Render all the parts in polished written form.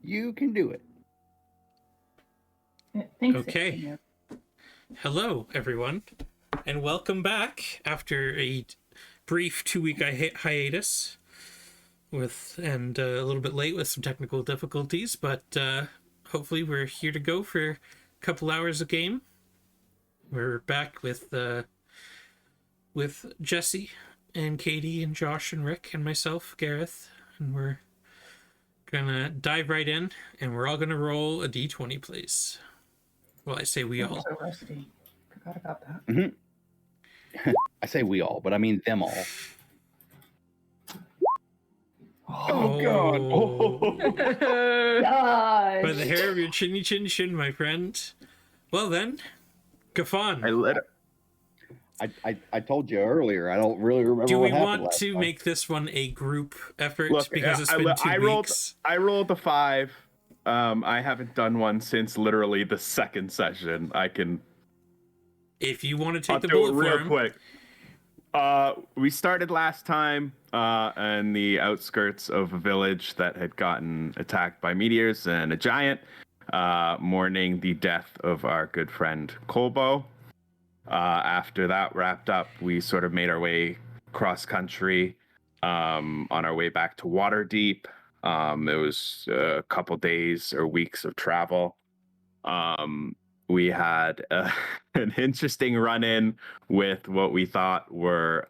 You can do it. Thanks. Okay. Hello, everyone, and welcome back after a brief 2-week hiatus, and a little bit late with some technical difficulties, but hopefully we're here to go for a couple hours of game. We're back with Jesse and Katie and Josh and Rick and myself, Gareth, and we're gonna dive right in, and we're all gonna roll a d20, please. Well, I say we all. So rusty. Forgot about that. Mm-hmm. I say we all, but I mean them all. Oh, God! Oh. Gosh. By the hair of your chinny chin chin, my friend. Well then, Gafon. I told you earlier. I don't really remember. Do we what want to time. make this one a group effort? Look, because it's been 2 weeks. I rolled a 5. I haven't done one since literally the second session. If you want to take I'll the do bullet it real for him. quick. We started last time in the outskirts of a village that had gotten attacked by meteors and a giant, mourning the death of our good friend Kolbo. After that wrapped up, we sort of made our way cross country on our way back to Waterdeep. It was a couple days or weeks of travel. We had an interesting run-in with what we thought were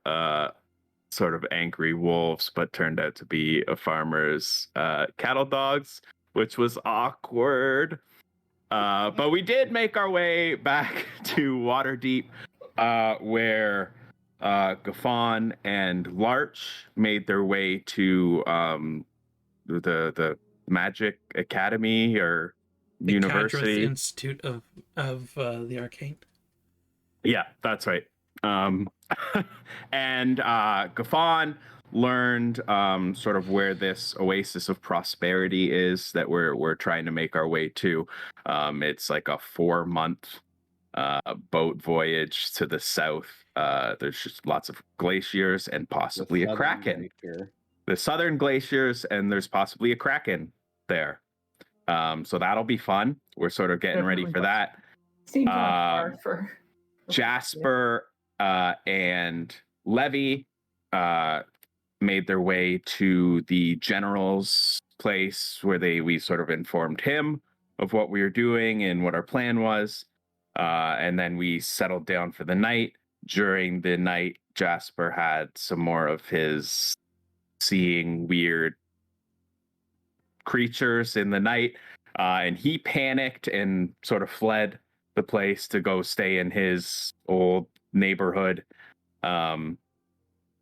sort of angry wolves, but turned out to be a farmer's cattle dogs, which was awkward. But we did make our way back to Waterdeep, where Gafon and Larch made their way to the Magic Academy or The University. Kadrith Institute of the Arcane. Yeah, that's right. And Gafon learned sort of where this oasis of prosperity is that we're trying to make our way to. It's like a 4-month boat voyage to the south. There's just lots of glaciers and possibly a kraken. The southern glaciers, and there's possibly a kraken there. So that'll be fun. We're sort of getting ready for that. Seems hard for Jasper and Levy made their way to the general's place where we sort of informed him of what we were doing and what our plan was. And then we settled down for the night. During the night, Jasper had some more of his seeing weird creatures in the night, and he panicked and sort of fled the place to go stay in his old neighborhood, and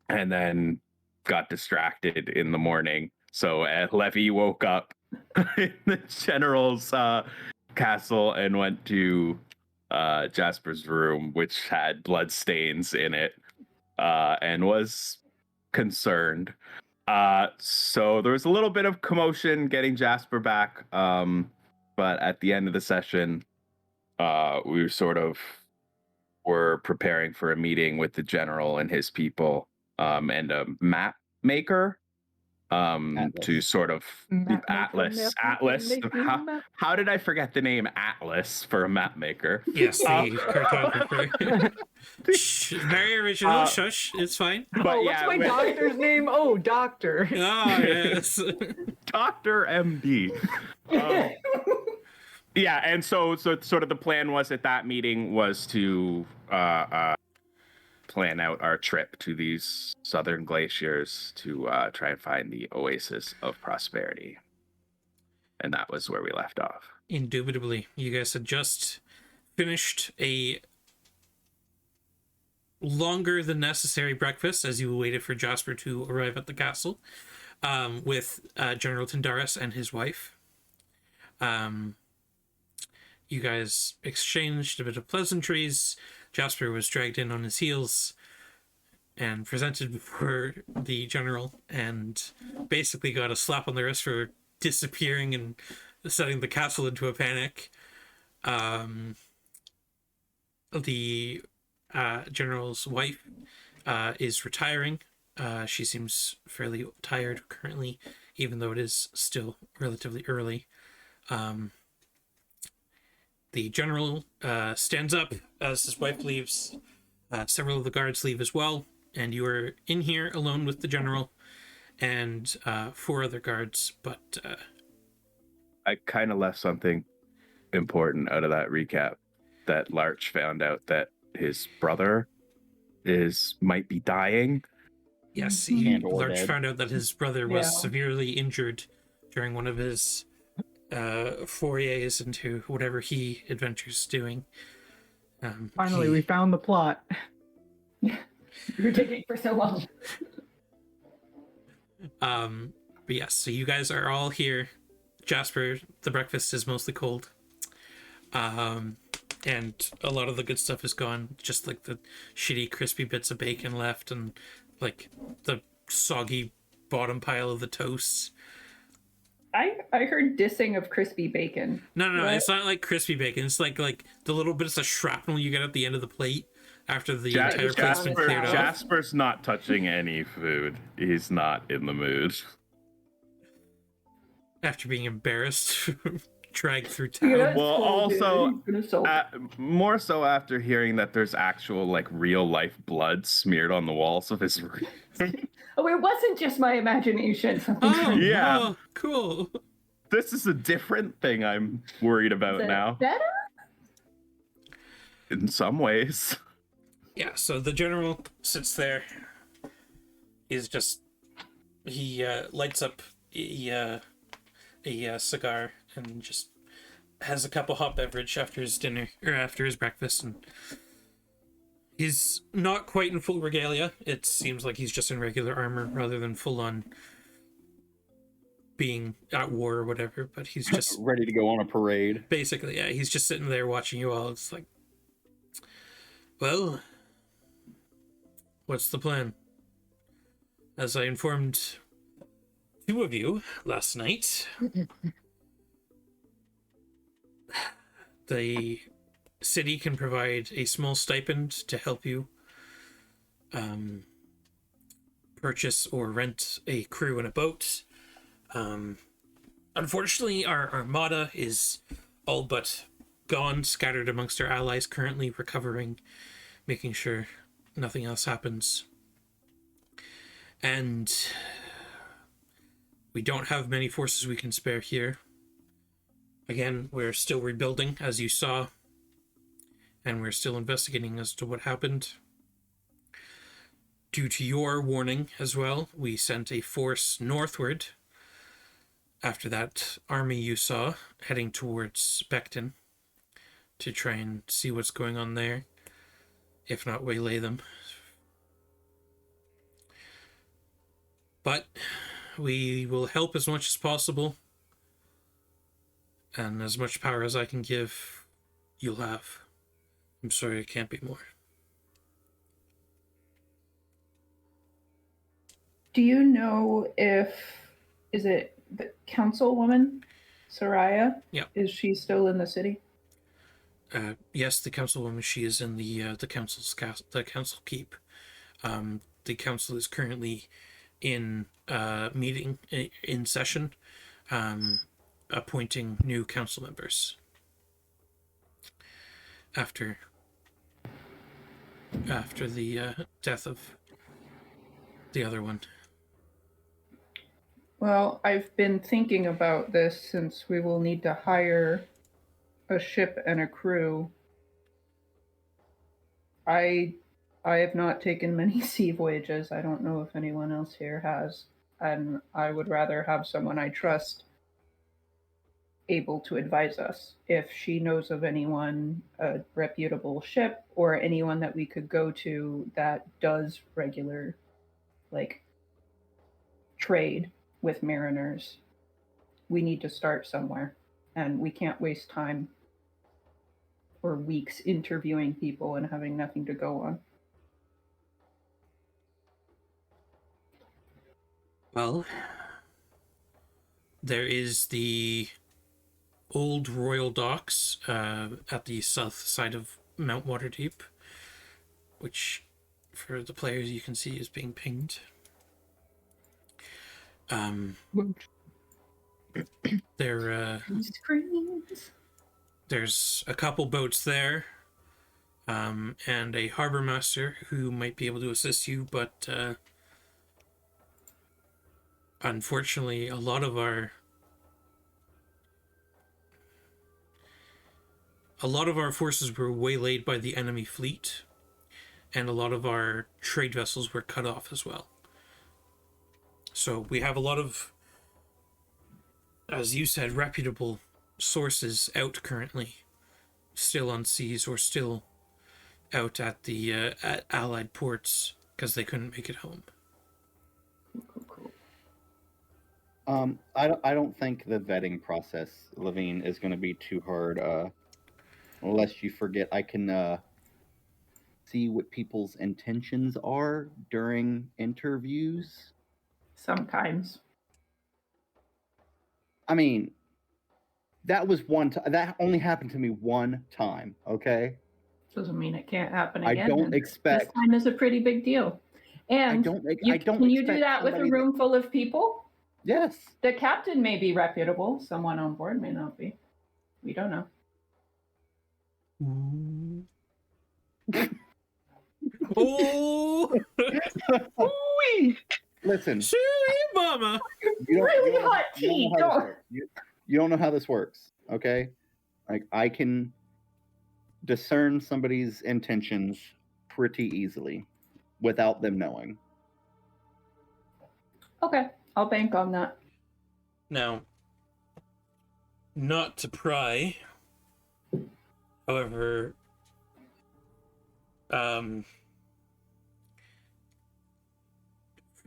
then got distracted in the morning. So Levy woke up in the general's castle and went to Jasper's room, which had blood stains in it, and was concerned. So there was a little bit of commotion getting Jasper back, but at the end of the session, we sort of were preparing for a meeting with the general and his people, and a map maker, to sort of Atlas. How did I forget the name Atlas for a map maker? Yes, the cartographer. Shh, very original. Shush, it's fine. But what's my doctor's name? Oh, doctor. Oh, yes. Dr. MD. Yeah, and so sort of the plan was at that meeting was to plan out our trip to these southern glaciers to try and find the oasis of prosperity. And that was where we left off. Indubitably. You guys had just finished a longer than necessary breakfast as you waited for Jasper to arrive at the castle, with General Tindaris and his wife. You guys exchanged a bit of pleasantries. Jasper was dragged in on his heels and presented before the general and basically got a slap on the wrist for disappearing and setting the castle into a panic. The general's wife is retiring. She seems fairly tired currently, even though it is still relatively early. The general stands up as his wife leaves. Several of the guards leave as well, and you are in here alone with the general and 4 other guards. But I kind of left something important out of that recap, that Larch found out that his brother might be dying. yes, And/or Larch dead. found out that his brother was Yeah. severely injured during one of his forays into whatever he adventures doing. Finally, he- we found the plot. We were taking for so long. But yes, so you guys are all here. Jasper, the breakfast is mostly cold. And a lot of the good stuff is gone. Just like the shitty crispy bits of bacon left and like the soggy bottom pile of the toast. I heard dissing of crispy bacon. No, What? it's not like crispy bacon. It's like the little bits of shrapnel you get at the end of the plate after the Ja- entire plate's been cleared off. Jasper's not touching any food. He's not in the mood. After being embarrassed, dragged through Yeah, town. that's Well, cool, dude. also, He's gonna sell- more so after hearing that there's actual like real life blood smeared on the walls of his room. Oh, it wasn't just my imagination. Oh, Yeah. oh, cool. This is a different thing I'm worried about Is it now. better? In some ways. Yeah, so the general sits there. He's just he lights up a cigar and just has a cup of hot beverage after his dinner or after his breakfast, and he's not quite in full regalia. It seems like he's just in regular armor rather than full on being at war or whatever, but he's just Ready to go on a parade. basically, yeah, he's just sitting there watching you all. It's like, well, what's the plan? As I informed 2 of you last night, the city can provide a small stipend to help you purchase or rent a crew and a boat. Unfortunately, our armada is all but gone, scattered amongst our allies, currently recovering, making sure nothing else happens. And we don't have many forces we can spare here. Again, we're still rebuilding, as you saw, and we're still investigating as to what happened. Due to your warning as well, we sent a force northward after that army you saw heading towards Becton to try and see what's going on there, if not waylay them. But we will help as much as possible, and as much power as I can give, you'll have. I'm sorry, it can't be more. Do you know if is it the councilwoman, Soraya? Yeah. Is she still in the city? Yes, the councilwoman. She is in the council keep. The council is currently in meeting in session, appointing new council members after the death of the other one. Well, I've been thinking about this since we will need to hire a ship and a crew. I have not taken many sea voyages. I don't know if anyone else here has. And I would rather have someone I trust able to advise us. If she knows of anyone, a reputable ship, or anyone that we could go to that does regular, like, trade with mariners, we need to start somewhere. And we can't waste time or weeks interviewing people and having nothing to go on. Well, there is the old Royal Docks at the south side of Mount Waterdeep, which, for the players, you can see is being pinged. Screens. There's a couple boats there, and a harbor master who might be able to assist you, but unfortunately, a lot of our forces were waylaid by the enemy fleet, and a lot of our trade vessels were cut off as well. So we have a lot of, as you said, reputable sources out currently, still on seas or still out at the at Allied ports because they couldn't make it home. Cool. I don't think the vetting process, Levine, is going to be too hard. Unless you forget, I can see what people's intentions are during interviews. Sometimes. I mean, that was one time. That only happened to me one time. Okay. Doesn't mean it can't happen I again. don't and expect. This time is a pretty big deal. And I don't can you do expect that with a somebody room full of people? Yes. The captain may be reputable. Someone on board may not be. We don't know. Oh, Listen. see, mama. Really hot tea. You don't know how this works. Okay. Like, I can discern somebody's intentions pretty easily without them knowing. Okay, I'll bank on that. Now, not to pry, however,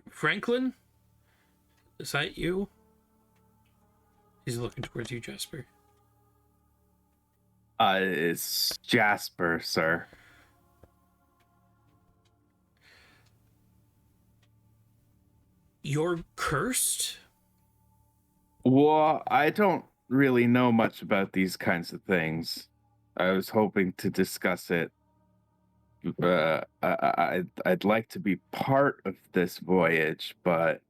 Franklin, is that you? He's looking towards you, Jasper. It's Jasper, sir. You're cursed? Well, I don't really know much about these kinds of things. I was hoping to discuss it. I'd like to be part of this voyage, but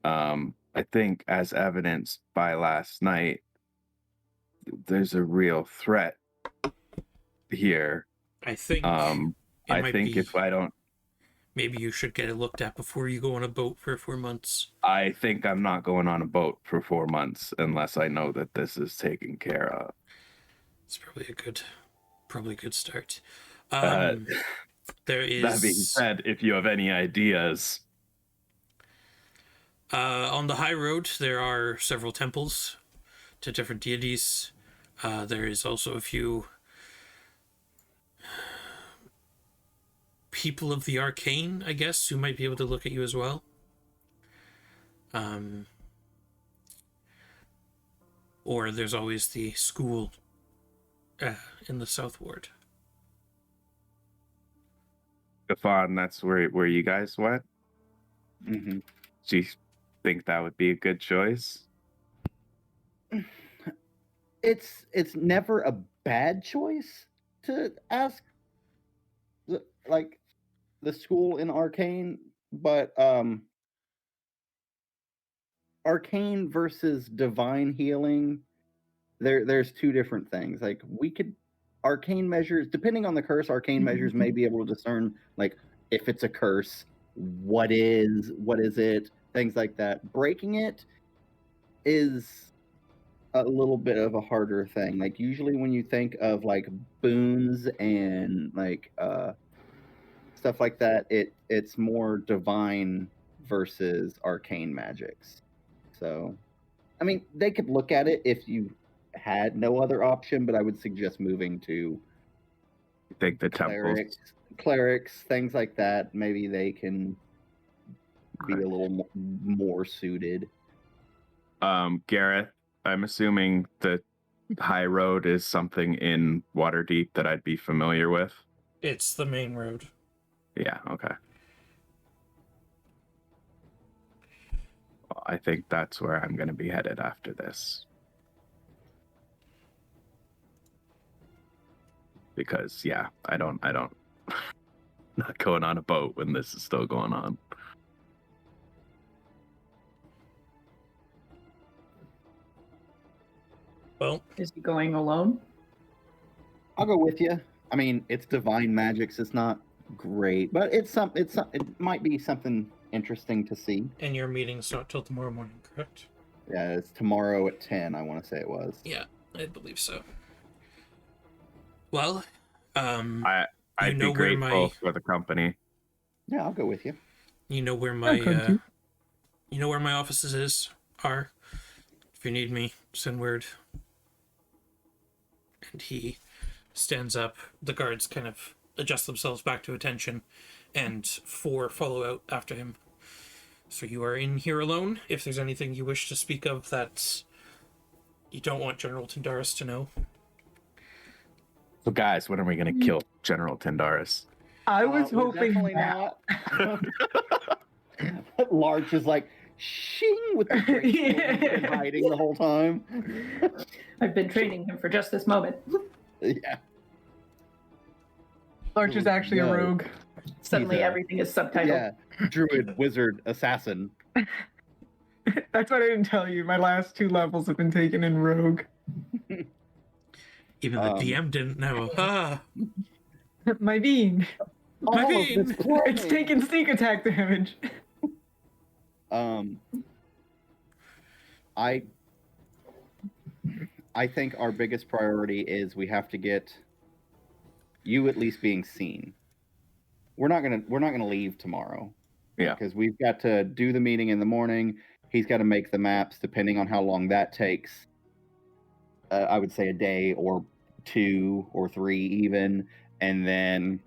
I think, as evidenced by last night, there's a real threat here. I think. If I don't, maybe you should get it looked at before you go on a boat for 4 months. I think I'm not going on a boat for 4 months unless I know that this is taken care of. It's probably a good start. There is. That being said, if you have any ideas, on the high road there are several temples to different deities. There is also a few people of the arcane, I guess, who might be able to look at you as well. Or there's always the school in the South Ward. Stefan, that's where you guys went? Mm-hmm. Do you think that would be a good choice? It's never a bad choice to ask, like, the school in Arcane, but Arcane versus divine healing, there's two different things. Like, arcane measures, depending on the curse, arcane measures may be able to discern, like, if it's a curse, what is it, things like that. Breaking it is a little bit of a harder thing. Like, usually when you think of, like, boons and, like, stuff like that, it's more divine versus arcane magics. So, I mean, they could look at it if you had no other option, but I would suggest moving to I think the temples. Clerics, things like that. Maybe they can be a little more suited. Gareth, I'm assuming the high road is something in Waterdeep that I'd be familiar with. It's the main road. Yeah, okay. Well, I think that's where I'm going to be headed after this. Because, yeah, I don't not going on a boat when this is still going on. Well, Is he going alone? I'll go with you. I mean, it's divine magic, so it's not great, but it might be something interesting to see. and your meeting's not till tomorrow morning, correct? Yeah, it's tomorrow at 10, I want to say it was. Yeah, I believe so. Well, I'd you know be where grateful for the company. Yeah, I'll go with you. you know where I could my too. you know where my offices are. If you need me, send word. And he stands up. The guards kind of adjust themselves back to attention, and 4 follow out after him. So you are in here alone. If there's anything you wish to speak of that you don't want General Tindaris to know. So, guys, when are we going to kill General Tindaris? I was We're hoping definitely now. not. Larch is like, shing with the great sword he's been hiding the whole time. I've been training him for just this moment. Yeah. Larch is actually a No. rogue. Suddenly He's a- everything is subtitled. Yeah. Druid, wizard, assassin. That's what I didn't tell you. My last 2 levels have been taken in rogue. Even the Um, DM didn't know. Ah, My bean. My All of bean. this It's planning. taken sneak attack damage. I think our biggest priority is we have to get you at least being seen. We're not gonna leave tomorrow. Yeah. Because we've got to do the meeting in the morning. He's got to make the maps, depending on how long that takes. I would say a day or 2 or 3 even, and then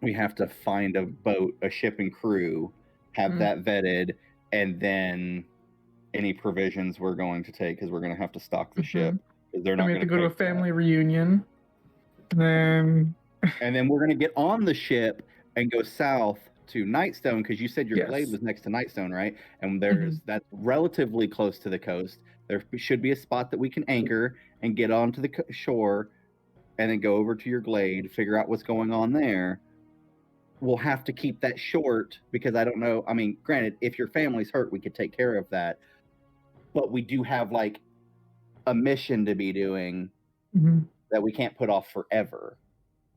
we have to find a boat, a ship and crew, have Mm. that vetted, and then any provisions we're going to take because we're going to have to stock the ship. 'Cause they're Then not we have to gonna go to a take that. family reunion. Then And then we're going to get on the ship and go south to Nightstone because you said your Yes. glade was next to Nightstone, right? And there's that's relatively close to the coast. There should be a spot that we can anchor and get onto the shore, and then go over to your glade, figure out what's going on there. We'll have to keep that short because I don't know. I mean, granted, if your family's hurt, we could take care of that. But we do have like a mission to be doing Mhm. that we can't put off forever.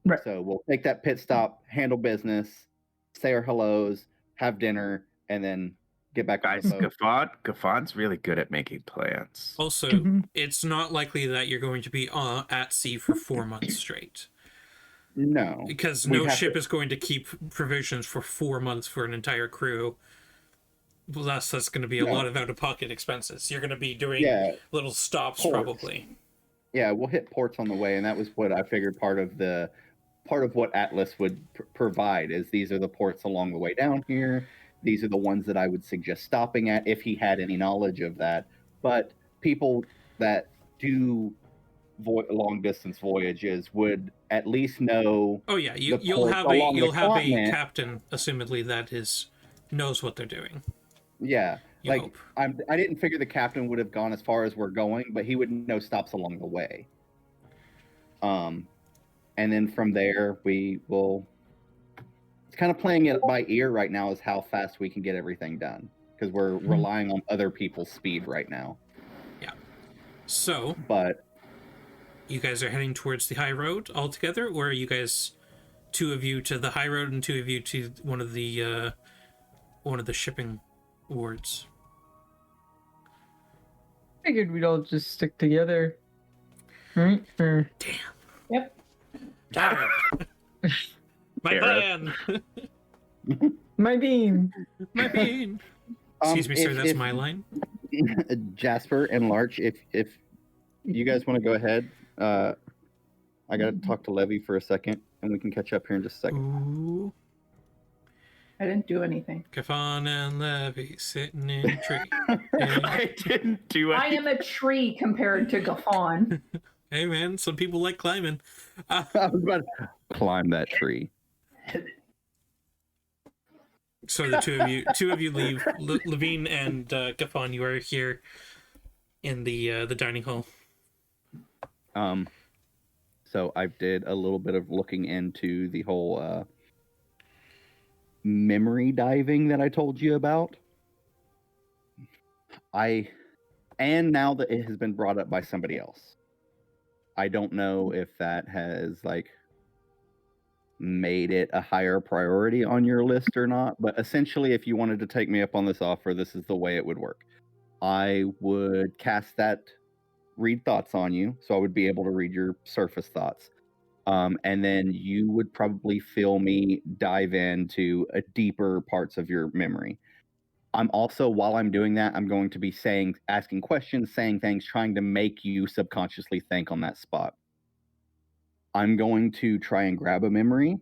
Right. So we'll take that pit stop, handle business, say our hellos, have dinner, and then get back on Guys, the boat. Gafon's really good at making plans. also, Mhm. it's not likely that you're going to be at sea for 4 months straight. No, Because We no have ship to- is going to keep provisions for 4 months for an entire crew. Plus, that's going to be a No. lot of out-of-pocket expenses. You're going to be doing yeah, little stops, Ports. probably. yeah, we'll hit ports on the way, and that was what I figured part of what Atlas would provide is these are the ports along the way down here. These are the ones that I would suggest stopping at if he had any knowledge of that. But people that do long distance voyages would at least know. Oh yeah, The you'll ports have along the a continent. captain, assumedly that knows what they're doing. Yeah, You like hope. I didn't figure the captain would have gone as far as we're going, but he would know stops along the way. And then from there we will. It's kind of playing it by ear right now is how fast we can get everything done because we're relying on other people's speed right now. So But you guys are heading towards the high road all together, or are you guys 2 of you to the high road and 2 of you to one of the shipping wards? Figured we'd all just stick together. Right? Or Yep. Damn it. My Arab. plan. my bean. My bean. Excuse me, sir. if- That's if my line. Jasper and Larch, if you guys want to go ahead, I got to talk to Levy for a second, and we can catch up here in just a second. Ooh, I didn't do anything. Kafan and Levy sitting in a tree. I didn't do I it. am a tree compared to Gaffon. Hey man, some people like climbing. I was about to climb that tree. So the two of you leave. Levine and Kafan, you are here in the dining hall. So I did a little bit of looking into the whole memory diving that I told you about. And now that it has been brought up by somebody else. I don't know if that has like made it a higher priority on your list or not. But essentially, if you wanted to take me up on this offer, this is the way it would work. I would cast that read thoughts on you, so I would be able to read your surface thoughts. And then you would probably feel me dive into a deeper parts of your memory. I'm also, while I'm doing that, I'm going to be asking questions, saying things, trying to make you subconsciously think on that spot. I'm going to try and grab a memory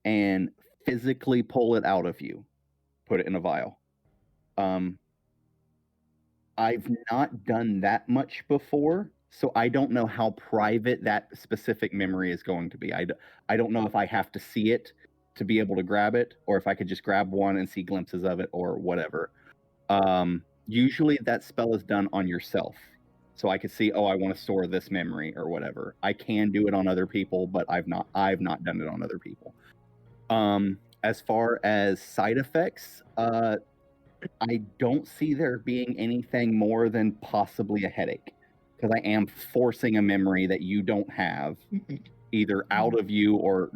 and physically pull it out of you, put it in a vial. I've not done that much before, so I don't know how private that specific memory is going to be. I don't know if I have to see it to be able to grab it, or if I could just grab one and see glimpses of it, or whatever. Usually that spell is done on yourself. So I could see, oh, I want to store this memory or whatever. I can do it on other people, but I've not done it on other people. As far as side effects, I don't see there being anything more than possibly a headache, because I am forcing a memory that you don't have either out of you or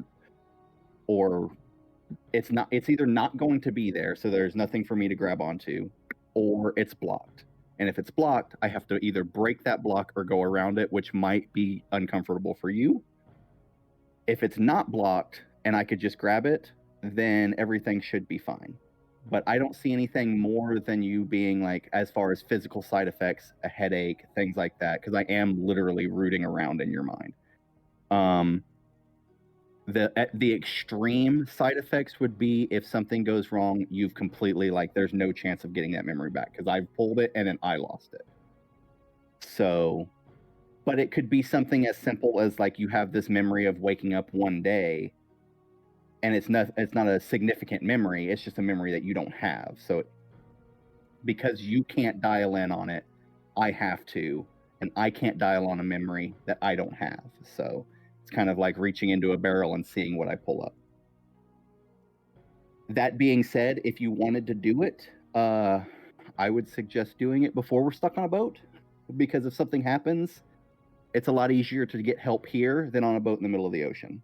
it's either not going to be there, so there's nothing for me to grab onto, or it's blocked. And if it's blocked, I have to either break that block or go around it, which might be uncomfortable for you. If it's not blocked and I could just grab it, then everything should be fine. But I don't see anything more than you being like, as far as physical side effects, a headache, things like that, because I am literally rooting around in your mind. The extreme side effects would be if something goes wrong, you've completely, like, there's no chance of getting that memory back, because I've pulled it and then I lost it. So, but it could be something as simple as, like, you have this memory of waking up one day and it's not a significant memory, it's just a memory that you don't have. So because you can't dial in on it, I have to, and I can't dial on a memory that I don't have. So it's kind of like reaching into a barrel and seeing what I pull up. That being said, if you wanted to do it, I would suggest doing it before we're stuck on a boat, because if something happens, it's a lot easier to get help here than on a boat in the middle of the ocean.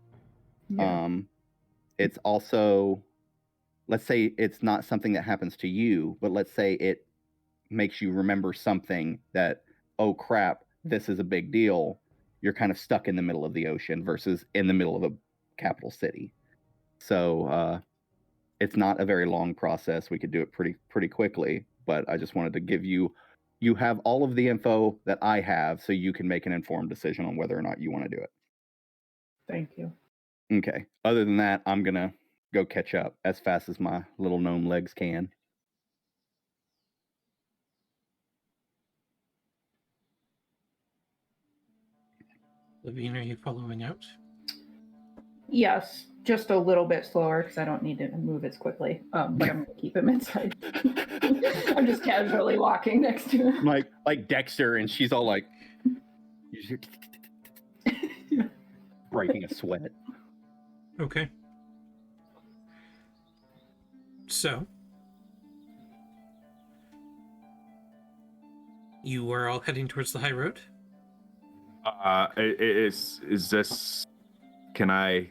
Yeah. It's also, let's say it's not something that happens to you, but let's say it makes you remember something that, oh crap, this is a big deal. You're kind of stuck in the middle of the ocean versus in the middle of a capital city. So it's not a very long process. We could do it pretty quickly, but I just wanted to give you have all of the info that I have, so you can make an informed decision on whether or not you want to do it. Thank you. Okay. Other than that, I'm going to go catch up as fast as my little gnome legs can. Levine, are you following out? Yes, just a little bit slower because I don't need to move as quickly. But I'm going to keep him inside. I'm just casually walking next to him. Like Dexter, and she's all like breaking a sweat. Okay. So, you are all heading towards the high road? Is this... Can I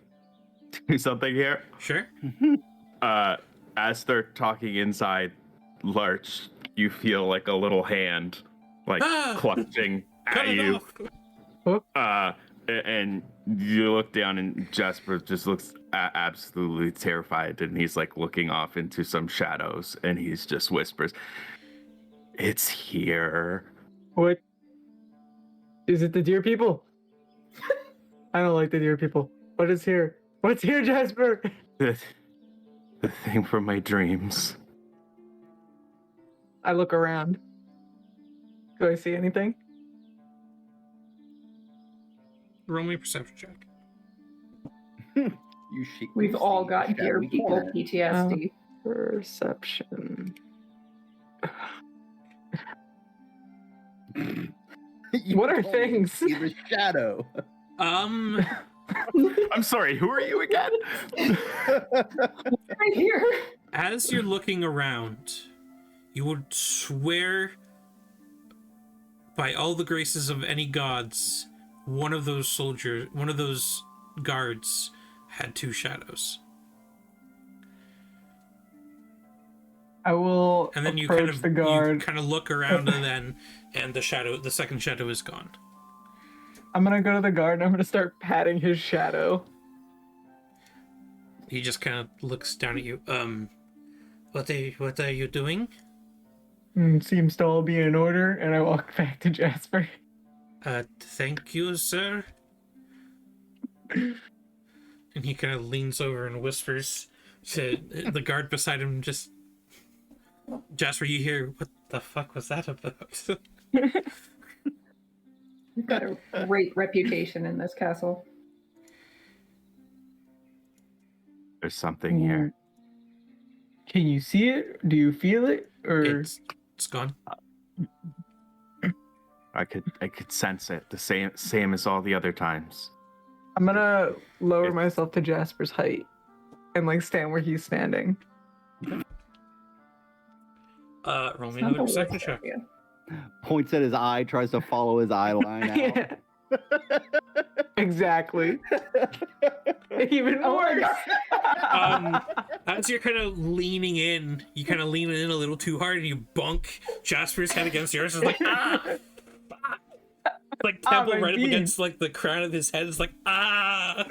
do something here? Sure. As they're talking inside Lurch, you feel like a little hand, like, clutching Cut at it you. off. And you look down, and Jasper just looks absolutely terrified, and he's like looking off into some shadows, and he's just whispers, "It's here." What? Is it the deer people? I don't like the deer people. What is here? What's here, Jasper? The thing from my dreams. I look around. Do I see anything? Roll me a perception check. We've all got deer people PTSD. Perception. What are things? See the shadow. I'm sorry, who are you again? Right here. As you're looking around, you would swear by all the graces of any gods one of those guards had two shadows. I will And then approach the guard. you kind of look around and the second shadow is gone. I'm gonna go to the guard and I'm gonna start patting his shadow. He just kind of looks down at you. What are you doing? Seems to all be in order, and I walk back to Jasper. Thank you, sir. And he kind of leans over and whispers to the guard beside him, just, Jasper, you hear, what the fuck was that about? We've got a great reputation in this castle. There's something here. Can you see it? Do you feel it? Or It's gone. I could sense it. The same as all the other times. I'm gonna lower myself to Jasper's height and like stand where he's standing. Roll me It's not another the second worst check. idea. Points at his eye, tries to follow his eye line out. Yeah, exactly. Even Oh my worse. As you're kind of leaning in, you kind of lean in a little too hard, and you bunk Jasper's head against yours. It's like, ah! Like temple my right up bean. against like the crown of his head. It's like, ah!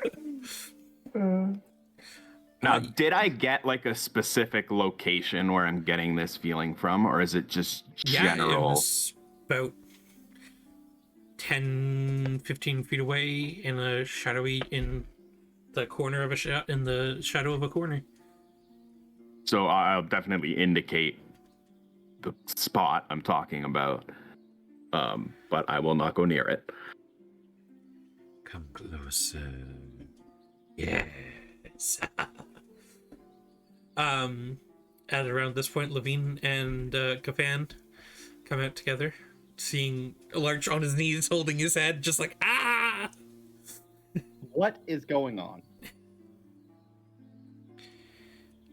Now, did I get like a specific location where I'm getting this feeling from, or is it just Yeah, it general? was about 10, 15 feet away in the shadow of a corner. So I'll definitely indicate the spot I'm talking about, but I will not go near it. Come closer. Yes. At around this point, Levine and Kafan come out together, seeing Larch on his knees holding his head, just like, ah! What is going on?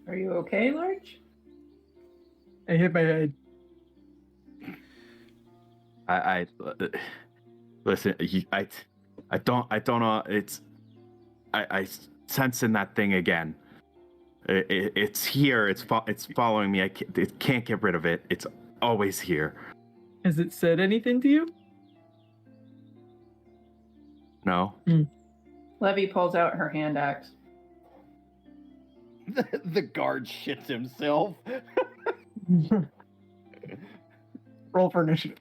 Are you okay, Larch? I hit my head. I listen. I don't know. I sensing that thing again. It's here. It's following me. It can't get rid of it. It's always here. Has it said anything to you? No. Levy pulls out her hand axe. The guard shits himself. Roll for initiative.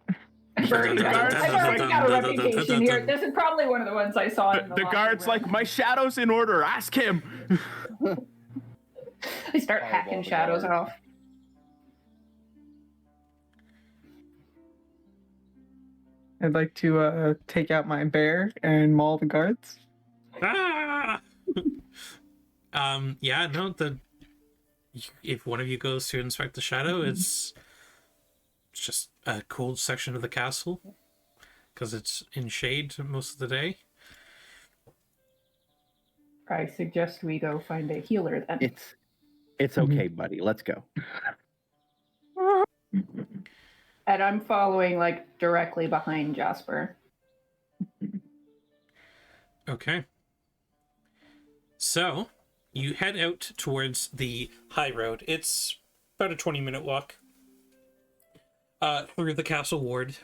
I've already got a reputation here. This is probably one of the ones I saw in The the locker guard's room. like, my shadow's in order. Ask him. I start hacking shadows off. I'd like to take out my bear and maul the guards. Ah! Yeah, no, if one of you goes to inspect the shadow, it's just a cold section of the castle because it's in shade most of the day. I suggest we go find a healer then. It's okay, buddy. Let's go. And I'm following like directly behind Jasper. Okay. So, you head out towards the high road. It's about a 20-minute walk through the castle ward.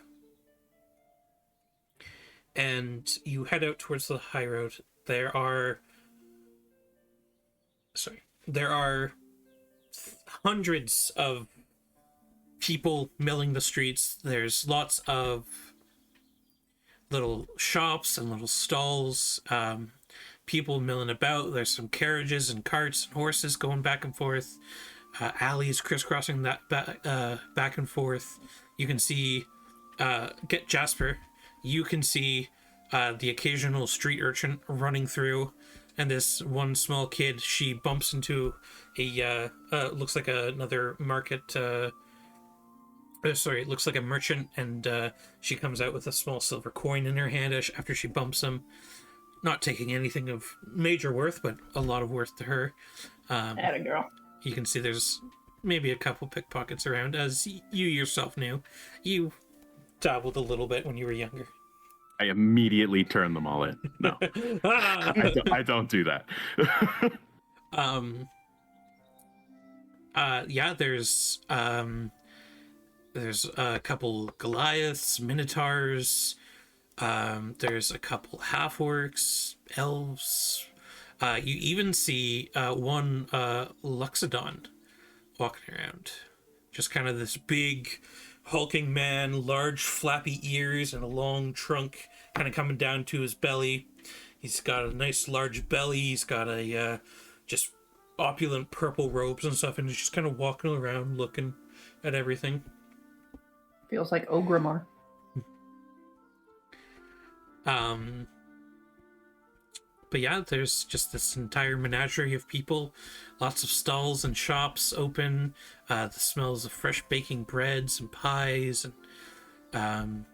And you head out towards the high road. There are hundreds of people milling the streets. There's lots of little shops and little stalls, people milling about. There's some carriages and carts and horses going back and forth, alleys crisscrossing that back and forth. You can see get Jasper, you can see the occasional street urchin running through, and this one small kid, she bumps into a looks like another market it looks like a merchant, and she comes out with a small silver coin in her hand after she bumps him. Not taking anything of major worth, but a lot of worth to her. Atta girl. You can see there's maybe a couple pickpockets around, as you yourself knew. You dabbled a little bit when you were younger. I immediately turn them all in. No, Ah! I don't do that. Yeah, there's a couple Goliaths, Minotaurs, there's a couple half-orcs, elves. You even see one Luxodon walking around. Just kind of this big, hulking man, large flappy ears and a long trunk kind of coming down to his belly. He's got a nice large belly. He's got a just opulent purple robes and stuff, and he's just kind of walking around looking at everything. Feels like Ogrimmar. But yeah, there's just this entire menagerie of people, lots of stalls and shops open, the smells of fresh baking breads and pies, and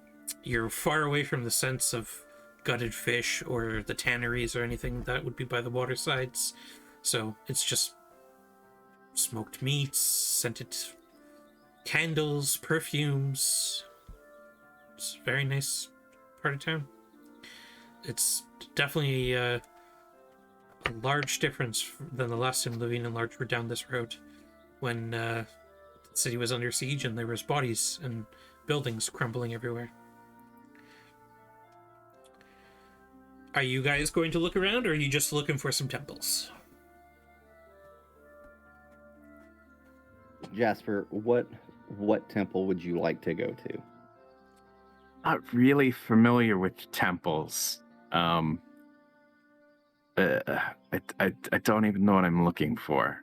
you're far away from the sense of gutted fish or the tanneries or anything that would be by the watersides. So it's just smoked meats, scented candles, perfumes. It's a very nice part of town. It's definitely a large difference than the last time Levine and Larch were down this road, when the city was under siege and there was bodies and buildings crumbling everywhere. Are you guys going to look around, or are you just looking for some temples? Jasper, what temple would you like to go to? Not really familiar with temples. I don't even know what I'm looking for.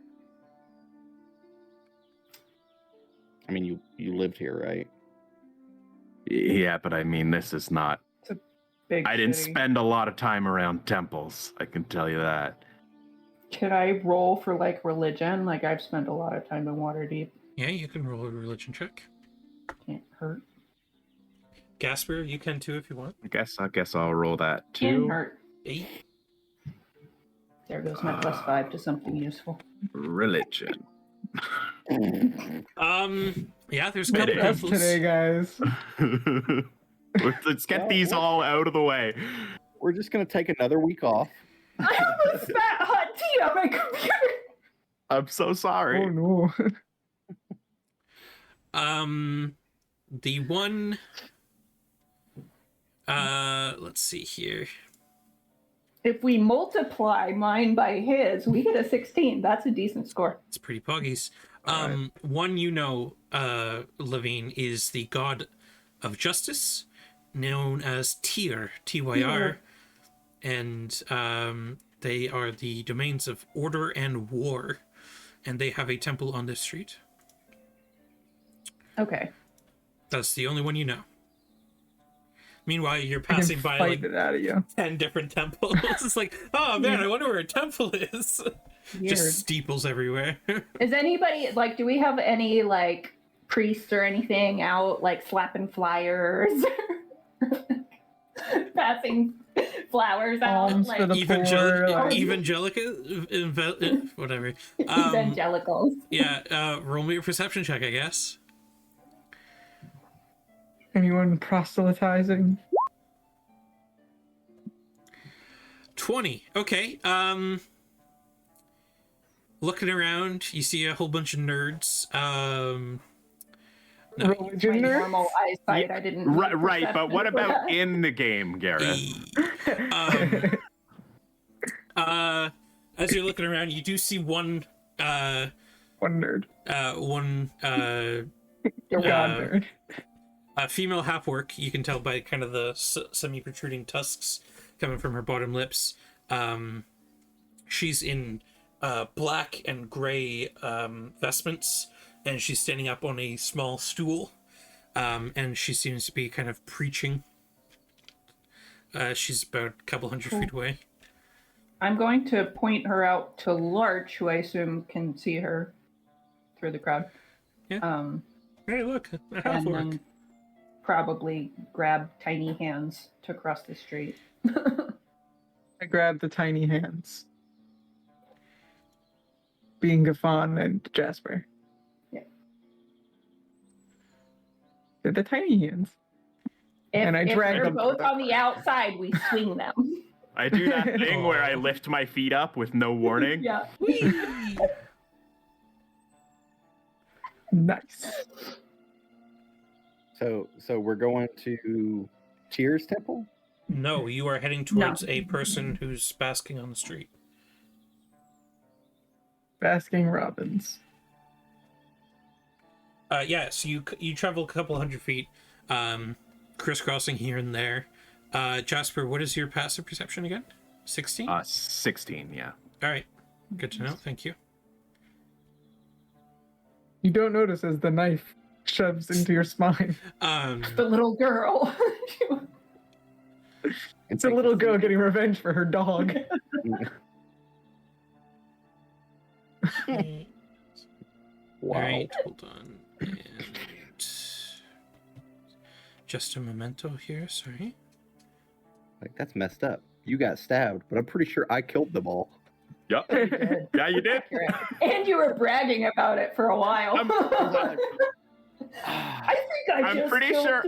I mean, you lived here, right? Yeah, but I mean, this is not. Big I didn't city. spend a lot of time around temples. I can tell you that. Could I roll for like religion? Like I've spent a lot of time in Waterdeep. Yeah, you can roll a religion check. Can't hurt. Gasper, you can too if you want. I guess I'll roll that Can too. hurt. 8. There goes my +5 to something useful. Religion. Yeah, there's a couple Minute. That's temples. today, guys. Let's get these all out of the way. We're just gonna take another week off. I almost spat hot tea on my computer. I'm so sorry. Oh no. The one, let's see here. If we multiply mine by his, we get a 16. That's a decent score. It's pretty poggies. Alright. One Levine, is the god of justice, known as Tyr, Tyr, and they are the domains of order and war, and they have a temple on this street. Okay. That's the only one you know. Meanwhile, you're I can passing by fight like it out of you. 10 different temples. It's like, oh man, I wonder where a temple is. Weird. Just steeples everywhere. Is anybody like? Do we have any like priests or anything out like slapping flyers, passing flowers out? Alms Like for the poor. Like, Evangelica, whatever. evangelicals. Yeah, roll me a perception check, I guess. anyone proselytizing? 20. Okay. Looking around, you see a whole bunch of nerds. No. Religion My nerds? normal eyesight. I didn't. need Right, but perception what for about that. in the game, Gareth? As you're looking around, you do see one One nerd. You're God Uh, nerd. a female half-orc. You can tell by kind of the semi-protruding tusks coming from her bottom lips. She's in black and gray vestments, and she's standing up on a small stool, and she seems to be kind of preaching. She's about a couple hundred feet away. I'm going to point her out to Larch, who I assume can see her through the crowd. Yeah. Hey, look, a And half-orc. then probably grab tiny hands to cross the street. I grabbed the tiny hands. Being Gafon and Jasper. Yeah. They're the tiny hands. If, And I if drag they're them both through on the outside, we swing them. I do that thing where I lift my feet up with no warning. Yeah. Whee! Nice. So we're going to Tears Temple. No, you are heading towards a person who's basking on the street. Basking Robbins. Yeah, so you travel a couple hundred feet, crisscrossing here and there. Jasper, what is your passive perception again? 16? 16, yeah. All right, good to know. Thank you. You don't notice as the knife shoves into your spine. The little girl. It's a little girl getting revenge for her dog. Wow. All right, hold on. And just a memento here, sorry. Like, that's messed up. You got stabbed, but I'm pretty sure I killed them all. Yep. Yeah, you did. And you were bragging about it for a while. Ah, I think I I'm just pretty killed sure-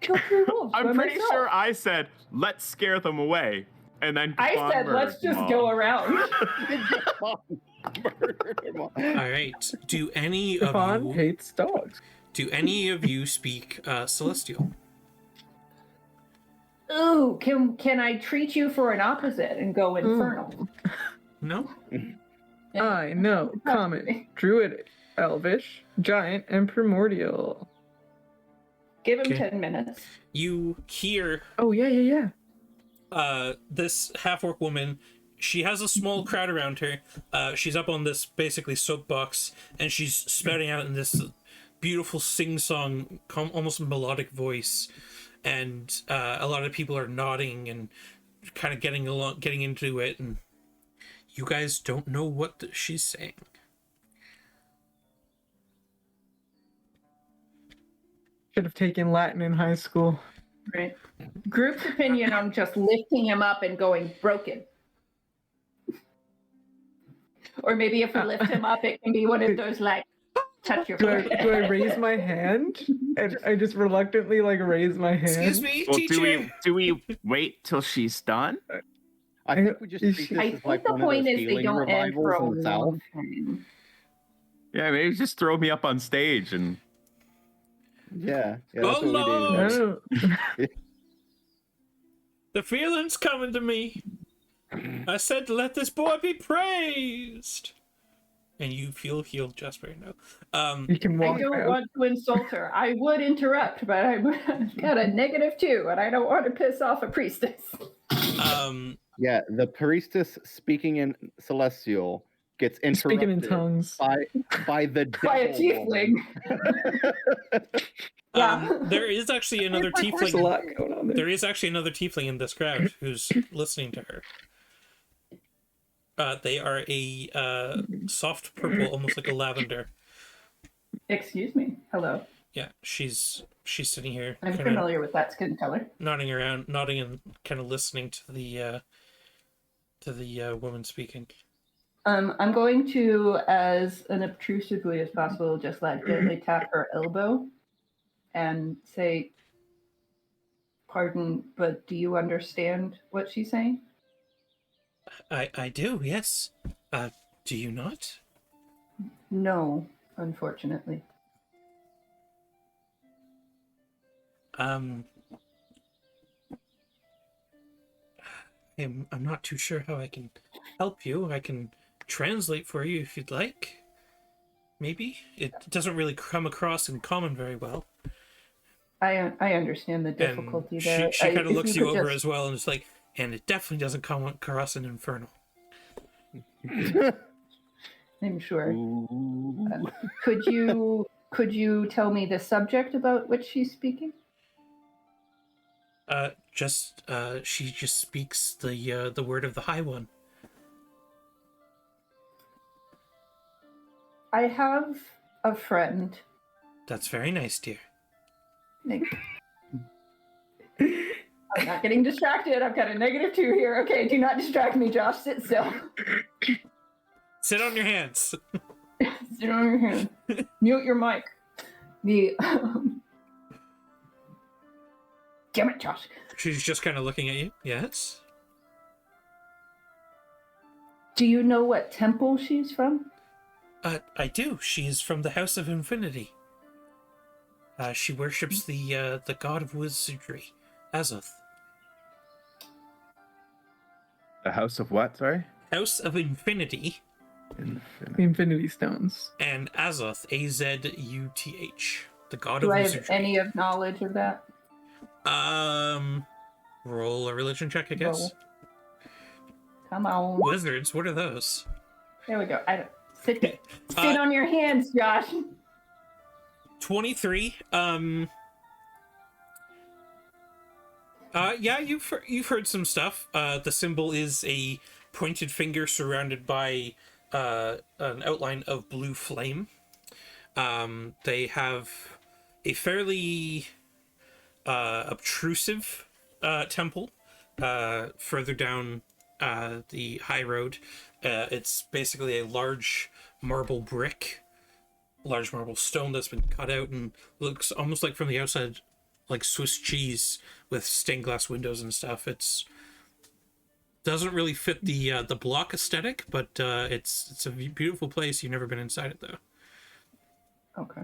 killed 3 wolves. I'm by pretty myself. sure I said, let's scare them away. And then I Kafan said, let's murdered just them go all. around. murdered them all. All right. Do any of Stefan you hates dogs. speak Celestial? Ooh, can I treat you for an opposite and go infernal? No. I know. Common, Druidic, Elvish, Giant, and Primordial. Give him Okay. 10 minutes. You hear Oh, yeah. this half-orc woman. She has a small crowd around her. She's up on this basically soapbox, and she's spouting out in this beautiful sing-song, almost melodic voice. And a lot of people are nodding and kind of getting into it. And you guys don't know what she's saying. Should have taken Latin in high school. Right. Group's opinion on just lifting him up and going broken. Or maybe if we lift him up, it can be one of those like touch your Do I forehead. raise my hand? And I just reluctantly raise my hand. Excuse me, Well, teacher. do we wait till she's done? I think we just Is treat she- this I as think like the one of point those is they healing don't end for a revivals in the South. long time. Yeah, maybe just throw me up on stage and Yeah, that's Oh, what we do. Lord. No. The feeling's coming to me. I said, let this boy be praised. And you feel healed, Jasper. No. You can I walk don't out. want to insult her. I would interrupt, but I've got a -2, and I don't want to piss off a priestess. Yeah, the priestess speaking in Celestial gets interrupted Speaking in tongues. by the By a devil woman. tiefling. Yeah. There is actually another There's a tiefling. lot going on there. There is actually another tiefling in this crowd who's listening to her. They are a soft purple, almost like a lavender. Excuse me. Hello. Yeah, she's sitting here, I'm kinda familiar with that skin color. nodding around, nodding and kind of listening to the woman speaking. I'm going to, as unobtrusively as possible, just like gently tap her elbow and say, "Pardon, but do you understand what she's saying?" I do, yes. Do you not? No, unfortunately. I'm not too sure how I can help you. I can translate for you if you'd like. Maybe it doesn't really come across in common very well. I understand the difficulty And there. she kind of If looks you you could over just- as well, and it's like, and it definitely doesn't come across in Infernal. I'm sure. Ooh. Could you tell me the subject about which she's speaking? She just speaks the word of the High One. I have a friend. That's very nice, dear. Nick. I'm not getting distracted. I've got a -2 here. Okay, do not distract me, Josh. Sit still. Sit on your hands. Sit on your hand. Mute your mic. damn it, Josh. She's just kind of looking at you. Yes. Do you know what temple she's from? I do. She's from the House of Infinity. She worships the god of wizardry, Azoth. The House of what? Sorry. House of Infinity, Infinity. The Infinity Stones. and Azoth, Azuth, the god Do of I have wizardry. any of knowledge of that? Roll a religion check, I guess. Roll. Come on. Wizards, what are those? There we go. Sit on your hands, Josh. 23. Yeah, you've heard some stuff. The symbol is a pointed finger surrounded by an outline of blue flame. They have a fairly obtrusive temple further down the high road. It's basically a large marble stone that's been cut out and looks almost like from the outside like Swiss cheese with stained glass windows and stuff. It's doesn't really fit the block aesthetic, but it's a beautiful place. You've never been inside it though. Okay.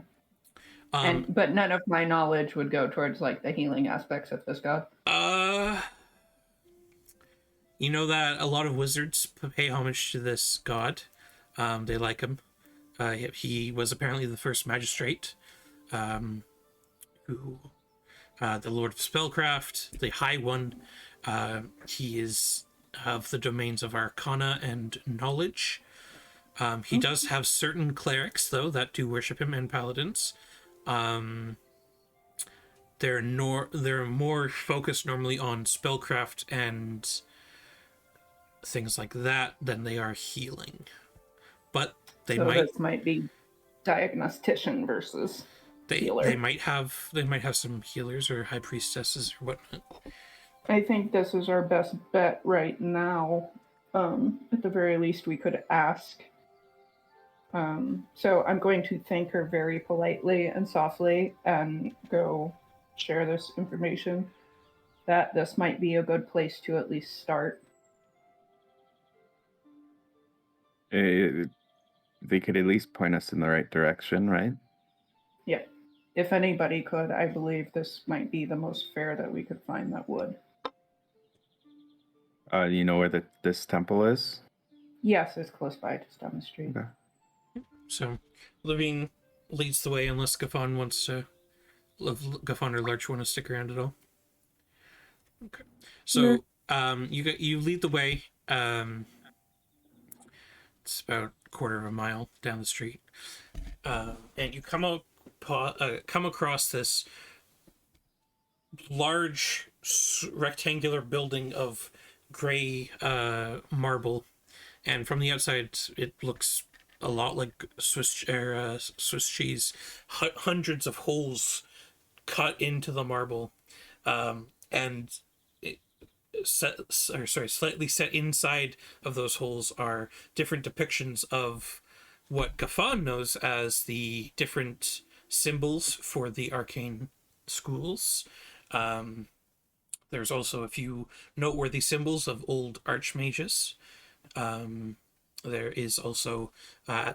But none of my knowledge would go towards like the healing aspects of this god. You know that a lot of wizards pay homage to this god. They like him. He was apparently the first magistrate, who, the Lord of Spellcraft, the High One. He is of the domains of Arcana and Knowledge. He does have certain clerics, though, that do worship him, and paladins. They're more focused normally on spellcraft and things like that than they are healing. But this might be diagnostician versus healer. They might have some healers or high priestesses or whatnot. I think this is our best bet right now. At the very least, we could ask. So I'm going to thank her very politely and softly and go share this information, that this might be a good place to at least start. They could at least point us in the right direction, right? Yeah. If anybody could, I believe this might be the most fair that we could find that would. You know where this temple is? Yes, it's close by, just down the street. Okay. So, Levine leads the way unless Gaffon or Lurch want to stick around at all. Okay. So, you lead the way. It's about a quarter of a mile down the street, and you come across this large rectangular building of gray marble, and from the outside it looks a lot like Swiss cheese. Hundreds of holes cut into the marble, and slightly set inside of those holes are different depictions of what Gaffon knows as the different symbols for the arcane schools. There's also a few noteworthy symbols of old archmages. There is also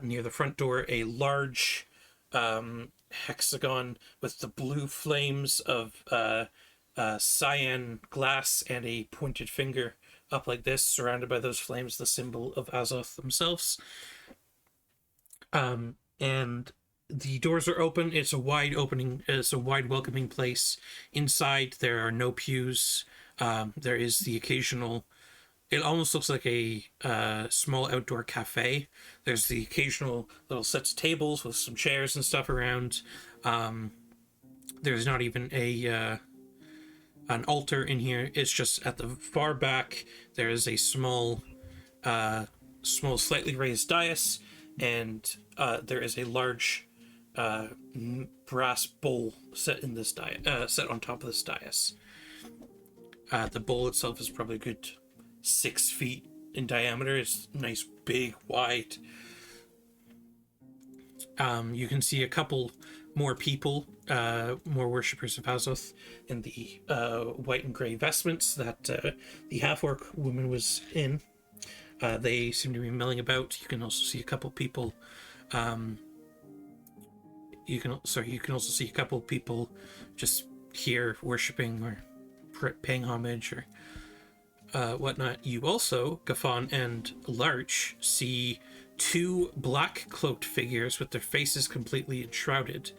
near the front door a large hexagon with the blue flames of cyan glass and a pointed finger up like this, surrounded by those flames, the symbol of Azoth themselves. And the doors are open. It's a wide welcoming place. Inside there are no pews. There is the occasional, it almost looks like a small outdoor cafe. There's the occasional little sets of tables with some chairs and stuff around. There's not even an altar in here. It's just at the far back there is a small slightly raised dais, and there is a large brass bowl set in this set on top of this dais. The bowl itself is probably a good 6 feet in diameter. It's nice, big, wide. You can see a couple more people, more worshippers of Azoth in the white and gray vestments that the half-orc woman was in. They seem to be milling about. You can also see a couple people. You can also see a couple people just here worshiping or paying homage or whatnot. You also, Gafon and Larch, see two black-cloaked figures with their faces completely enshrouded.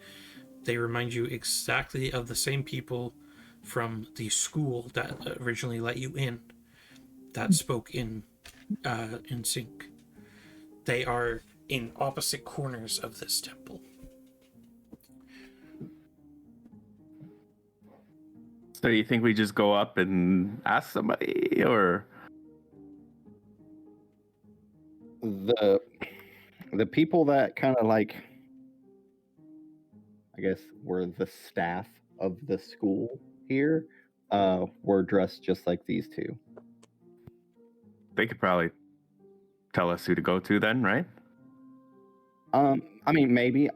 They remind you exactly of the same people from the school that originally let you in, that spoke in sync. They are in opposite corners of this temple. So you think we just go up and ask somebody, or the people that kind of like, I guess, were the staff of the school here, were dressed just like these two. they could probably tell us who to go to then, right? I mean, maybe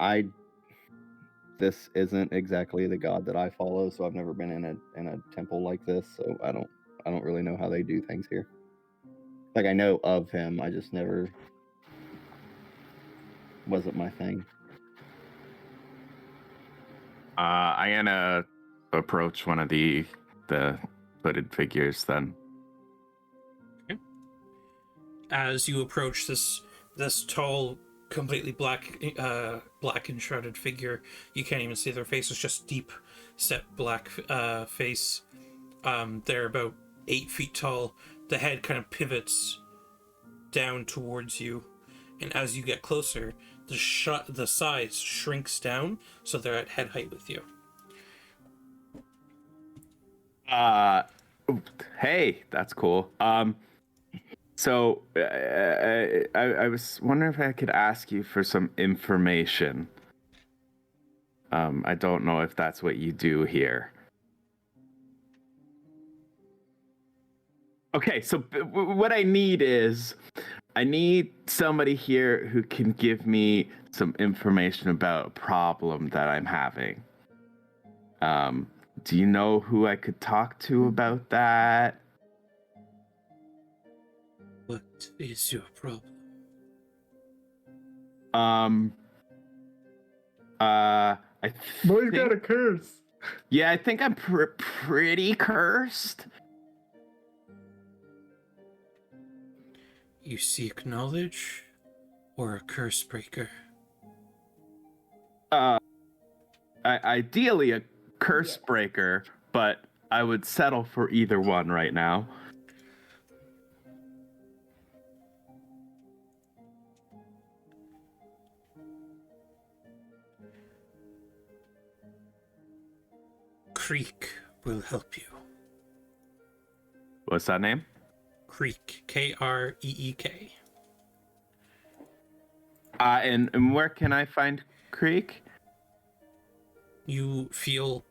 this isn't exactly the god that I follow, so I've never been in a temple like this, so I don't really know how they do things here. Like, I know of him, I just never wasn't my thing. I'm gonna approach one of the hooded figures then. As you approach this tall, completely black and shrouded figure, you can't even see their faces, just deep set black face. They're about 8 feet tall. The head kind of pivots down towards you, and as you get closer, the size shrinks down so they're at head height with you. Hey, that's cool. So I was wondering if I could ask you for some information. I don't know if that's what you do here. Okay, so what I need is somebody here who can give me some information about a problem that I'm having. Do you know who I could talk to about that? What is your problem? I Boy's think, got a curse. yeah, I think I'm pretty cursed. You seek knowledge or a curse breaker? Ideally a curse breaker, but I would settle for either one right now. Creek will help you. What's that name? Creek, Kreek. And where can I find Creek? You feel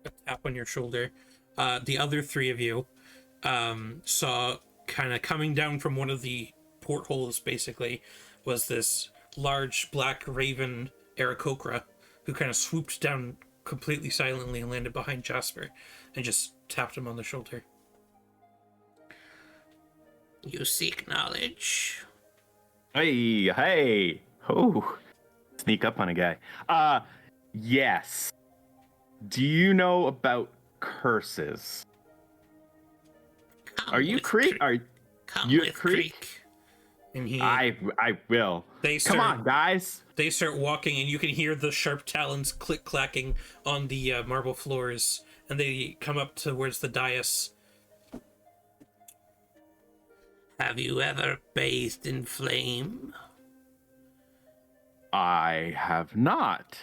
a tap on your shoulder. The other three of you saw, kind of coming down from one of the portholes, basically, was this large black raven Aarakocra who kind of swooped down completely silently and landed behind Jasper and just tapped him on the shoulder. You seek knowledge. Hey. Oh, sneak up on a guy. Yes. Do you know about curses? Are you Creek? Come you with Creek? And he, I will. Come on, guys. They start walking, and you can hear the sharp talons click-clacking on the marble floors, and they come up towards the dais. Have you ever bathed in flame? I have not.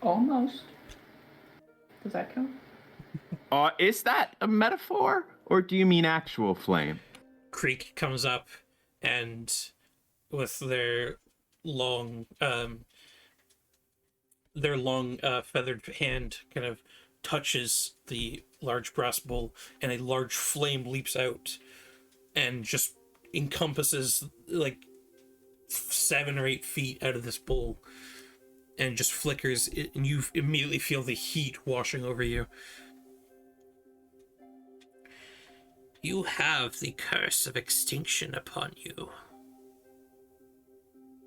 Almost. Does that count? Is that a metaphor, or do you mean actual flame? Creek comes up, and with their long feathered hand kind of touches the large brass bowl, and a large flame leaps out and just encompasses like 7 or 8 feet out of this bowl. and just flickers, and you immediately feel the heat washing over you. You have the curse of extinction upon you.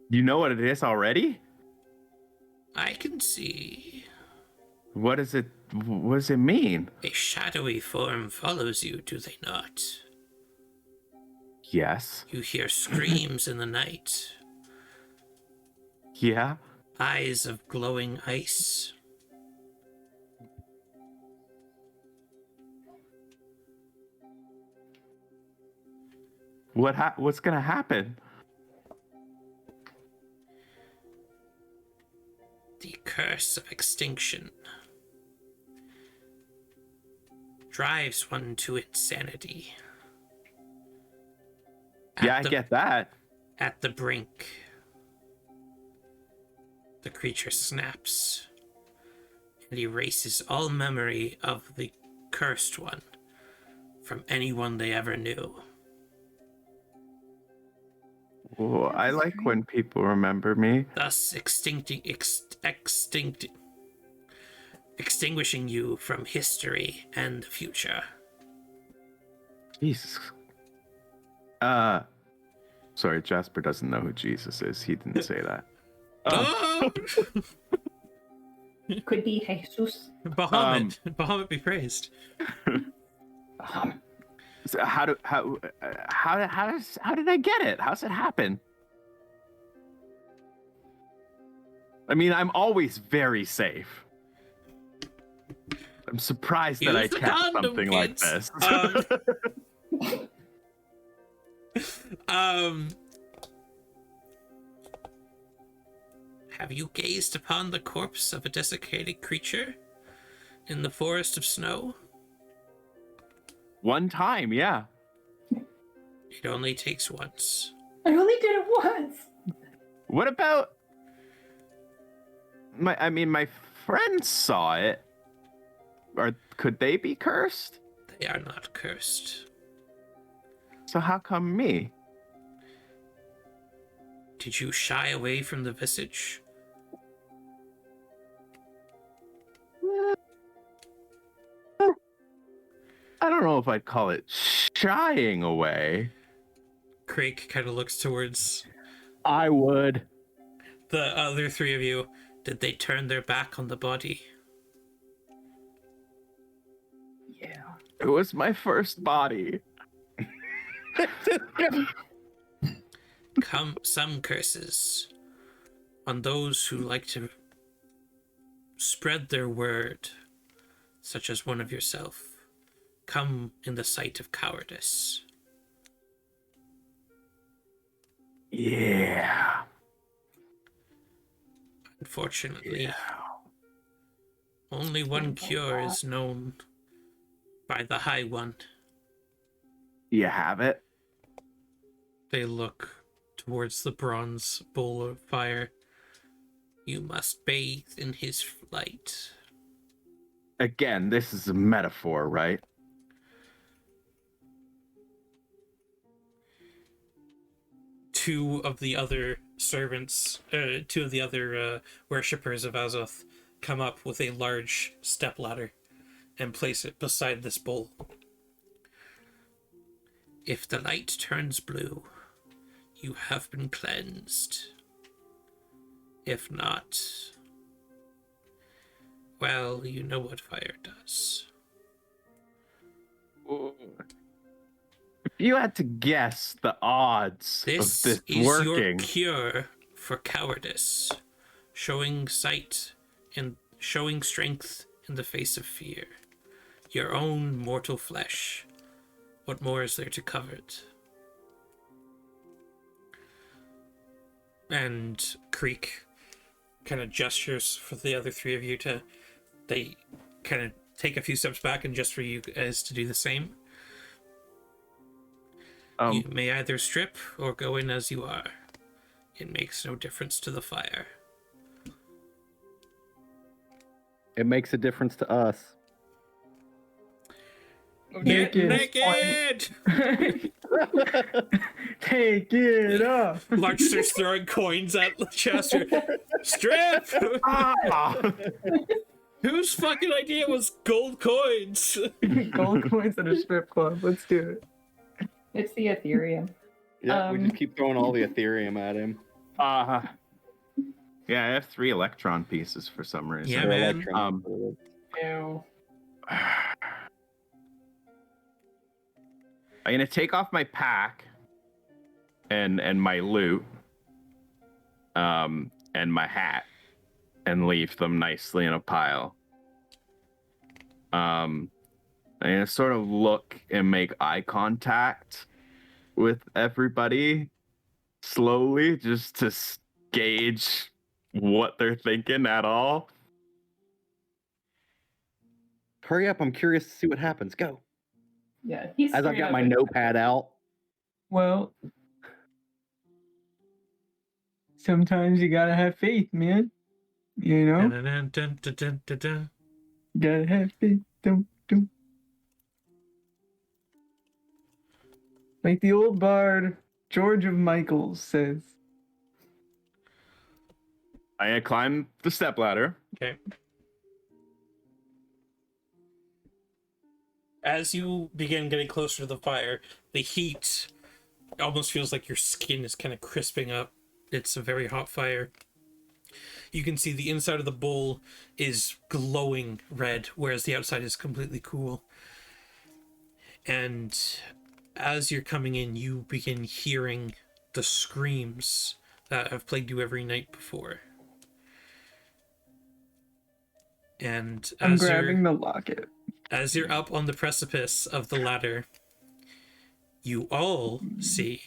You know what it is already? I can see. What does it mean? A shadowy form follows you, do they not? Yes. You hear screams in the night. Yeah. Eyes of glowing ice. What's gonna happen? The curse of extinction drives one to insanity. Yeah, I get that. At the brink, the creature snaps and erases all memory of the cursed one from anyone they ever knew. Well, I like when people remember me. Thus extinguishing you from history and the future. Jesus. Sorry, Jasper doesn't know who Jesus is. He didn't say that. Oh! Could be Jesus. Bahamut be praised. So how did I get it? How's it happen? I mean, I'm always very safe. I'm surprised that I Use the catch condom, something like kids. this. Have you gazed upon the corpse of a desiccated creature in the forest of snow? One time, yeah. It only takes once. I only did it once. What about my friends saw it. Or could they be cursed? They are not cursed. So how come me? Did you shy away from the visage? I don't know if I'd call it shying away. Craig kind of looks towards I would. the other three of you. Did they turn their back on the body? Yeah. It was my first body. Some curses on those who like to spread their word, such as one of yourself, come in the sight of cowardice. Yeah. Unfortunately, only one cure is known by the High One. You have it? They look towards the bronze bowl of fire. You must bathe in his light. Again, this is a metaphor, right? Two of the other worshippers of Azoth come up with a large stepladder and place it beside this bowl. If the light turns blue, you have been cleansed. If not, well, you know what fire does. If you had to guess the odds This of this is working, your cure for cowardice, showing sight and showing strength in the face of fear. Your own mortal flesh. What more is there to cover it? And Creek kind of gestures for the other three of you to, they kind of take a few steps back and just for you guys to do the same. You may either strip or go in as you are. It makes no difference to the fire. It makes a difference to us. Get Naked. naked! Take it off. Larch starts throwing coins at Chester. Strip! Ah! Whose fucking idea was gold coins? Gold coins at a strip club. Let's do it. It's the Ethereum. Yeah, we Um, just keep throwing all the Ethereum at him. Yeah, I have 3 electron pieces for some reason. Yeah, Or man. electron. Ew. I'm gonna take off my pack and my loot, and my hat, and leave them nicely in a pile. I'm gonna sort of look and make eye contact with everybody slowly, just to gauge what they're thinking at all. Hurry up! I'm curious to see what happens. Go. Yeah, he's As I've straight got up my a- notepad out. Well, sometimes you gotta have faith, man. You know? Dun-dun-dun-dun-dun-dun-dun. You gotta have faith. Dum, dum. Like the old bard George of Michaels says. I climb the stepladder. Okay. As you begin getting closer to the fire, the heat almost feels like your skin is kind of crisping up. It's a very hot fire. You can see the inside of the bowl is glowing red, whereas the outside is completely cool. And as you're coming in, you begin hearing the screams that have plagued you every night before. And I'm as grabbing the locket. as you're up on the precipice of the ladder, you all see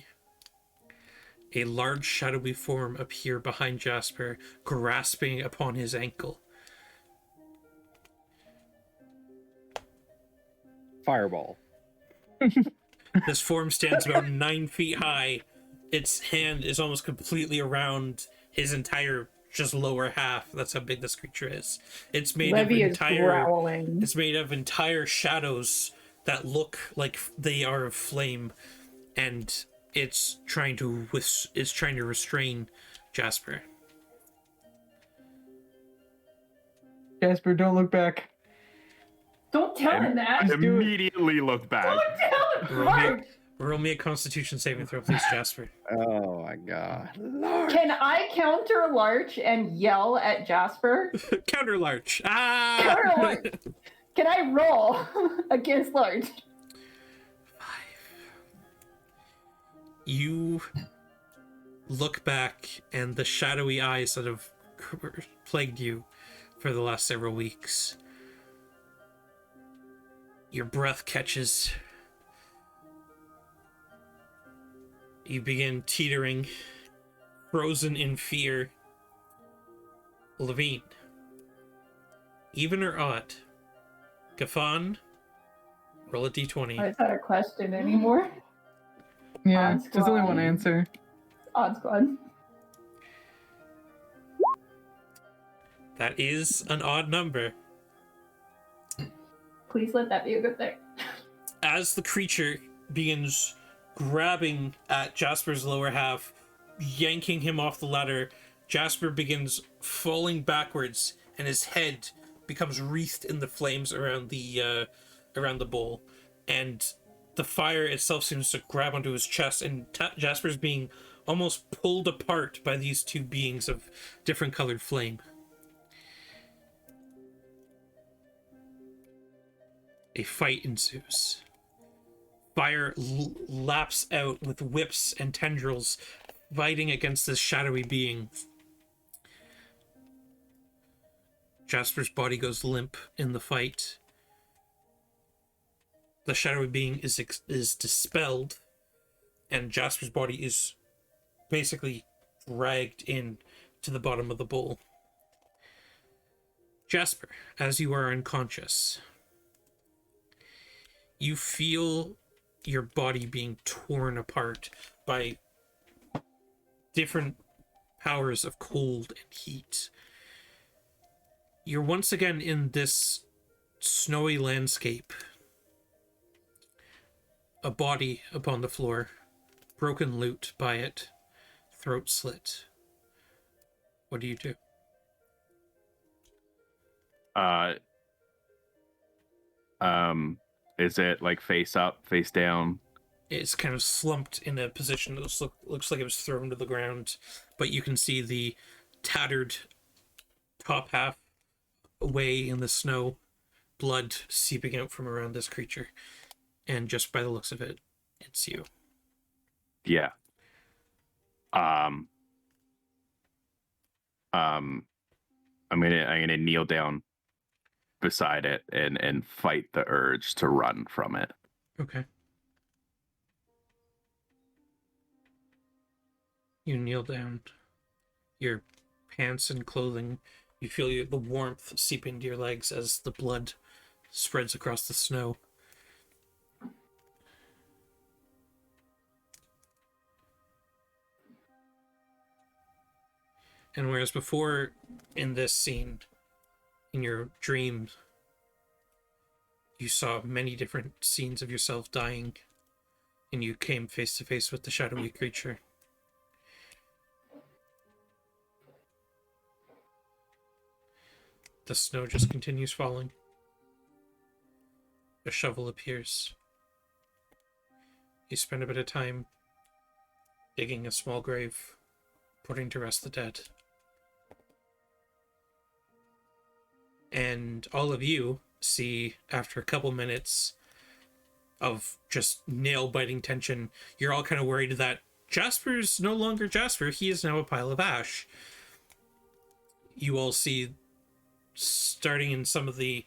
a large shadowy form appear behind Jasper, grasping upon his ankle. Fireball. This form stands about 9 feet high. Its hand is almost completely around his entire just lower half. That's how big this creature is. It's made Levy of is entire growling. It's made of entire shadows that look like they are of flame, and it's trying to restrain Jasper. Jasper, don't look back. Don't tell him that. Just do it. Immediately look back. Don't tell him. Roll me, Mark, roll me a Constitution saving throw, please, Jasper. Oh my god. Lord. can I counter Larch and yell at Jasper? Counter Larch. Ah! Counter Larch. Can I roll against Larch? You look back, and the shadowy eyes that have plagued you for the last several weeks. Your breath catches. You begin teetering, frozen in fear. Levine. Even or odd? Gafan, roll a d20. Is that a question anymore? Yeah, Odds there's only one squad. answer. Odd squad. That is an odd number. Please let that be a good thing. As the creature begins grabbing at Jasper's lower half, yanking him off the ladder, Jasper begins falling backwards, and his head becomes wreathed in the flames around the bowl, and the fire itself seems to grab onto his chest, and Jasper's being almost pulled apart by these two beings of different colored flame. A fight ensues. Fire laps out with whips and tendrils, fighting against this shadowy being. Jasper's body goes limp in the fight. The shadowy being is dispelled, and Jasper's body is basically dragged in to the bottom of the bowl. Jasper, as you are unconscious, you feel your body being torn apart by different powers of cold and heat. You're once again in this snowy landscape. a body upon the floor, broken loot by it, throat slit. What do you do? Is it like face up, face down? It's kind of slumped in a position that looks like it was thrown to the ground, but you can see the tattered top half away in the snow, blood seeping out from around this creature. And just by the looks of it, it's you. Yeah. I'm gonna kneel down beside it and fight the urge to run from it. Okay. You kneel down. Your pants and clothing, you feel the warmth seep into your legs as the blood spreads across the snow. And whereas before in this scene, in your dreams, you saw many different scenes of yourself dying, and you came face to face with the shadowy creature. The snow just continues falling. A shovel appears. You spend a bit of time digging a small grave, putting to rest the dead. And all of you see, after a couple minutes of just nail-biting tension, you're all kind of worried that Jasper's no longer Jasper. He is now a pile of ash. You all see, starting in some of the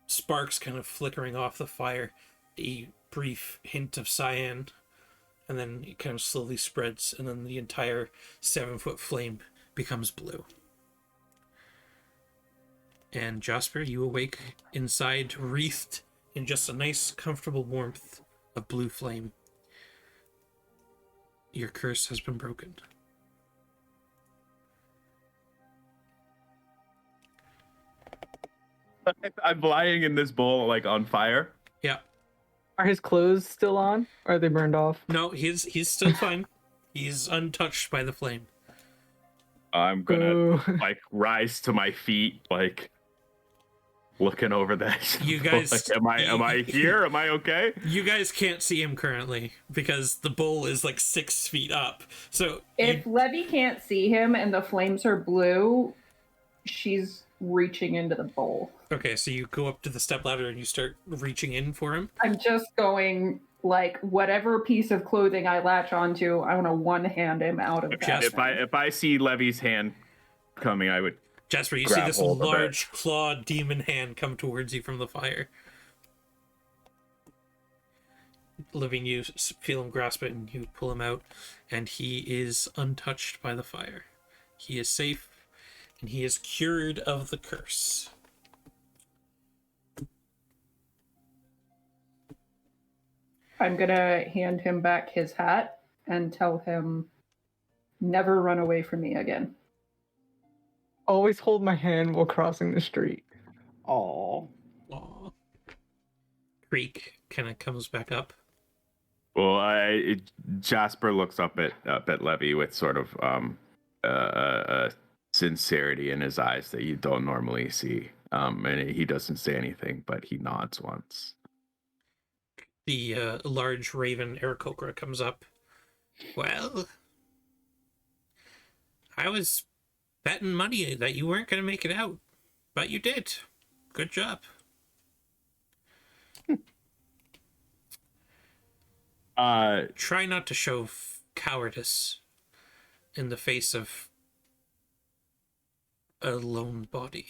sparks kind of flickering off the fire, a brief hint of cyan, and then it kind of slowly spreads, and then the entire 7-foot flame becomes blue. And Jasper, you awake inside, wreathed in just a nice, comfortable warmth of blue flame. Your curse has been broken. I'm lying in this bowl, like on fire. Yeah. Are his clothes still on? Or are they burned off? No, he's still fine. He's untouched by the flame. I'm gonna Ooh. like rise to my feet, like looking over that. You guys- like, am I here? Am I okay? You guys can't see him currently because the bowl is like 6 feet up. So If Levy can't see him and the flames are blue, she's reaching into the bowl. okay, so you go up to the stepladder and you start reaching in for him. I'm just going, like, whatever piece of clothing I latch onto, I want to one-hand him out of that. If I see Levy's hand coming, I would. Jasper, you see Grab this hold of it. large clawed demon hand come towards you from the fire. Living, you feel him grasp it and you pull him out, and he is untouched by the fire. He is safe, and he is cured of the curse. I'm gonna hand him back his hat and tell him, never run away from me again. Always hold my hand while crossing the street. Aw. Aw. Creek kind of comes back up. Well, Jasper looks up at Levy with sort of sincerity in his eyes that you don't normally see. And he doesn't say anything, but he nods once. The large raven Aarakocra comes up. Well, I was betting money that you weren't going to make it out, but you did. Good job. Try not to show cowardice in the face of a lone body.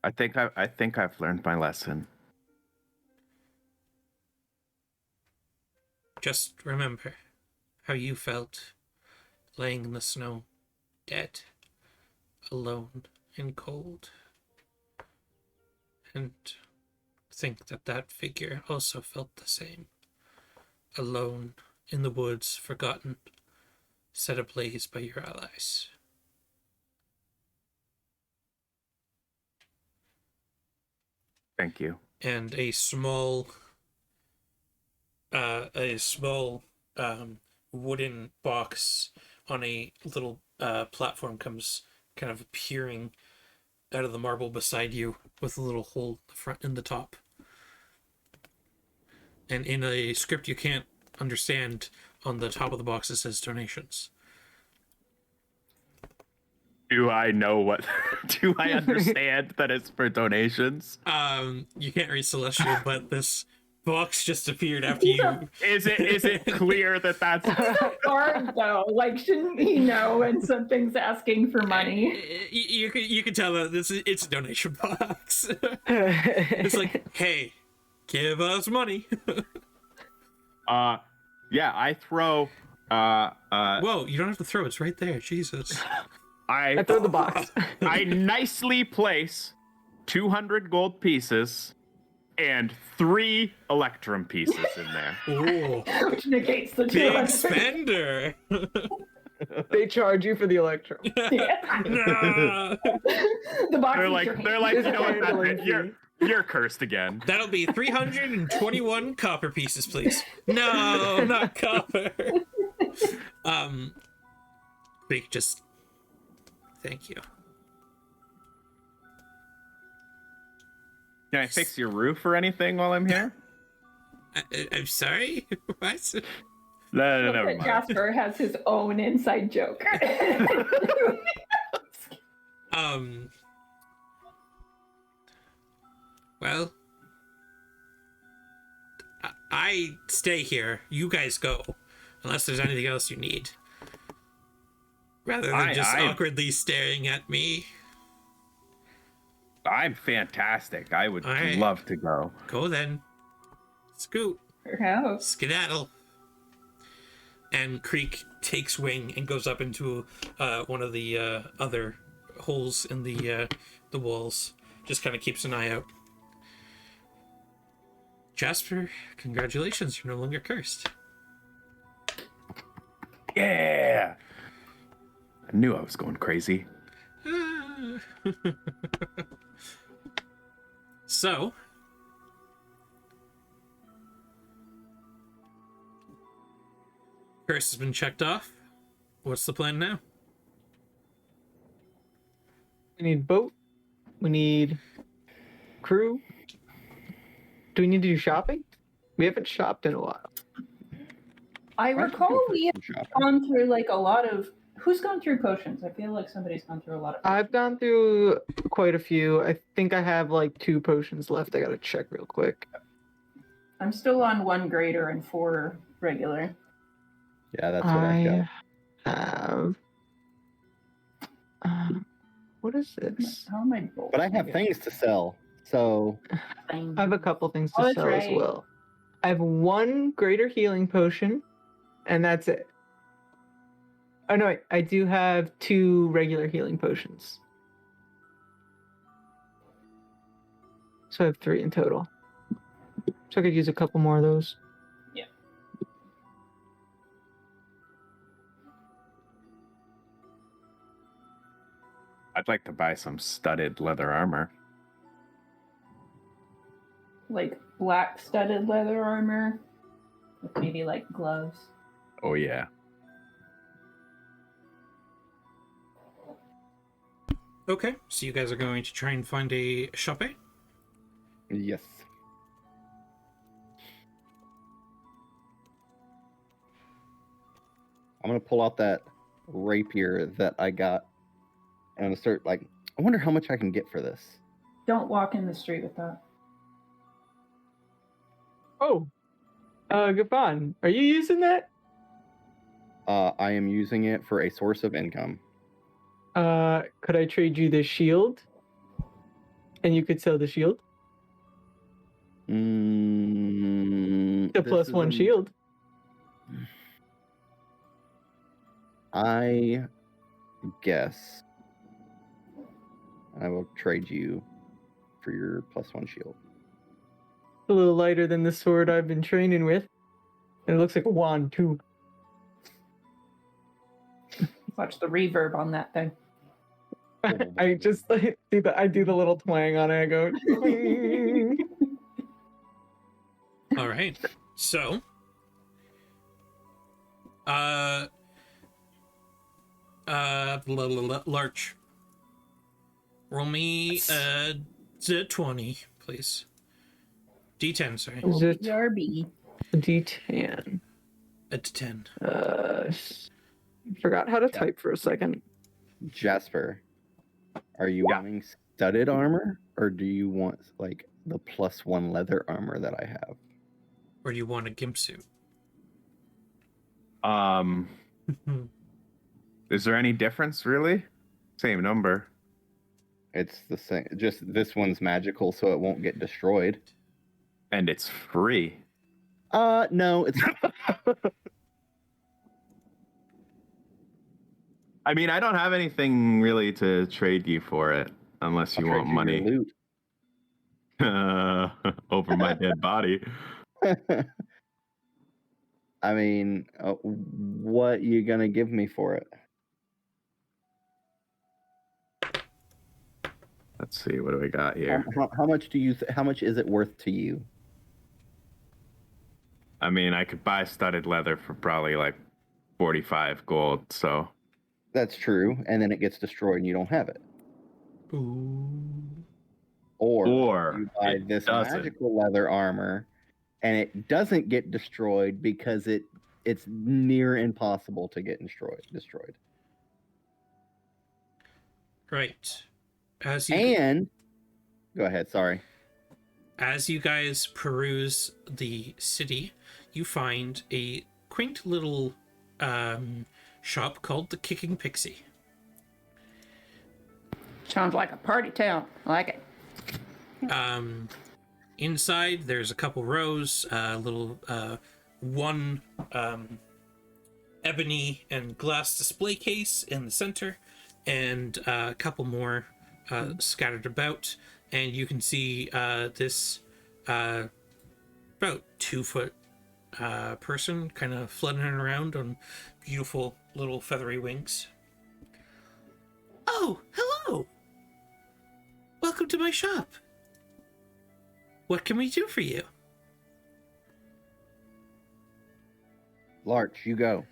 I think I've learned my lesson. Just remember how you felt laying in the snow, dead, alone and cold. And think that that figure also felt the same. Alone in the woods, forgotten, set ablaze by your allies. Thank you. and a small wooden box on a little platform comes kind of appearing out of the marble beside you with a little hole in the front and the top. And in a script you can't understand, on the top of the box it says donations. Do I know what? Do I understand that it's for donations? You can't read Celestial, but this box just appeared after you. Is it clear that that's? Hard though. Like, shouldn't he know when something's asking for money? You can tell that it's a donation box. It's like, hey, give us money. Yeah, I throw. Whoa, you don't have to throw. It's right there. Jesus. I throw the box. I nicely place 200 gold pieces and 3 electrum pieces in there. Ooh, Which negates the big 200. spender. They charge you for the electrum. Yeah. No. The box They're is like, your you know what? handling That's it. You're cursed again. That'll be 321 copper pieces, please. No, not copper. Big, just thank you. Can I fix your roof or anything while I'm here? I'm sorry. What? No, never mind. Jasper has his own inside joke. Well, I stay here. You guys go, unless there's anything else you need. Rather than just awkwardly staring at me. I'm fantastic. I would All right. love to go. Go then. Scoot. Her house. Skedaddle. And Creek takes wing and goes up into one of the other holes in the walls. Just kind of keeps an eye out. Jasper, congratulations, you're no longer cursed. Yeah. I knew I was going crazy. So, curse has been checked off. What's the plan now? We need boat. We need crew. Do we need to do shopping? We haven't shopped in a while. I recall we have Shopping. gone through like a lot of. Who's gone through potions? I feel like somebody's gone through a lot of. I've gone through quite a few. I think I have like 2 potions left. I gotta check real quick. I'm still on 1 greater and 4 regular. Yeah, that's what I've got. I have. What is this? How am I both? But I have things to sell, so I have a couple things to Oh, that's sell as right. well. I have 1 greater healing potion, and that's it. Oh no, wait, I do have 2 regular healing potions. So I have 3 in total. So I could use a couple more of those. Yeah. I'd like to buy some studded leather armor. Like black studded leather armor with maybe like gloves. Oh yeah. Okay, so you guys are going to try and find a shop, eh? yes. I'm gonna pull out that rapier that I got, and I'm gonna start like. I wonder how much I can get for this. Don't walk in the street with that. Oh, Gafan, are you using that? I am using it for a source of income. Could I trade you the shield? And you could sell the shield? The This plus is 1 shield. I guess I will trade you for your +1 shield. A little lighter than the sword I've been training with. And it looks like a wand, too. Watch the reverb on that thing. I just like, I do the little twang on it. I go. All right. So, Larch, roll me a D20, please. D10, sorry. Is it BRB. D10? A D10. Forgot how to type for a second. Jasper, are you Yeah. wanting studded armor, or do you want like the +1 leather armor that I have? Or do you want a gimp suit? Is there any difference really? Same number. It's the same. Just this one's magical, so it won't get destroyed. And it's free. No, it's I mean, I don't have anything really to trade you for it, unless you I'll want trade money your over my dead body. loot. I mean, what you gonna give me for it? Let's see, what do we got here? How much do you? How much is it worth to you? I mean, I could buy studded leather for probably like 45 gold, so That's true, and then it gets destroyed and you don't have it. Ooh. Or you buy it this doesn't. magical leather armor, and it doesn't get destroyed because it's near impossible to get destroyed. Right. As you And go ahead. Sorry. As you guys peruse the city, you find a quaint little shop called the Kicking Pixie. Sounds like a party town. I like it. Inside, there's a couple rows, little one ebony and glass display case in the center, and a couple more scattered about. And you can see this about 2-foot person kind of fluttering around on beautiful little feathery wings. Oh, hello! Welcome to my shop. What can we do for you? Larch, you go.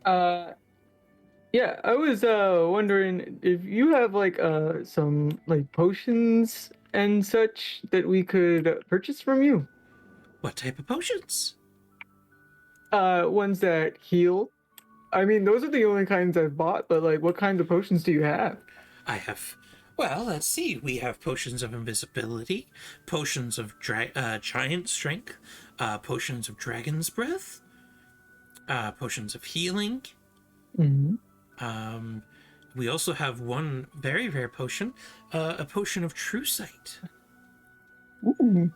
Yeah, I was wondering if you have like some like potions and such that we could purchase from you. What type of potions? Ones that heal. I mean, those are the only kinds I've bought, but like, what kinds of potions do you have? I have. Well, let's see. We have potions of invisibility, potions of giant strength, potions of dragon's breath, potions of healing. Mm-hmm. We also have one very rare potion, a potion of true sight. Ooh.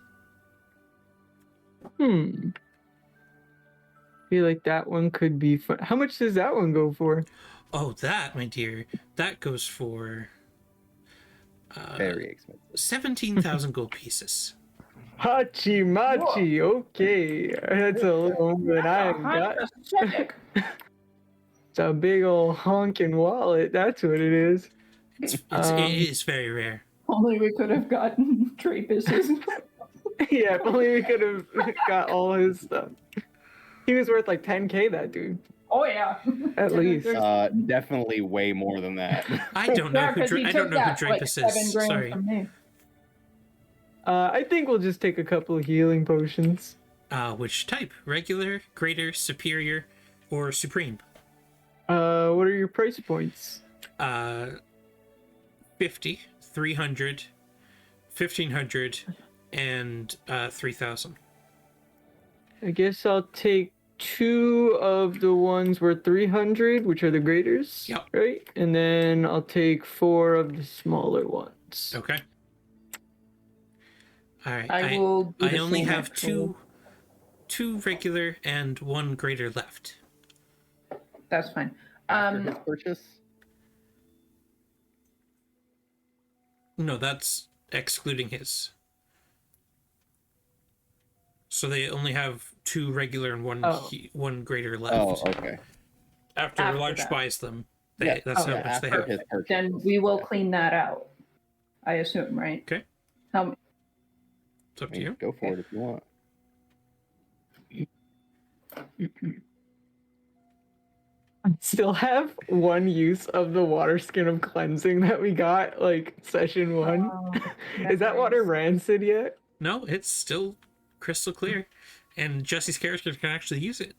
Feel like that one could be fun. How much does that one go for? Oh, that, my dear, that goes for Very expensive. 17,000 gold pieces. Hachi machi. Okay, that's a little more than I have got. Specific. It's a big old honking wallet. That's what it is. It is very rare. Only we could have gotten Trapeus's. Yeah, if only we could have got all his stuff. He was worth like 10K, that dude. Oh yeah. At least. Definitely way more than that. I don't know Yeah, who 'cause he I don't took know who that, like, Drapus 7 is. grand Sorry. from me. I think we'll just take a couple of healing potions. Which type? Regular, greater, superior, or supreme? What are your price points? 50, 300, 1,500, and 3,000. I guess I'll take 2 of the ones worth 300, which are the graders. Yep. Right? And then I'll take 4 of the smaller ones. Okay. All right. I will. Do I the only same have actually. two regular and 1 greater left. That's fine. After his purchase. No, that's excluding his. So they only have 2 regular and 1 Oh. one greater left. Oh, okay. After After Large that. buys them, Yeah. that's how Okay. much they After have. his purchase. Then we will clean that out. I assume, right? Okay. How? It's up I to mean, you. go for it if you want. I still have one use of the water skin of cleansing that we got, like session 1. Oh, Is that water rancid yet? No, it's still crystal clear, and Jesse's character can actually use it.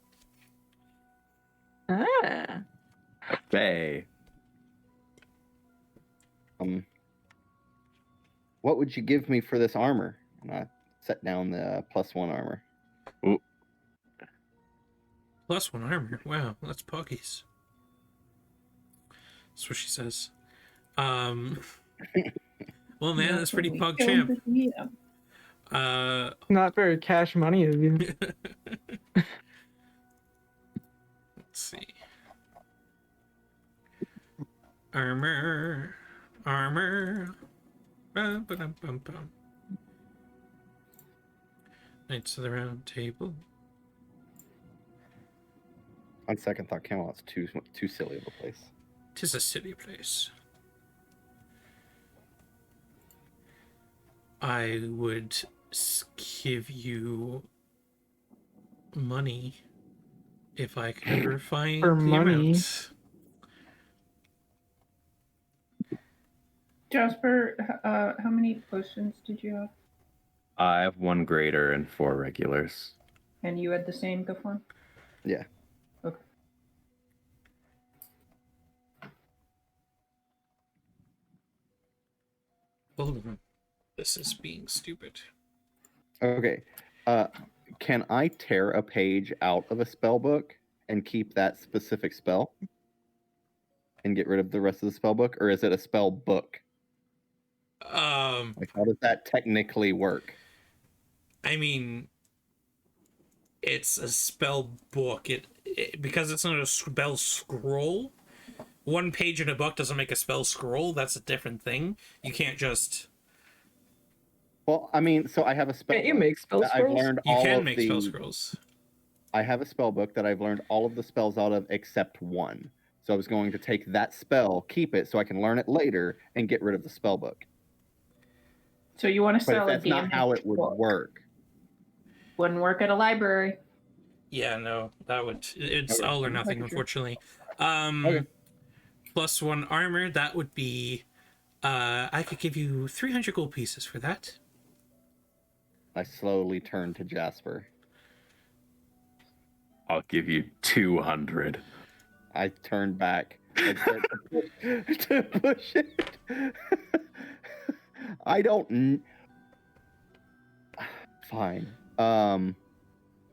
Ah. Okay. What would you give me for this armor? And I set down the +1 armor. +1 armor. Wow, that's pockies. That's what she says. Well, man, that's pretty pog champ. Not very cash money of you. Let's see. Armor. Bum, ba-dum, bum, bum. Knights of the Round Table. On second thought, Camelot's too silly of a place. 'Tis a city place. I would give you money if I could ever find For the money? amount. Jasper, how many potions did you have? I have 1 greater and 4 regulars. And you had the same, Gafon? Yeah. Okay. Hold on. This is being stupid. Okay. Can I tear a page out of a spell book and keep that specific spell and get rid of the rest of the spell book, or is it a spell book? Like, how does that technically work? I mean, it's a spell book. It because it's not a spell scroll. 1 page in a book doesn't make a spell scroll. That's a different thing. You can't just. Well, I mean, so I have a spell. Can't you book make spell that I've scrolls? learned You all can of make the, spell scrolls. I have a spell book that I've learned all of the spells out of except 1. So I was going to take that spell, keep it, so I can learn it later, and get rid of the spell book. So you want to But sell if that's a not how it would book. work, Wouldn't work at a library. Yeah, no, that would. It's Okay. all or nothing, Okay, sure. unfortunately. Okay. +1 armor. That would be. I could give you 300 gold pieces for that. I slowly turn to Jasper. I'll give you 200. I turn back and start to push it. I don't. Fine.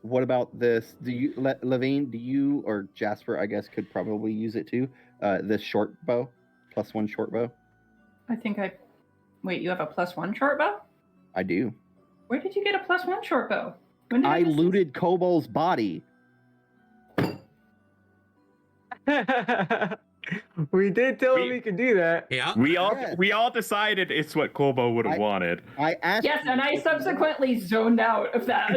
What about this? Do you, Levine? Do you or Jasper? I guess could probably use it too. This short bow, +1 short bow. I think I. Wait, you have a +1 short bow? I do. Where did you get a +1 short bow? When did I miss this? looted Kobol's body. We did tell him he could do that. Yeah. We all Yes. decided it's what Kobo would have I- wanted. I asked. Yes, you and I if you subsequently zoned out of that.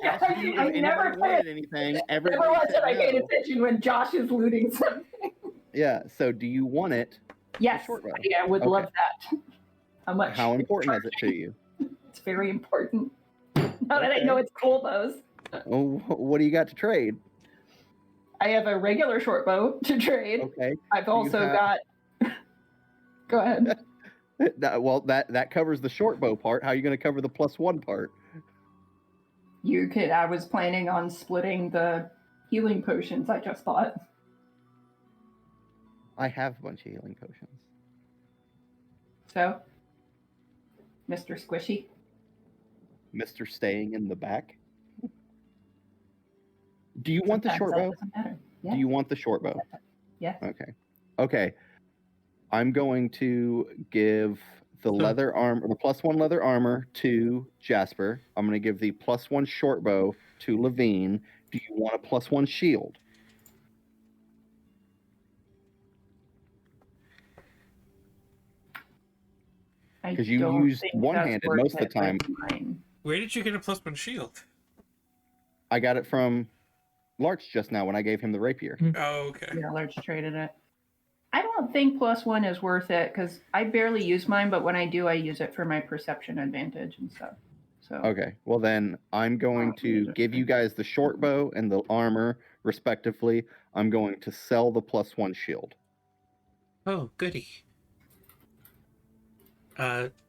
asked you if I anybody never wanted anything. Everybody once said did I paid no. attention when Josh is looting something. Yeah. So, do you want it? Yes, short bow. yeah, I would Okay. love that. How much? How important is it to you? It's very important. Now that I Okay. know it's cool bows. Oh, what do you got to trade? I have a regular short bow to trade. Okay. I've also have- got. Go ahead. Well, that covers the short bow part. How are you going to cover the +1 part? You could. I was planning on splitting the healing potions. I just thought. I have a bunch of healing potions. So, Mr. Squishy. Mr. Staying in the back. Do you want the Sometimes short that bow? doesn't matter. Yeah. Do you want the short bow? Yes. Okay. Okay. I'm going to give the leather armor, the +1 leather armor to Jasper. I'm going to give the +1 short bow to Levine. Do you want a +1 shield? I 'Cause you don't used think one-handed that's worth most of the it time. with mine. Where did you get a +1 shield? I got it from Larch just now when I gave him the rapier. Oh, okay. Yeah, Larch traded it. I don't think +1 is worth it because I barely use mine, but when I do, I use it for my perception advantage and stuff. So Okay, well then I'm going to give you guys the short bow and the armor respectively. I'm going to sell the +1 shield. Oh, goody.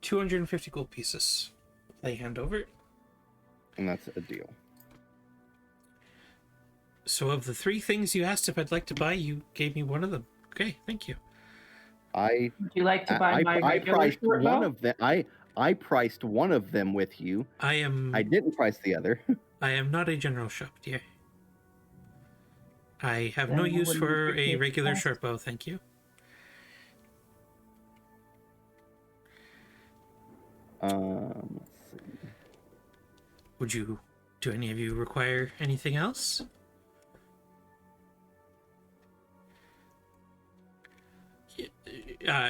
250 gold pieces. They hand over. And that's a deal. So of the 3 things you asked if I'd like to buy, you gave me one of them. Okay, thank you. I would you like to buy my I regular priced short one bow? of them. I priced one of them with you. I am I didn't price the other. I am not a general shop, dear. I have no Then use wouldn't for a appreciate the regular cost. short bow, thank you. Let's see. Do any of you require anything else?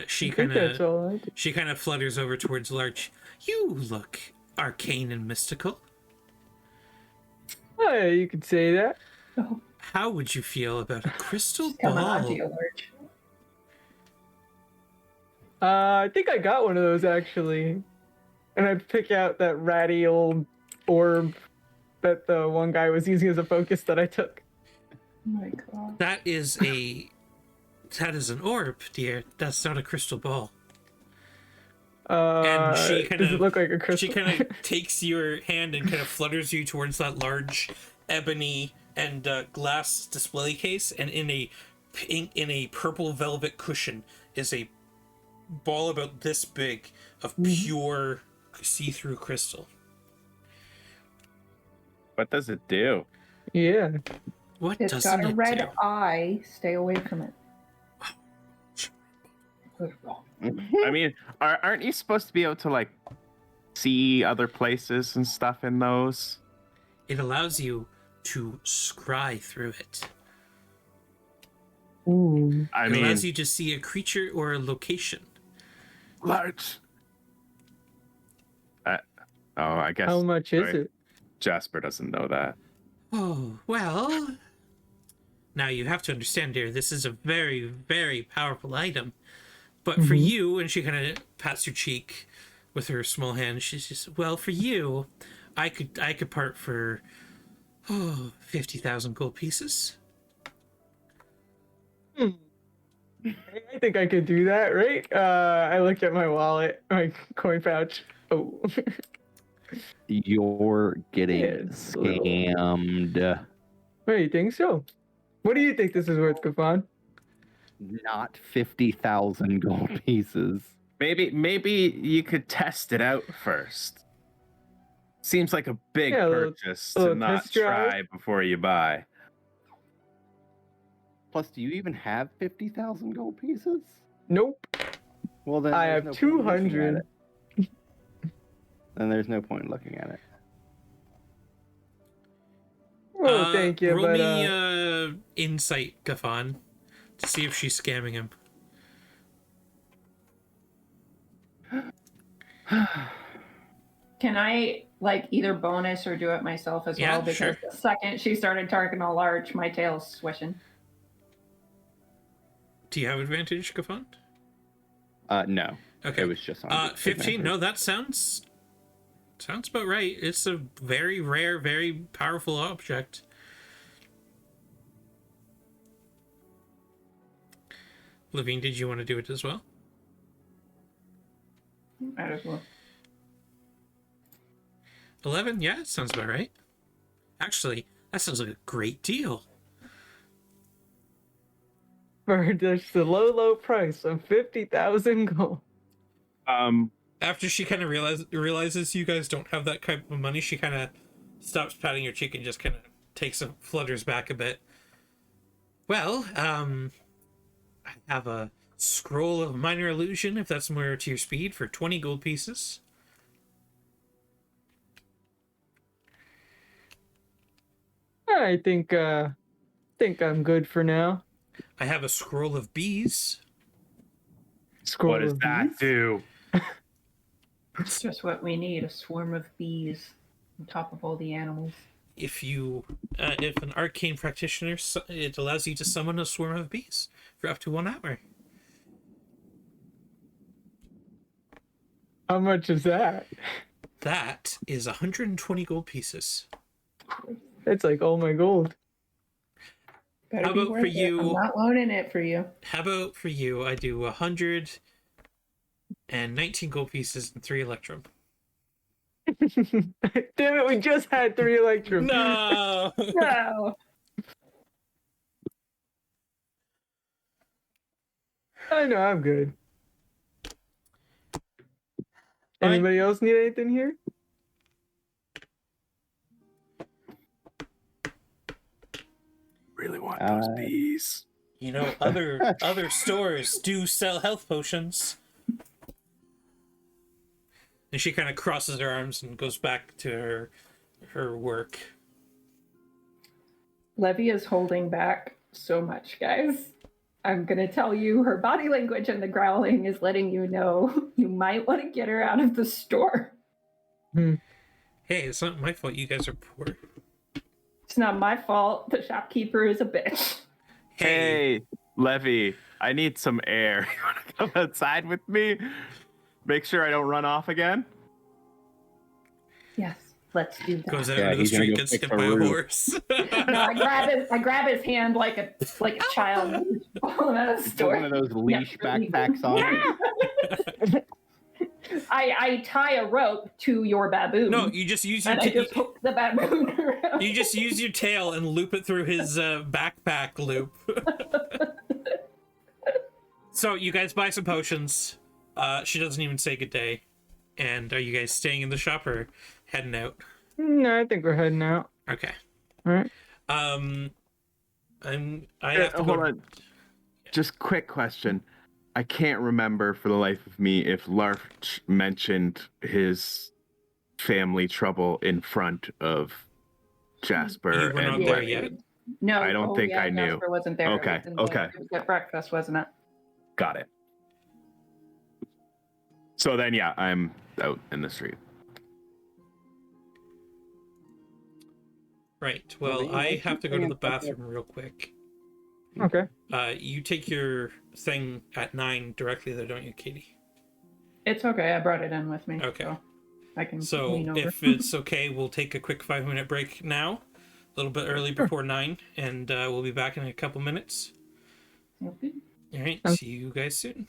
She I think that's kind of all I do. she kind of flutters over towards Larch. You look arcane and mystical. Oh, yeah, you could say that. Oh, How would you feel about a crystal she's coming on to ball? you, Lurch. I think I got one of those actually. And I pick out that ratty old orb that the one guy was using as a focus that I took. Oh my god. That is an orb, dear. That's not a crystal ball. And she kind does of it look like a crystal? She kind of takes your hand and kind of flutters you towards that large ebony and glass display case, and in a purple velvet cushion is a ball about this big of pure see-through crystal. What does it do? Yeah. What It's doesn't got a it red do? eye. Stay away from it. I mean, aren't you supposed to be able to like see other places and stuff in those? It allows you to scry through it. Ooh. I It mean, allows you to see a creature or a location. large. I guess. How much is sorry, it? Jasper doesn't know that. Oh, well. Now you have to understand, dear, this is a very, very powerful item. But for you, and she kind of pats your cheek with her small hand, she's just, well, for you, I could part for 50,000 gold pieces. I think I could do that, right? I look at my wallet, my coin pouch. Oh. You're getting Yeah, it's a little- scammed. Wait, you think so? What do you think this is worth, Gafan? Not 50,000 gold pieces. Maybe you could test it out first. Seems like a big Yeah, a little- purchase a to little not test drive. try before you buy. Plus, do you even have 50,000 gold pieces? Nope. Well, then I there's have no point in looking at 200. it. Then there's no point in looking at it. Oh, thank you, Roll but me insight, Gafan, to see if she's scamming him. Can I like either bonus or do it myself as Yeah, well? Because sure. the second she started talking all large, my tail's swishing. Do you have advantage, Gafan? No. Okay. It was just on 15. advantage. No, that sounds about right. It's a very rare, very powerful object. Levine, did you want to do it as well? Might as well. 11? Yeah, it sounds about right. Actually, that sounds like a great deal. for just the low price of 50,000 gold. After she kind of realizes you guys don't have that type of money, she kind of stops patting your cheek and just kind of flutters back a bit. Well, I have a scroll of minor illusion, if that's more to your speed, for 20 gold pieces. I think I'm good for now. I have a scroll of bees. Scroll what does of that bees? do? It's just what we need, a swarm of bees on top of all the animals. If an arcane practitioner, it allows you to summon a swarm of bees for up to 1 hour. How much is that? That is 120 gold pieces. It's like all my gold. Better How be about worth for it. you? I'm not loaning it for you. How about for you? I do 119 gold pieces and 3 electrum. Damn it, we just had 3 electrum. No. No. I know, I'm good. Fine. Anybody else need anything here? Really want those bees. You know, other stores do sell health potions. And she kind of crosses her arms and goes back to her work. Levy is holding back so much, guys. I'm going to tell you, her body language and the growling is letting you know you might want to get her out of the store. Hey, it's not my fault you guys are poor. It's not my fault. The shopkeeper is a bitch. Hey, Levy, I need some air. You want to come outside with me? Make sure I don't run off again. Yes, let's do that. Goes out Yeah, into the he's gonna street, go gets fix hit a by a roof. horse. No, I grab his hand like a child. Pull him out of the Put store. one of those leash really- backpacks on. I tie a rope to your baboon. No, you just use your and I just hook the baboon around. you just use your tail and loop it through his backpack loop. So you guys buy some potions. She doesn't even say good day. And are you guys staying in the shop or heading out? No, I think we're heading out. Okay. All right. I have to Hold go. on. Just quick question. I can't remember for the life of me if Larch mentioned his family trouble in front of Jasper You were not and there Levy. yet. No, I don't think I knew. Jasper wasn't there. Okay, It okay. was at breakfast, wasn't it? Got it. So then, yeah, I'm out in the street. Right. Well, I have to go to the bathroom real quick. Okay. You take your thing at 9 directly there, don't you, Katie? It's okay. I brought it in with me. Okay. So I can So lean over. if it's okay, we'll take a quick 5-minute break now, a little bit early before 9, and we'll be back in a couple minutes. Okay. All right. Okay. See you guys soon.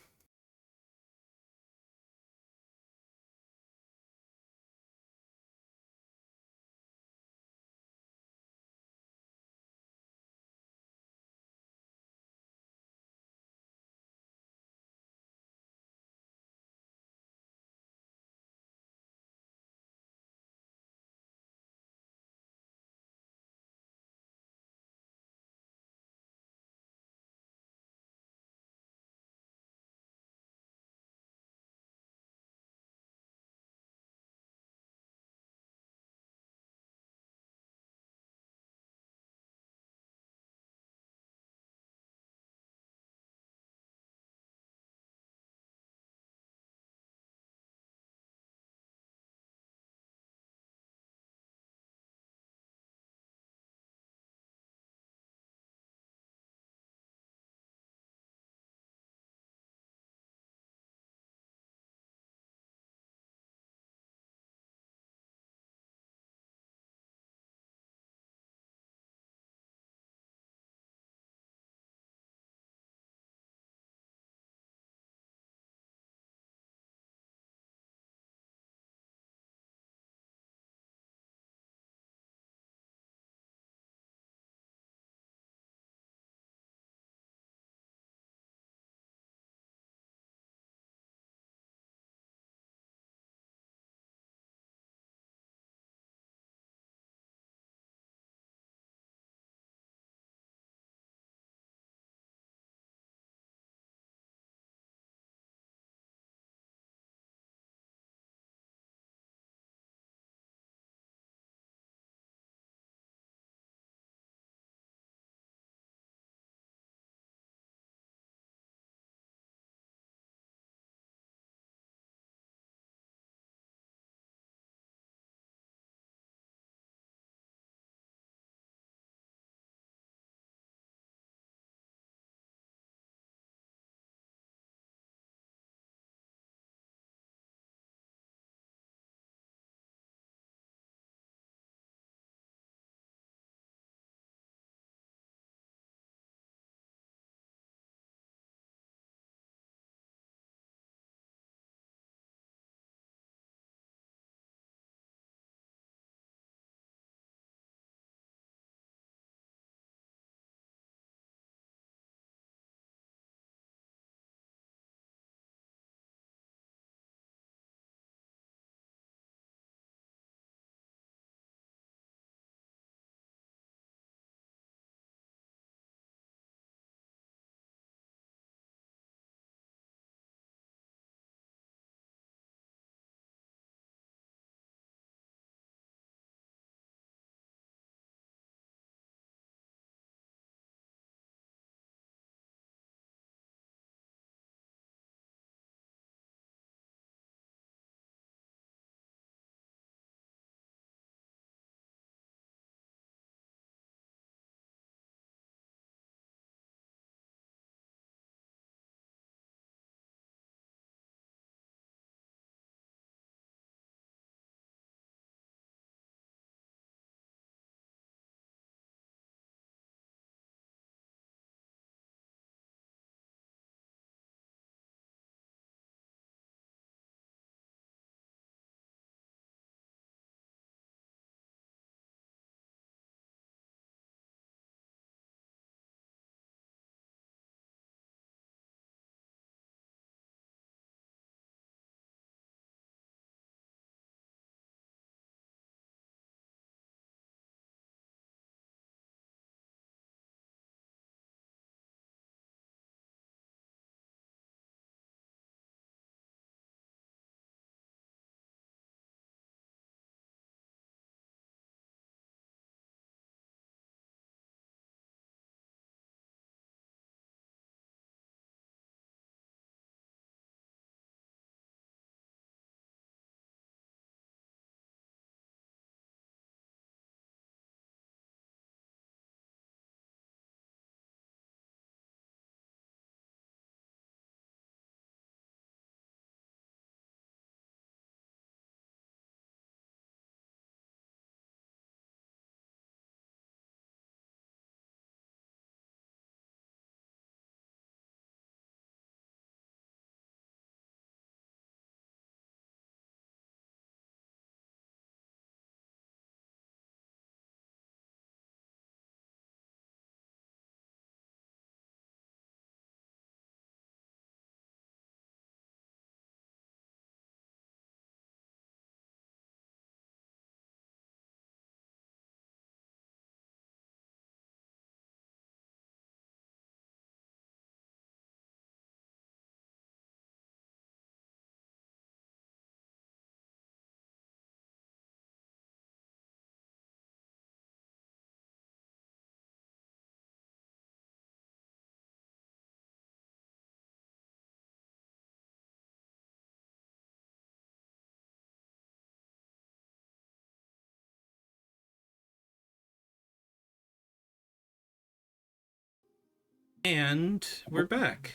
And we're back.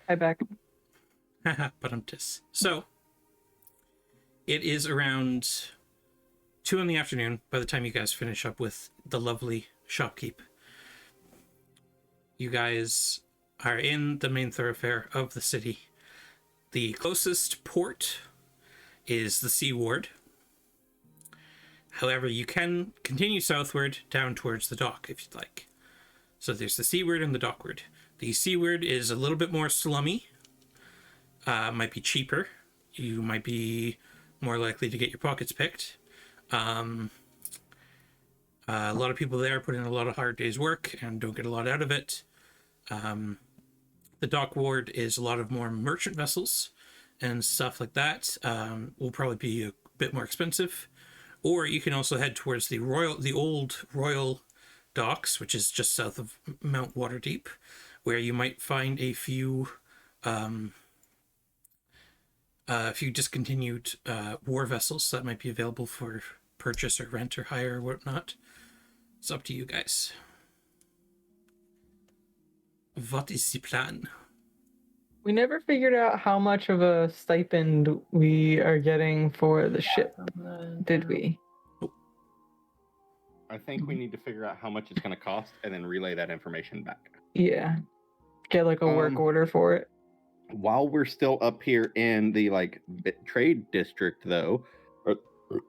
Hi, back. Haha, so, it is around 2 in the afternoon by the time you guys finish up with the lovely shopkeep. You guys are in the main thoroughfare of the city. The closest port is the Seaward. However, you can continue southward down towards the dock if you'd like. So there's the Seaward and the Dockward. The Seaward is a little bit more slummy. Might be cheaper. You might be more likely to get your pockets picked. A lot of people there put in a lot of hard days' work and don't get a lot out of it. The Dockward is a lot of more merchant vessels and stuff like that. Will probably be a bit more expensive. Or you can also head towards the old Royal Docks, which is just south of Mount Waterdeep, where you might find a few discontinued war vessels that might be available for purchase or rent or hire or whatnot. It's up to you guys. What is the plan? We never figured out how much of a stipend we are getting for the ship, did we? I think we need to figure out how much it's going to cost and then relay that information back. Yeah. Get like a work order for it. While we're still up here in the trade district, though, or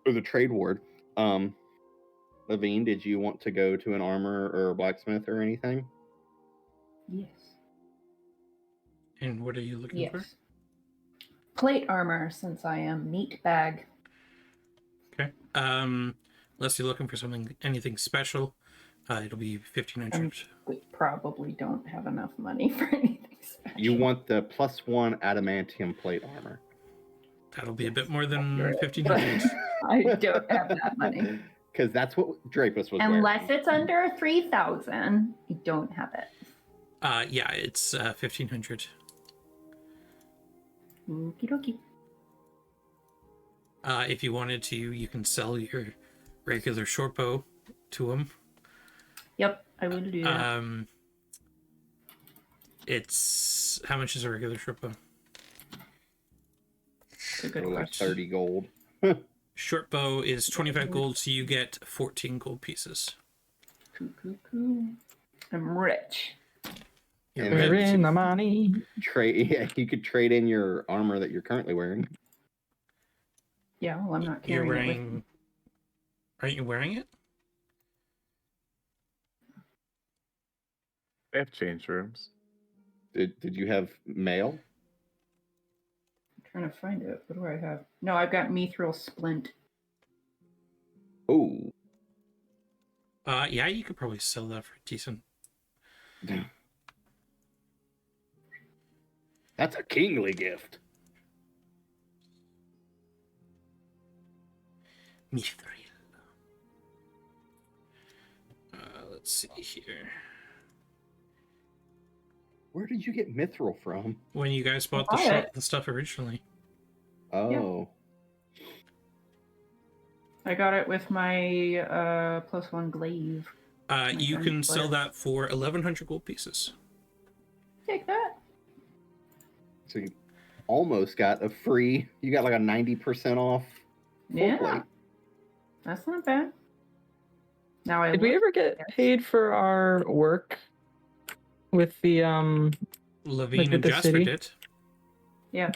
the trade ward, Levine, did you want to go to an armor or a blacksmith or anything? Yes. And what are you looking for? Plate armor, since I am meat bag. Okay. Unless you're looking for anything special, it'll be 1,500. We probably don't have enough money for anything special. You want the +1 adamantium plate armor. That'll be a bit more than 1,500. I don't have that money. Because that's what Drapus was wearing. Unless it's under 3,000, I don't have it. Yeah, it's 1,500. Okie dokie. If you wanted to, you can sell your regular short bow to him. Yep, I will do that. It's how much is a regular short bow? It's a good like question. 30 gold. Short bow is 25 gold, so you get 14 gold pieces. Cool. I'm rich. And We're then in the money. you could trade in your armor that you're currently wearing. Yeah, well, I'm not You're carrying it with me. wearing. Aren't you wearing it? They have change rooms. Did you have mail? I'm trying to find it. What do I have? No, I've got mithril splint. Oh. Yeah, you could probably sell that for decent. That's a kingly gift. Mithril. Let's see here. Where did you get mithril from? When you guys bought the stuff originally. Oh. I got it with my +1 glaive. You can sell that for 1,100 gold pieces. Take that. So you almost got a free. You got like a 90% off. Yeah. plate. That's not bad. Now I Did we ever get paid for our work with the Levine with and the Jasper city? did. Yeah.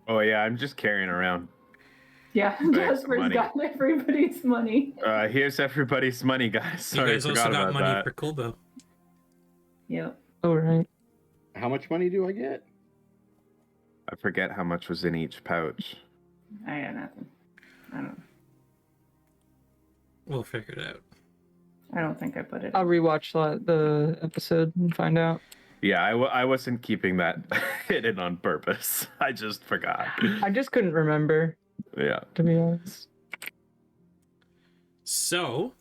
Oh yeah, I'm just carrying around. Yeah, Jasper's money. got everybody's money. Here's everybody's money, guys. You Sorry, guys I also forgot got about money that. for Kulbo. Yep. Oh right. How much money do I get? I forget how much was in each pouch. I got nothing. I don't. We'll figure it out. I don't think I put it. I'll rewatch the episode and find out. Yeah, I wasn't keeping that hidden on purpose. I just forgot. I just couldn't remember, Yeah. to be honest. So,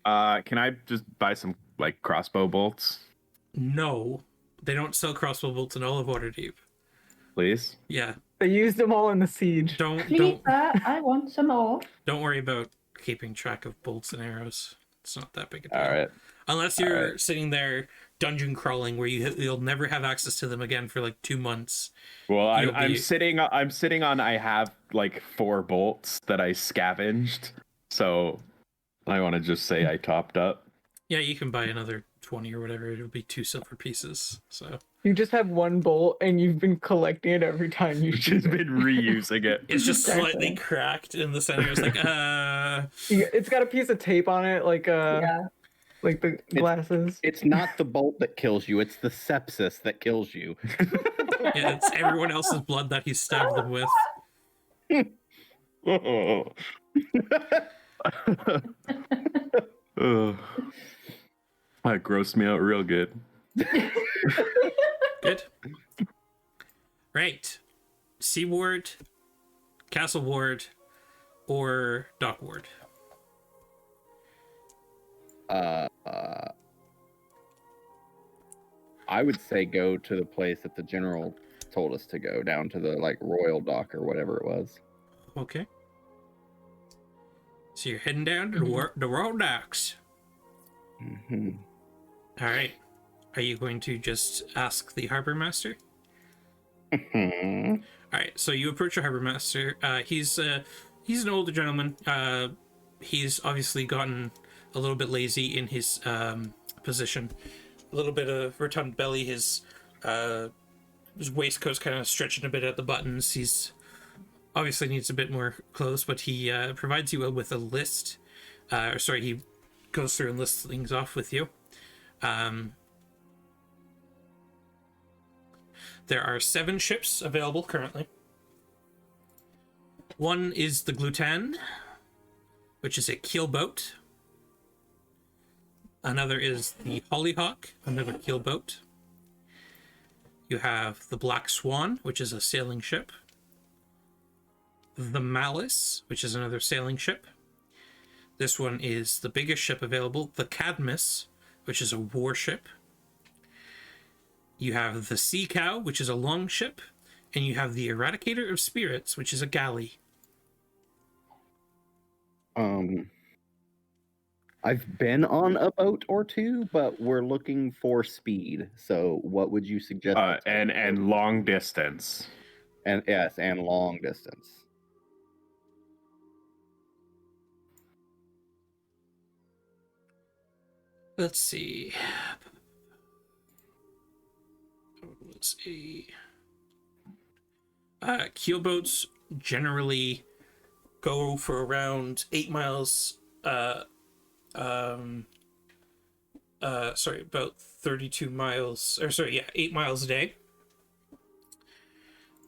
Can I just buy some like crossbow bolts, no, they don't sell crossbow bolts in all of Waterdeep. please? Yeah, They used them all in the siege. don't Keep that. I want some more. worry about keeping track of bolts and arrows. It's not that big a deal. All right. Unless All you're right. sitting there dungeon crawling where you'll never have access to them again for like 2 months. Well, You'll I'm be- sitting on. I have like 4 bolts that I scavenged, so I want to just say I topped up. Yeah, you can buy another 20 or whatever. It'll be 2 silver pieces. So You just have one bolt and you've been collecting it every time you Which shoot has it. been reusing it. it's just Exactly. slightly cracked in the center. It's like, It's got a piece of tape on it, like Yeah. like the glasses. It's not the bolt that kills you; it's the sepsis that kills you. yeah, it's everyone else's blood that he stabbed them with. Ugh. That grossed me out real good. Good. Right. Sea Ward, Castle Ward, or Dock Ward. I would say go to the place that the general told us to go, down to the like Royal Dock or whatever it was. Okay. So you're heading down to the Royal Docks. Mm-hmm. All right. Are you going to just ask the harbor master? Mm-hmm. All right. So you approach the harbor master. He's an older gentleman. He's obviously gotten a little bit lazy in his position. A little bit of rotund belly. His waistcoat's kind of stretching a bit at the buttons. He's obviously needs a bit more clothes, but he provides you with a list. He goes through and lists things off with you. There are 7 ships available currently. One is the Glutan, which is a keelboat. Another is the Hollyhock, another keelboat. You have the Black Swan, which is a sailing ship. The Malice, which is another sailing ship. This one is the biggest ship available, the Cadmus, which is a warship. You have the Sea Cow, which is a longship, and you have the Eradicator of Spirits, which is a galley. I've been on a boat or two, but we're looking for speed. So, what would you suggest? And long distance. And yes, and long distance. Let's see. Let's see. Keelboats generally go for around 8 miles. About 32 miles. 8 miles a day.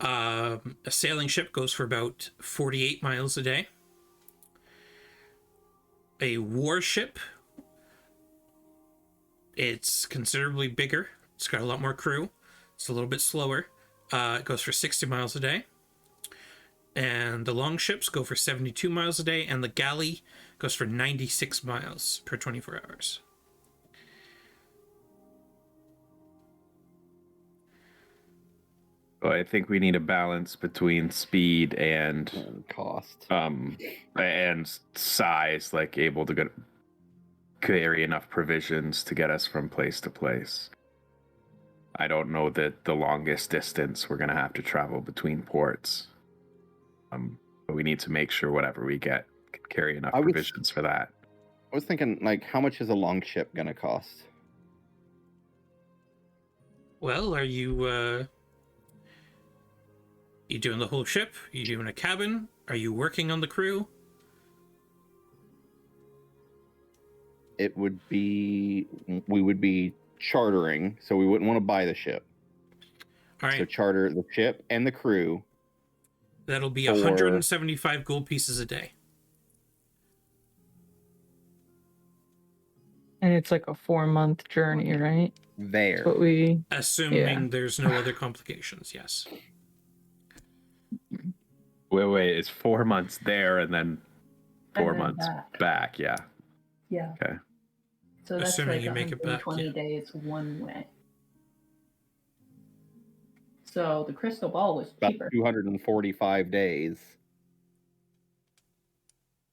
A sailing ship goes for about 48 miles a day. A warship, it's considerably bigger. It's got a lot more crew. It's a little bit slower. It goes for 60 miles a day. And the longships go for 72 miles a day, and the galley goes for 96 miles per 24 hours. Well, I think we need a balance between speed and Cost. and size, like able to carry enough provisions to get us from place to place. I don't know that the longest distance we're gonna have to travel between ports. But we need to make sure whatever we get can carry enough provisions for that. I was thinking, like, how much is a long ship gonna cost? Well, are you doing the whole ship? Are you doing a cabin? Are you working on the crew? It would be, we would be chartering, so we wouldn't want to buy the ship. All right, So charter the ship and the crew. that'll be for- 175 gold pieces a day. And it's like a 4-month journey, right? There. That's what we. Assuming there's no other complications, yes. Wait, it's 4 months there and then 4 And then months back. back, yeah. Yeah. Okay. So that's Assuming like you make it back, 120 yeah. days one way. So the crystal ball was About cheaper. 245 days.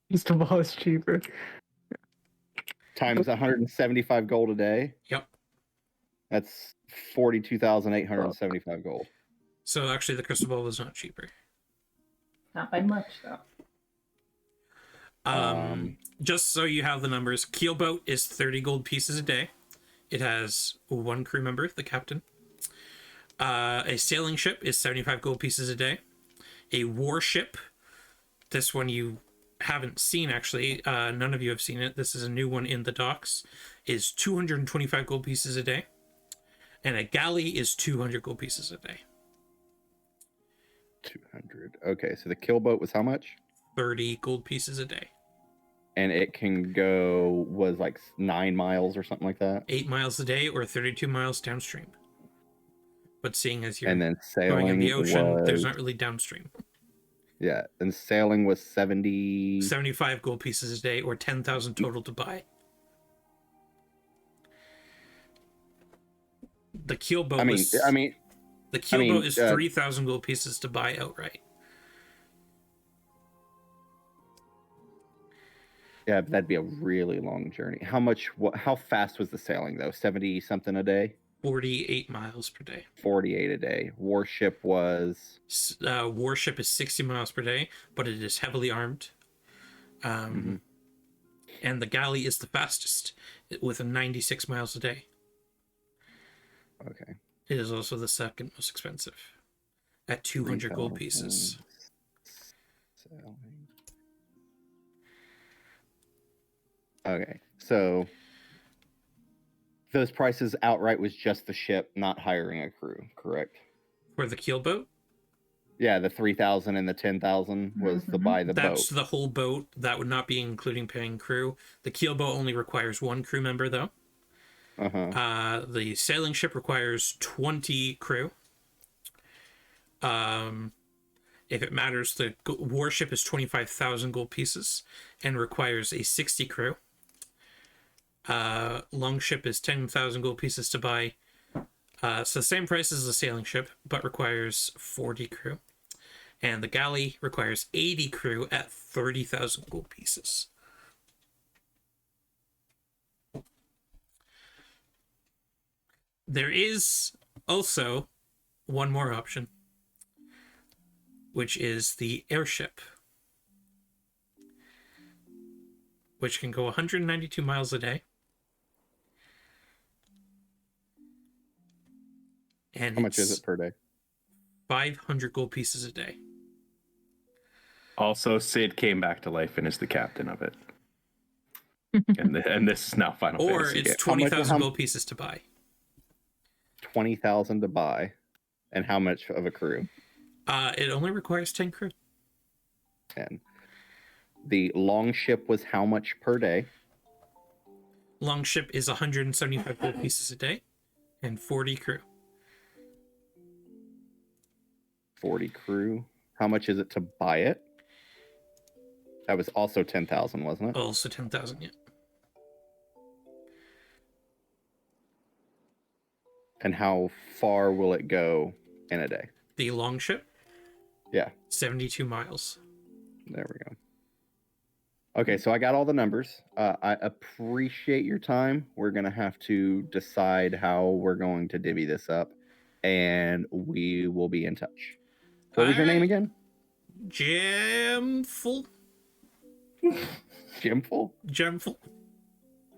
Crystal ball is cheaper. Times 175 gold a day. Yep. That's 42,875 gold. So actually, the crystal ball was not cheaper. Not by much, though. Just so you have the numbers, keelboat is 30 gold pieces a day. It has one crew member, the captain. A sailing ship is 75 gold pieces a day. A warship, this one you haven't seen actually, none of you have seen it. This is a new one in the docks, is 225 gold pieces a day. And a galley is 200 gold pieces a day. 200. Okay, so the keelboat was how much? 30 gold pieces a day. And it can go, was like 9 miles or something like that. 8 miles a day or 32 miles downstream. But seeing as you're And then going sailing in the ocean, was, there's not really downstream. yeah, and sailing was 70. 75 gold pieces a day or 10,000 total to buy. The keelboat I mean, was, the keelboat is 3,000 gold pieces to buy outright. Yeah, but that'd be a really long journey. How much? How fast was the sailing though? 70 something a day. 48 miles per day. 48 a day. Warship was. Warship is 60 miles per day, but it is heavily armed. And the galley is the fastest, with a 96 miles a day. Okay. It is also the second most expensive, at 200 gold pieces. Sailing. Okay, so those prices outright was just the ship, not hiring a crew, correct? For the keelboat? Yeah, the 3,000 and the 10,000 was the buy the That's boat. the whole boat. That would not be including paying crew. The keelboat only requires one crew member, though. The sailing ship requires 20 crew. If it matters, the warship is 25,000 gold pieces and requires a 60 crew. Longship is 10,000 gold pieces to buy. So same price as the sailing ship, but requires 40 crew. And the galley requires 80 crew at 30,000 gold pieces. There is also one more option, which is the airship, which can go 192 miles a day. And How much is it per day? 500 gold pieces a day. Also, Sid came back to life and is the captain of it. and this is now Final Or Fantasy. it's How much- 20,000 gold pieces to buy. 20,000 to buy. And how much of a crew? It only requires 10 crew. 10. The long ship was how much per day? Longship is 175 gold pieces a day and 40 crew. 40 crew. How much is it to buy it? That was also 10,000, wasn't it? Also 10,000, yeah. And how far will it go in a day? The longship, Yeah, 72 miles. there we go. Okay, so I got all the numbers. I appreciate your time. We're going to have to decide how we're going to divvy this up, and we will be in touch. What was your name again? Gemful? Jimful? Gemful?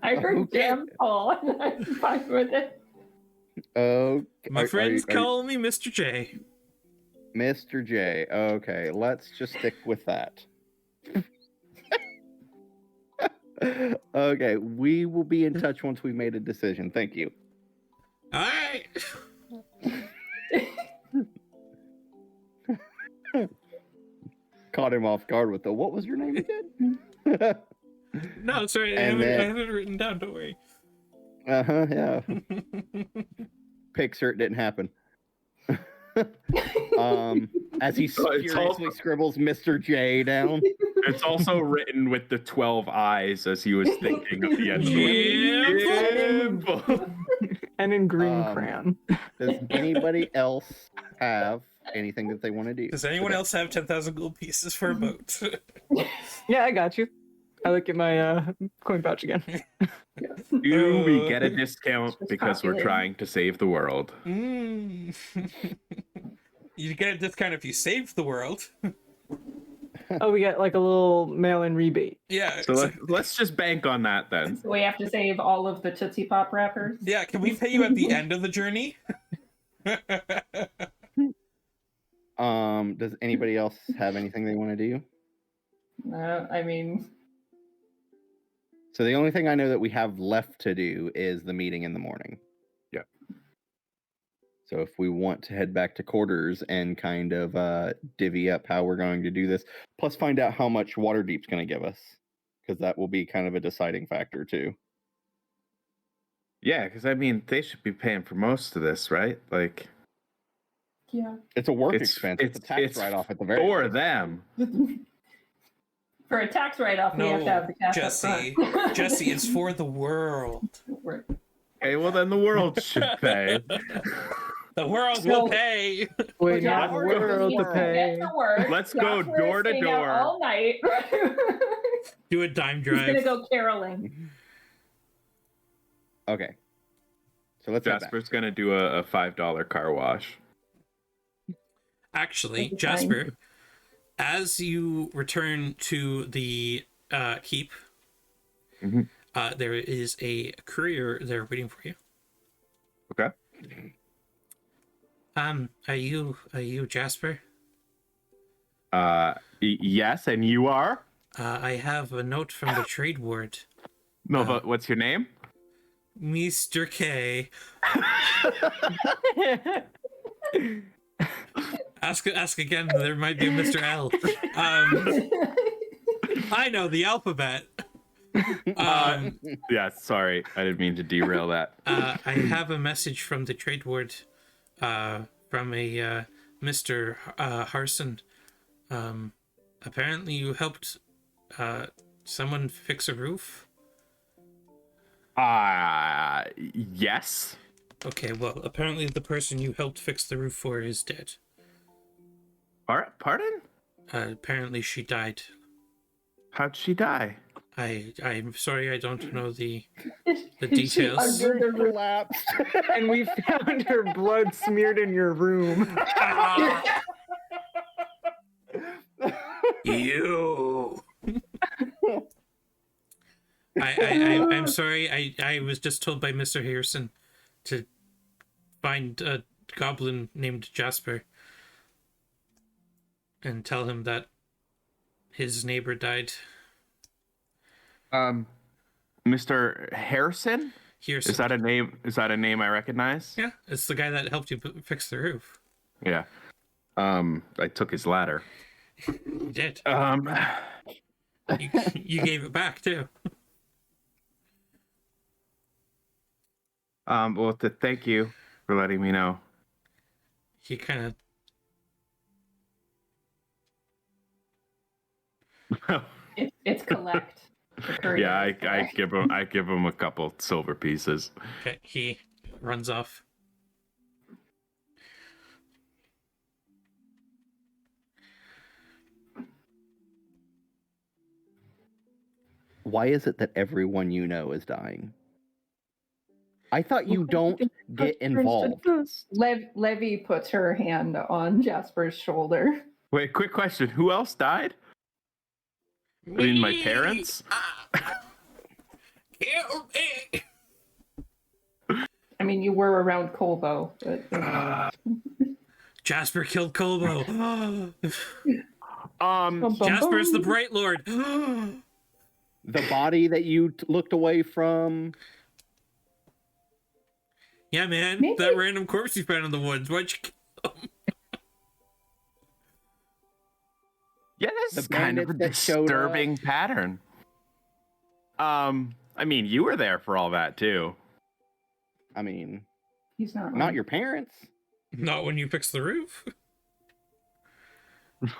I heard Okay. jam Paul, and I'm fine with it. Oh, My friends call me Mr. J. Mr. J. Okay, let's just stick with that. Okay, we will be in touch once we've made a decision. Thank you. Alright. Caught him off guard with the, what was your name again? No, it's alright. I And have then- it written down, don't worry. Yeah. Pixar, it didn't happen. As he So it's furiously also- scribbles Mr. J down. It's also written with the 12 eyes as he was thinking of the end. Gemful. And in green Um, crayon. Does anybody else have anything that they want to do? Does anyone today? else have 10,000 gold pieces for a boat? Yeah, I got you. I look at my coin pouch again. Do we get a discount Just because we're calculating. trying to save the world? Mm. You get a discount if you save the world. Oh, we got like a little mail-in rebate. Yeah. So let's just bank on that then. So we have to save all of the Tootsie Pop wrappers. Yeah, can we pay you at the end of the journey? Does anybody else have anything they want to do? I mean, So the only thing I know that we have left to do is the meeting in the morning. Yeah. So if we want to head back to quarters and kind of divvy up how we're going to do this, plus find out how much Waterdeep's going to give us, because that will be kind of a deciding factor too. Yeah, because I mean, they should be paying for most of this, right? Like, yeah. It's a work It's- expense. It's a it's- tax it's write-off at the very for least. them. For a tax write-off, we have to have the cash Jesse. up front. Jesse, it's for the world. Right. Okay, well then the world should pay. The world So- will pay. Wait, Yeah, not the we're gonna world He to needs pay. get to work. Let's go Jasper is door to staying out door. all night. Do a dime He's gonna drive. go caroling. Okay. So let's head back. Jasper's gonna do a $5 car wash. Actually, That'd be Jasper, as you return to the keep, Mhm. there is a courier there waiting for you. Okay. Are you Jasper? Yes, and you are? I have a note from the trade ward. No, but what's your name? Mr. K. Ask again. There might be a Mr. L. I know the alphabet. Yeah, sorry, I didn't mean to derail that. I have a message from the trade ward, from a Mr. Harson. Apparently, you helped someone fix a roof. Yes. Okay, well, apparently the person you helped fix the roof for is dead. Pardon? Apparently she died. How'd she die? I'm sorry, I don't know the She details. under the roof. Collapsed. And we found her blood smeared in your room. You. I'm sorry. I was just told by Mr. Harrison to find a goblin named Jasper and tell him that his neighbor died. Mr. Harrison? Harrison. Is that a name? Is that a name I recognize? Yeah, it's the guy that helped you fix the roof. Yeah. I took his ladder. You did. You gave it back too. Well, thank you for letting me know. He kind of. It's collect. The courier Yeah, is I collect. give him a couple silver pieces. Okay, he runs off. Why is it that everyone you know is dying? I thought you don't get involved. Levy puts her hand on Jasper's shoulder. Wait, quick question. Who else died? I mean, my parents? Kill me! I mean, you were around Colbo, but Jasper killed Colbo. Jasper's the Bright Lord. The body that you looked away from. Yeah, man. Maybe- That random corpse you found in the woods. Why'd you kill him? Yeah, this The is kind of a bandits that showed up. disturbing pattern. I mean, you were there for all that too. I mean, he's not. not wrong. your parents. Not when you fixed the roof.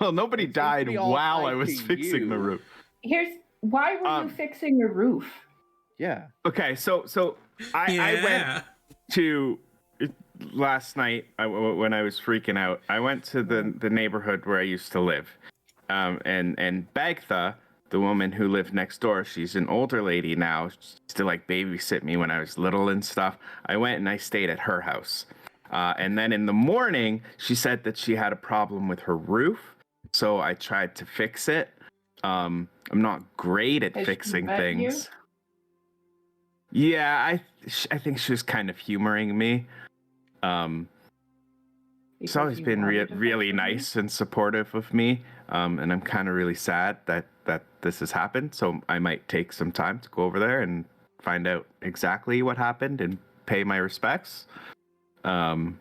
Well, nobody It seems to died be all while I tied was to fixing the you. roof. Why were you fixing the roof? Yeah. Okay, so I went to last night when I was freaking out. I went to the neighborhood where I used to live, and Bagtha, the woman who lived next door, she's an older lady now. She used to like babysit me when I was little and stuff. I went and I stayed at her house. And then in the morning, she said that she had a problem with her roof. So I tried to fix it. I'm not great at Has she fixing met things. Yeah, I think she was kind of humoring me. She's always been really nice and supportive of me. And I'm kind of really sad that this has happened. So I might take some time to go over there and find out exactly what happened and pay my respects. But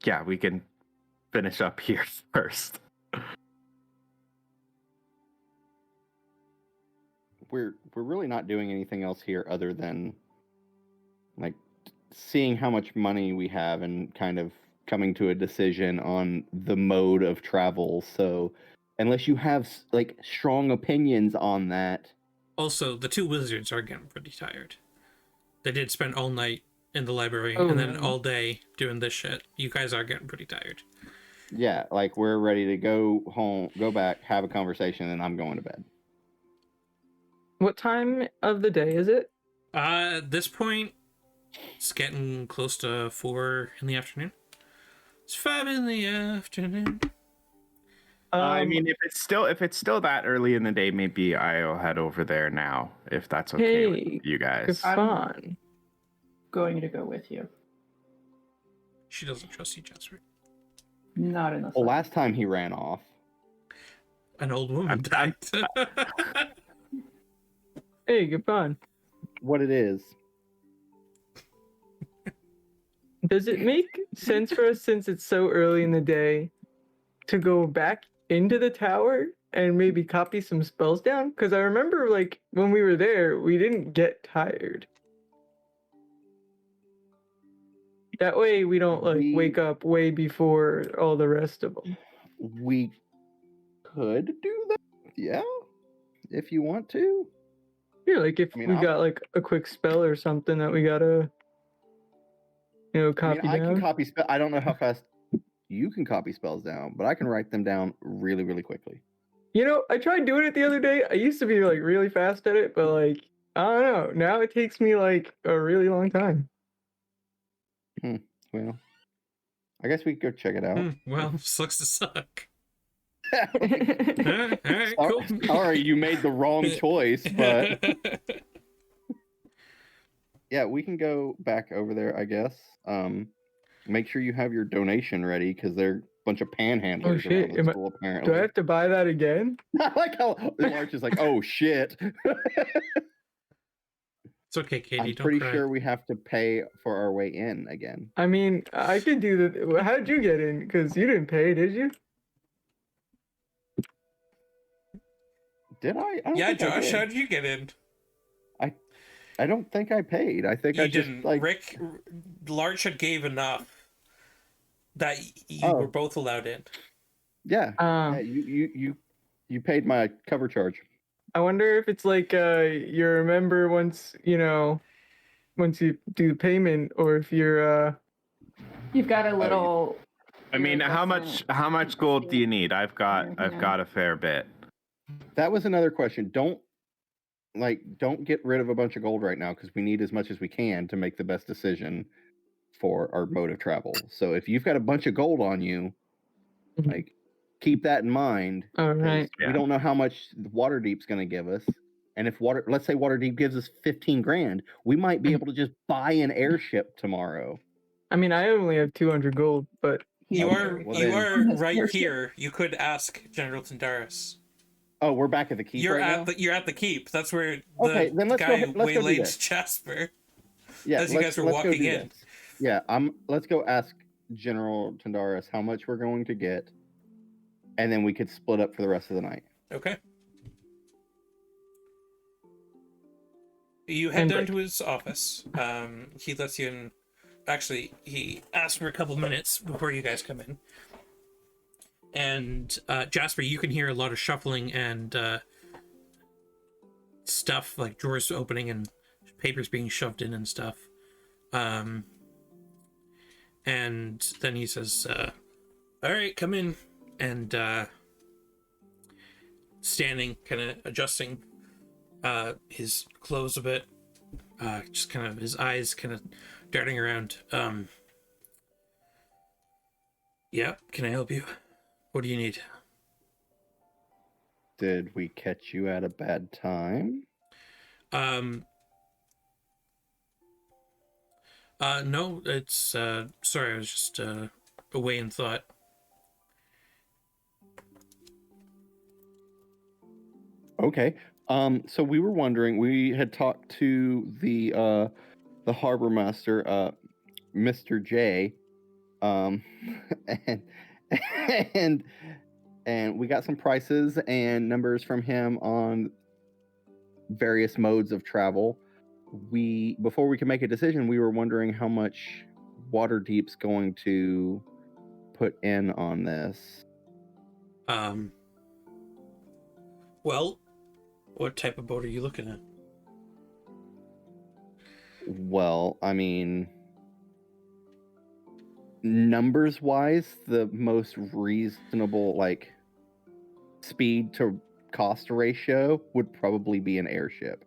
yeah, we can finish up here first. We're really not doing anything else here other than like seeing how much money we have and kind of coming to a decision on the mode of travel. So unless you have like strong opinions on that. Also, the two wizards are getting pretty tired. They did spend all night in the library Oh, and then no. all day doing this shit. You guys are getting pretty tired. Yeah, like we're ready to go home, go back, have a conversation, and I'm going to bed. What time of the day is it? At this point, it's getting close to 4 in the afternoon. It's 5 in the afternoon. I mean, if it's still that early in the day, maybe I'll head over there now, if that's okay with Hey, you guys. fun. Going to go with you. She doesn't trust you, Jasper. Not in the Well, last time he ran off. An old woman I'm- died. Hey, good fun. What it is. Does it make sense for us, since it's so early in the day, to go back into the tower and maybe copy some spells down? Because I remember, like, when we were there, we didn't get tired. That way we don't, like, wake up way before all the rest of them. We could do that. Yeah. If you want to. Yeah, like, if I mean, we I'll- got, like, a quick spell or something that we gotta, copy I down. can copy spell. I don't know how fast you can copy spells down, but I can write them down really, really quickly. I tried doing it the other day. I used to be, like, really fast at it, but, like, I don't know. Now it takes me, like, a really long time. Well, I guess we could go check it out. Well, sucks to suck. Oh. All right, cool. Sorry, you made the wrong choice, but yeah, we can go back over there, I guess. Make sure you have your donation ready because they're a bunch of panhandlers shit, around the school, apparently. Do I have to buy that again? I like how Larch is like, oh shit. It's okay, Katie. I'm Don't pretty cry. sure we have to pay for our way in again. I mean, I could do the. How did you get in? Because you didn't pay, did you? Did I? I don't Yeah, think I Josh, did. how did you get in? I don't think I paid. I think You I just didn't. like Rick, Larch had gave enough that you Oh. were both allowed in. yeah. Um, Yeah, you paid my cover charge. I wonder if it's like you're a member once once you do the payment, or if you're You've got a little. I mean, you're how different. much gold do you need? I've got Yeah. a fair bit. That was another question. Don't get rid of a bunch of gold right now because we need as much as we can to make the best decision for our mode of travel. So if you've got a bunch of gold on you, Mhm. like keep that in mind. all 'Cause right. Yeah. We don't know how much Waterdeep's going to give us. And if let's say Waterdeep gives us 15 grand, we might be Mhm. able to just buy an airship tomorrow. I mean, I only have 200 gold, but You Okay, are well you then- are right Yes. here. You could ask General Tendaris. Oh, we're back at the keep You're right at now? you're at the keep. That's where the Okay, then let's go guy ahead- let's go do waylaid this. Jasper. Yeah, as you guys were let's go walking do in. this. Yeah, let's go ask General Tendaris how much we're going to get, and then we could split up for the rest of the night. Okay. You head And down break. to his office. He lets you in. Actually, he asks for a couple minutes before you guys come in. And Jasper, you can hear a lot of shuffling and stuff, like drawers opening and papers being shoved in and stuff. And then he says, "All right, come in." And standing, kind of adjusting his clothes a bit, just kind of his eyes kind of darting around. Yeah, can I help you? What do you need? Did we catch you at a bad time? No, it's sorry, I was just away in thought. Okay. So we were wondering, we had talked to the harbor master, Mr. J, and and and we got some prices and numbers from him on various modes of travel. Before we could make a decision, we were wondering how much Waterdeep's going to put in on this. Well, what type of boat are you looking at? Well, I mean, numbers wise, the most reasonable like speed to cost ratio would probably be an airship,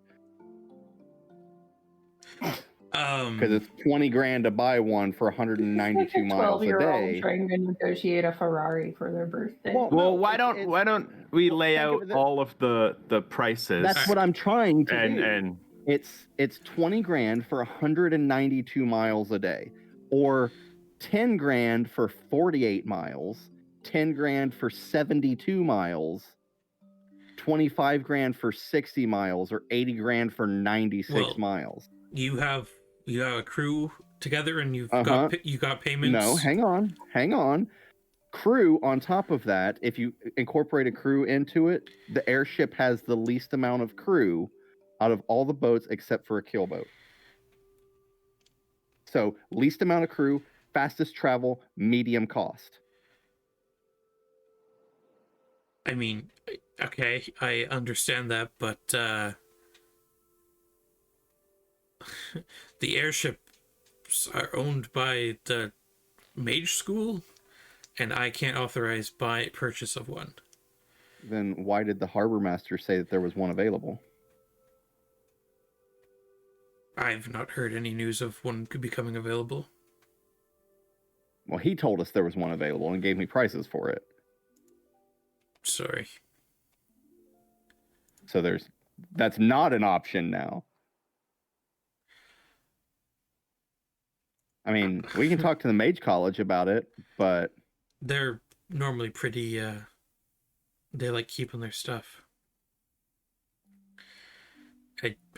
because it's 20 grand to buy one for 192 miles a 12-year-old day. trying to negotiate a Ferrari for their birthday. Well, Well, no, why it's- don't we lay think out of it- all of the prices? That's what I'm trying to do. and It's 20 grand for 192 miles a day, or 10 grand for 48 miles, 10 grand for 72 miles, 25 grand for 60 miles, or 80 grand for 96 Well, miles. You have a crew together, and you've Uh-huh. you got payments. No, hang on. Crew on top of that, if you incorporate a crew into it, the airship has the least amount of crew out of all the boats except for a keelboat. So least amount of crew, fastest travel, medium cost. I mean, okay, I understand that, but the airships are owned by the mage school, and I can't authorize purchase of one. Then why did the harbor master say that there was one available? I've not heard any news of one becoming available. Well, he told us there was one available and gave me prices for it. Sorry. So that's not an option now. I mean, we can talk to the mage college about it, but They're normally pretty they like keeping their stuff.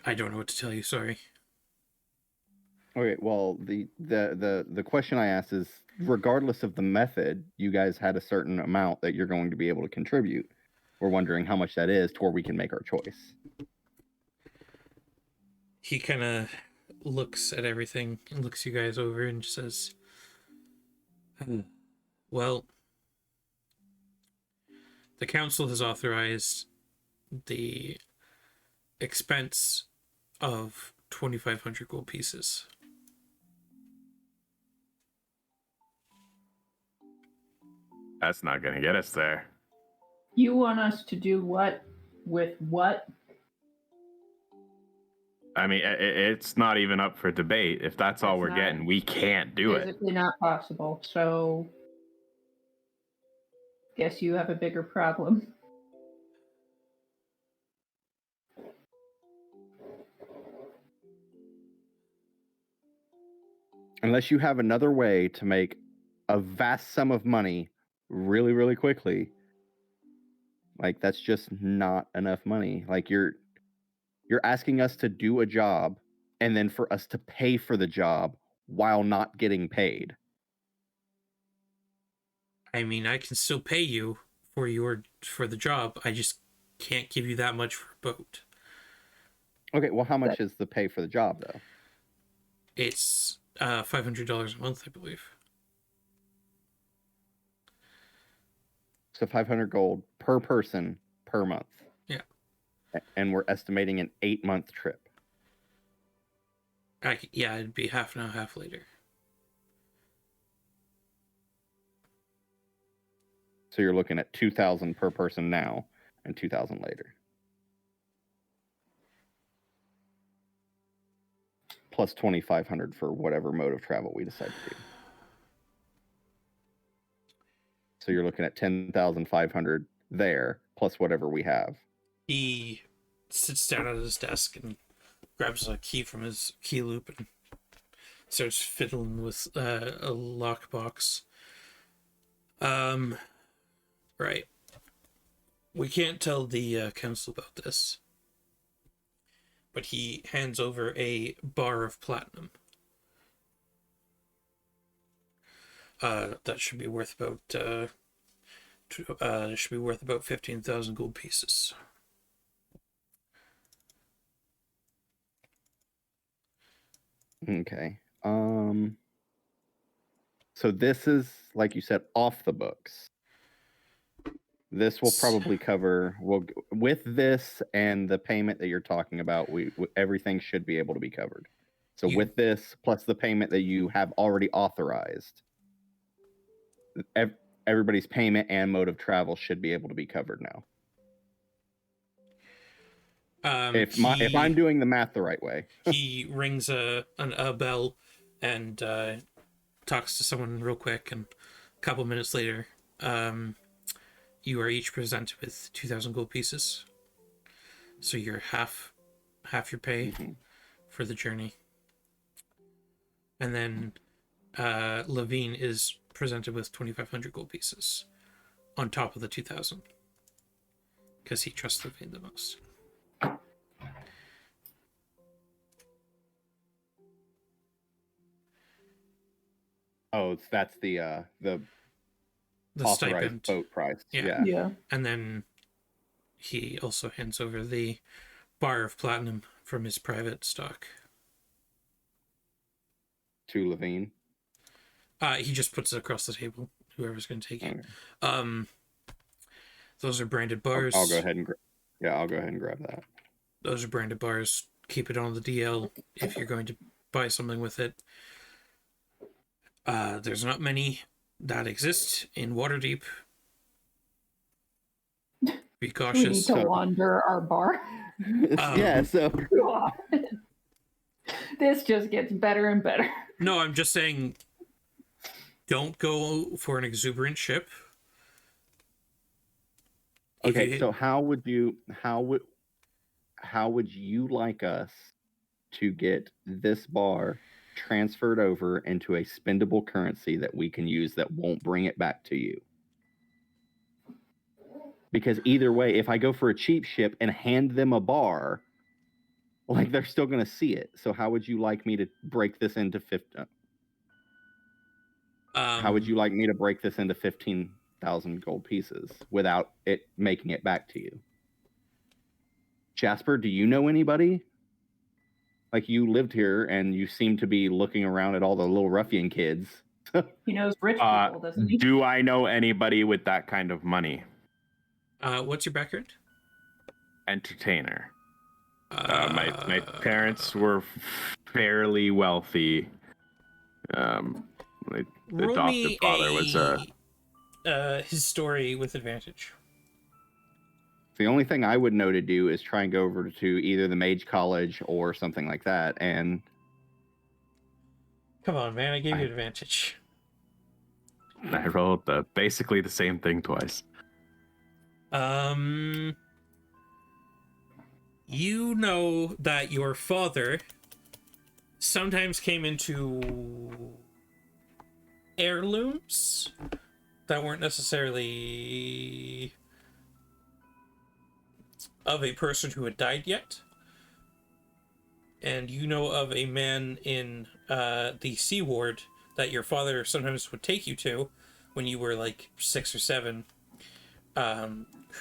I don't know what to tell you, sorry. okay, well, the question I asked is, regardless of the method, you guys had a certain amount that you're going to be able to contribute. We're wondering how much that is to where we can make our choice. He kind of looks at everything and looks you guys over and says, well, the council has authorized the expense of 2,500 gold pieces. that's not going to get us there. You want us to do what with what? I mean, it's not even up for debate. If that's all It's we're not getting, we can't do it. Physically not possible. So, guess you have a bigger problem. Unless you have another way to make a vast sum of money really, really quickly, like that's just not enough money. Like you're asking us to do a job and then for us to pay for the job while not getting paid. I mean, I can still pay you for the job. I just can't give you that much for a boat. Okay, well, how much is the pay for the job though? It's $500 a month, I believe. So 500 gold per person per month. Yeah. And we're estimating an 8-month trip. Yeah, it'd be half now, half later. So you're looking at 2,000 per person now, and 2,000 later. Plus 2,500 for whatever mode of travel we decide to do. So you're looking at 10,500 there, plus whatever we have. He sits down at his desk and grabs a key from his key loop and starts fiddling with a lockbox. Right. We can't tell the council about this, but he hands over a bar of platinum. That should be worth about 15,000 gold pieces. Okay. So this is, like you said, off the books. This will probably cover, with this and the payment that you're talking about, everything should be able to be covered. So with this, plus the payment that you have already authorized, everybody's payment and mode of travel should be able to be covered now. If I'm doing the math the right way. He rings a bell and talks to someone real quick, and a couple minutes later, you are each presented with 2,000 gold pieces. So you're half your pay for the journey. And then Levine is presented with 2,500 gold pieces on top of the 2,000. Because he trusts Levine the most. Oh, that's the authorized stipend boat price. Yeah. And then he also hands over the bar of platinum from his private stock. To Levine. He just puts it across the table. Whoever's going to take it. Okay. Those are branded bars. I'll go ahead and I'll go ahead and grab that. Those are branded bars. Keep it on the DL if you're going to buy something with it. There's not many that exist in Waterdeep. Be cautious. We need to launder our bar. So God. This just gets better and better. No, I'm just saying, don't go for an exuberant ship. okay, so how would you like us to get this bar transferred over into a spendable currency that we can use that won't bring it back to you? Because either way, if I go for a cheap ship and hand them a bar, like, they're still going to see it. So how would you like me to break this into 15? How would you like me to break this into 15,000 gold pieces without it making it back to you? Jasper, do you know anybody? Like, you lived here and you seem to be looking around at all the little ruffian kids. He knows rich people, doesn't he? Do I know anybody with that kind of money? What's your background? Entertainer. My parents were fairly wealthy. My adopted father was his story with advantage. The only thing I would know to do is try and go over to either the Mage College or something like that. And come on, man! I gave you advantage. I rolled basically the same thing twice. You know that your father sometimes came into heirlooms that weren't necessarily of a person who had died yet. And you know of a man in the Sea Ward that your father sometimes would take you to when you were like 6 or 7,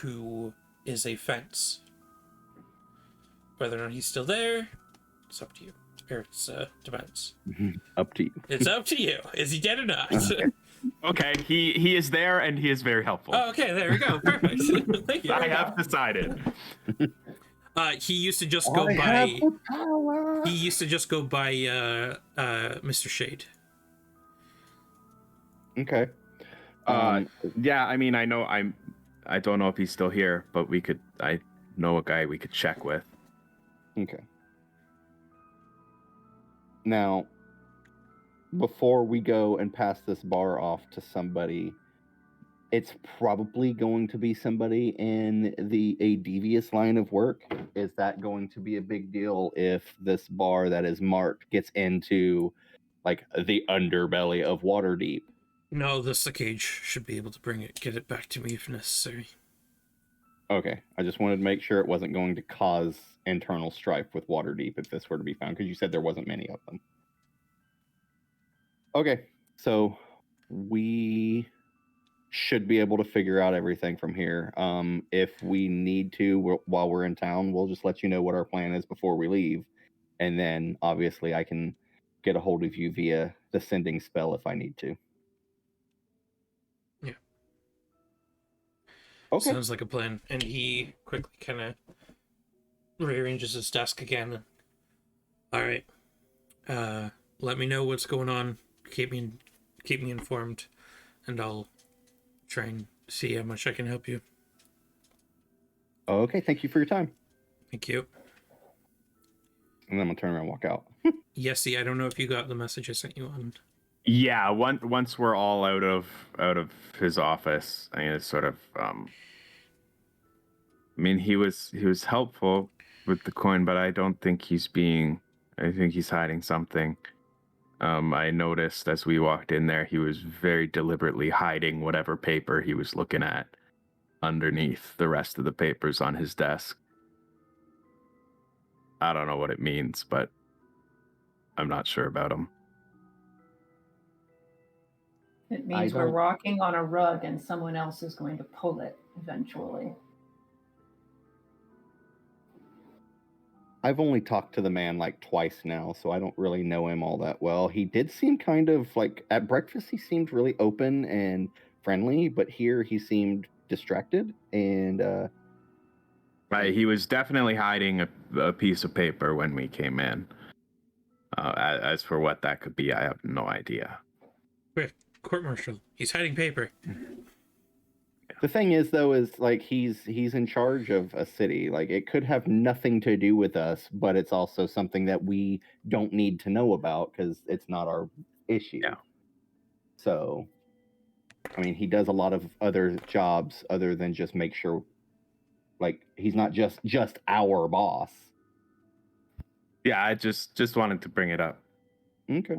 who is a fence. Whether or not he's still there, it's up to you. Or it's depends. Up to you. It's up to you. Is he dead or not? Okay, he is there and he is very helpful. Oh, okay, there we go. Perfect. Thank you. I have decided. He used to just go by. He used to just go by Mr. Shade. Okay. Yeah, I mean, I know I don't know if he's still here, but I know a guy we could check with. Okay. Now, before we go and pass this bar off to somebody, it's probably going to be somebody in a devious line of work. Is that going to be a big deal if this bar that is marked gets into like the underbelly of Waterdeep? No, the Cage should be able to get it back to me if necessary. Okay, I just wanted to make sure it wasn't going to cause internal strife with Waterdeep if this were to be found, because you said there wasn't many of them. Okay, so we should be able to figure out everything from here. If we need to, while we're in town, we'll just let you know what our plan is before we leave. And then, obviously, I can get a hold of you via the sending spell if I need to. Yeah. Okay. Sounds like a plan. And he quickly kind of rearranges his desk again. All right. Let me know what's going on. Keep me informed, and I'll try and see how much I can help you. Okay, thank you for your time. Thank you. And then I'm gonna turn around and walk out. Yesy, I don't know if you got the message I sent you on. Yeah, once we're all out of his office, I mean, it's sort of I mean, he was helpful with the coin, but I don't think I think he's hiding something. I noticed as we walked in there, he was very deliberately hiding whatever paper he was looking at underneath the rest of the papers on his desk. I don't know what it means, but I'm not sure about him. It means we're rocking on a rug and someone else is going to pull it eventually. I've only talked to the man like twice now, so I don't really know him all that well. He did seem kind of like at breakfast, he seemed really open and friendly, but here he seemed distracted and Right, he was definitely hiding a piece of paper when we came in. As for what that could be, I have no idea. Quick, court-martial. He's hiding paper. The thing is, though, is like he's in charge of a city. Like it could have nothing to do with us, but it's also something that we don't need to know about because it's not our issue. Yeah. So, I mean, he does a lot of other jobs other than just make sure. Like he's not just our boss. Yeah, I just wanted to bring it up. Okay.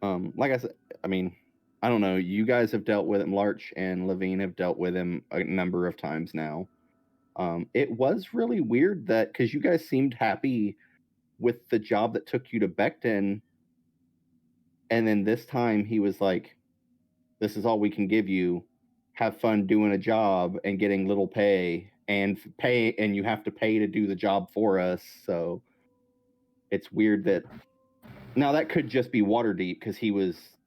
Like I said, I mean, I don't know. You guys have dealt with him. Larch and Levine have dealt with him a number of times now. It was really weird that because you guys seemed happy with the job that took you to Becton, and then this time he was like, "This is all we can give you. Have fun doing a job and getting little pay, and you have to pay to do the job for us." So it's weird that now that could just be Waterdeep because he was.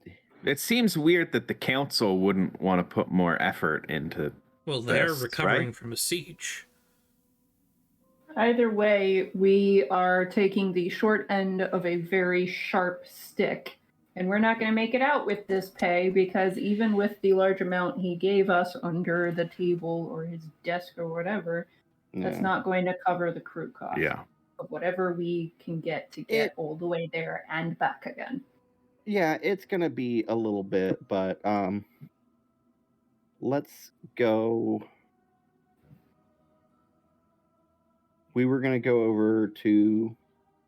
It seems weird that the council wouldn't want to put more effort into. Well, they're this, recovering right? from a siege. Either way, we are taking the short end of a very sharp stick, and we're not going to make it out with this pay because even with the large amount he gave us under the table or his desk or whatever, that's not going to cover the crew cost. Yeah. Of whatever we can get to get all the way there and back again. Yeah, it's gonna be a little bit, but let's go. We were gonna go over to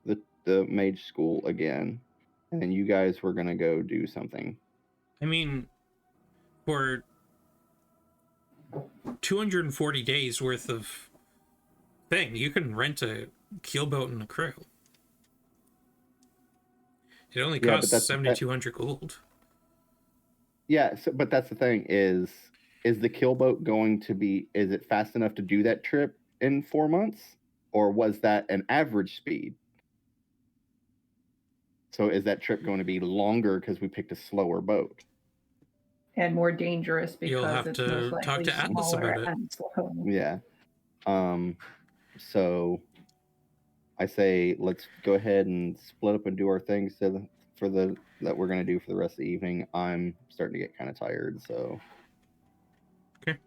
the mage school again, and then you guys were gonna go do something. I mean, for 240 days worth of thing, you can rent a keelboat and a crew. It only costs 7,200 gold. Yeah, but that's the thing is the keelboat going to be? Is it fast enough to do that trip in 4 months, or was that an average speed? So is that trip going to be longer because we picked a slower boat? And more dangerous because you'll have it's to most likely talk to Atlas about it. Slow. Yeah. So I say let's go ahead and split up and do our things that we're gonna do for the rest of the evening. I'm starting to get kind of tired, so. Okay.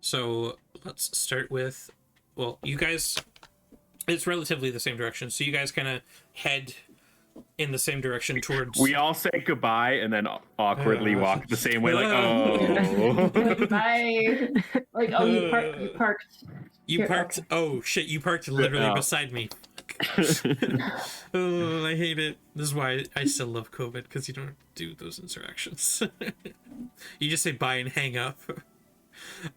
So let's start with, well, you guys, it's relatively the same direction. So you guys kind of head in the same direction towards. We all say goodbye and then awkwardly walk the same way, like, Like, oh. bye. Like, oh, you parked. You Here, parked. okay. Oh shit! You parked literally Yeah. beside me. Oh, I hate it. This is why I still love COVID, because you don't do those interactions. You just say bye and hang up.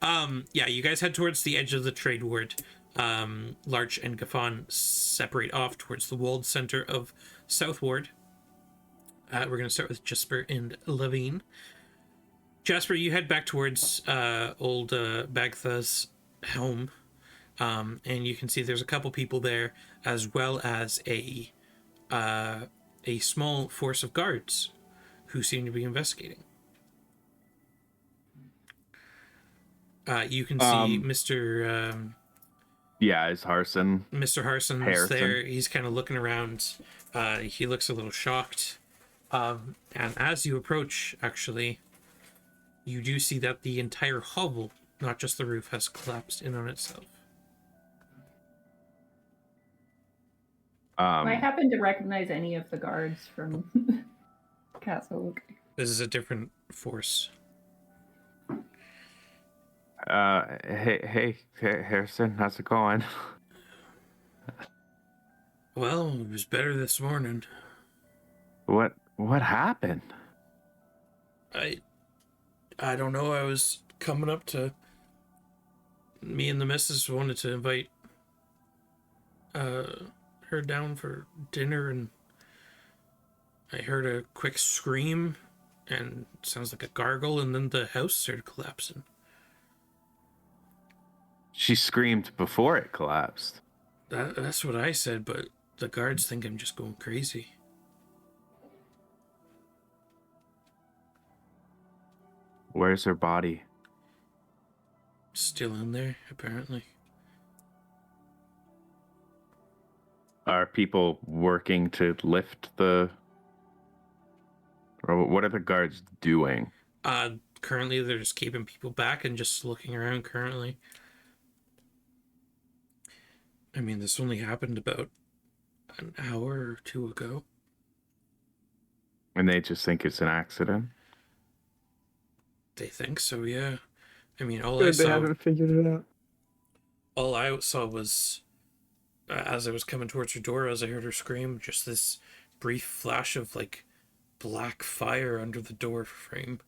Yeah, you guys head towards the edge of the trade ward. Larch and Gaffon separate off towards the walled center of South Ward. We're gonna start with Jasper and Levine. Jasper, you head back towards old Bagtha's home. And you can see there's a couple people there, as well as a small force of guards who seem to be investigating. You can see Mr. Yeah, is Harson. Mr. Harson's Harrison. there. He's kind of looking around. He looks a little shocked. And as you approach, actually, you do see that the entire hovel, not just the roof, has collapsed in on itself. I happen to recognize any of the guards from Castle. This is a different force. Hey, Harrison, how's it going? Well, it was better this morning. What happened? I don't know. I was coming up to. Me and the missus wanted to invite her down for dinner, and I heard a quick scream, and it sounds like a gargle, and then the house started collapsing. She screamed before it collapsed. That's what I said, but the guards think I'm just going crazy. Where's her body? Still in there, apparently. Are people working to lift the... Or what are the guards doing? Currently they're just keeping people back and just looking around currently. I mean, this only happened about an hour or two ago. And they just think it's an accident? They think so, yeah. I mean, all Good, they haven't figured it out. all I saw was, as I was coming towards her door, as I heard her scream, just this brief flash of, like, black fire under the door frame.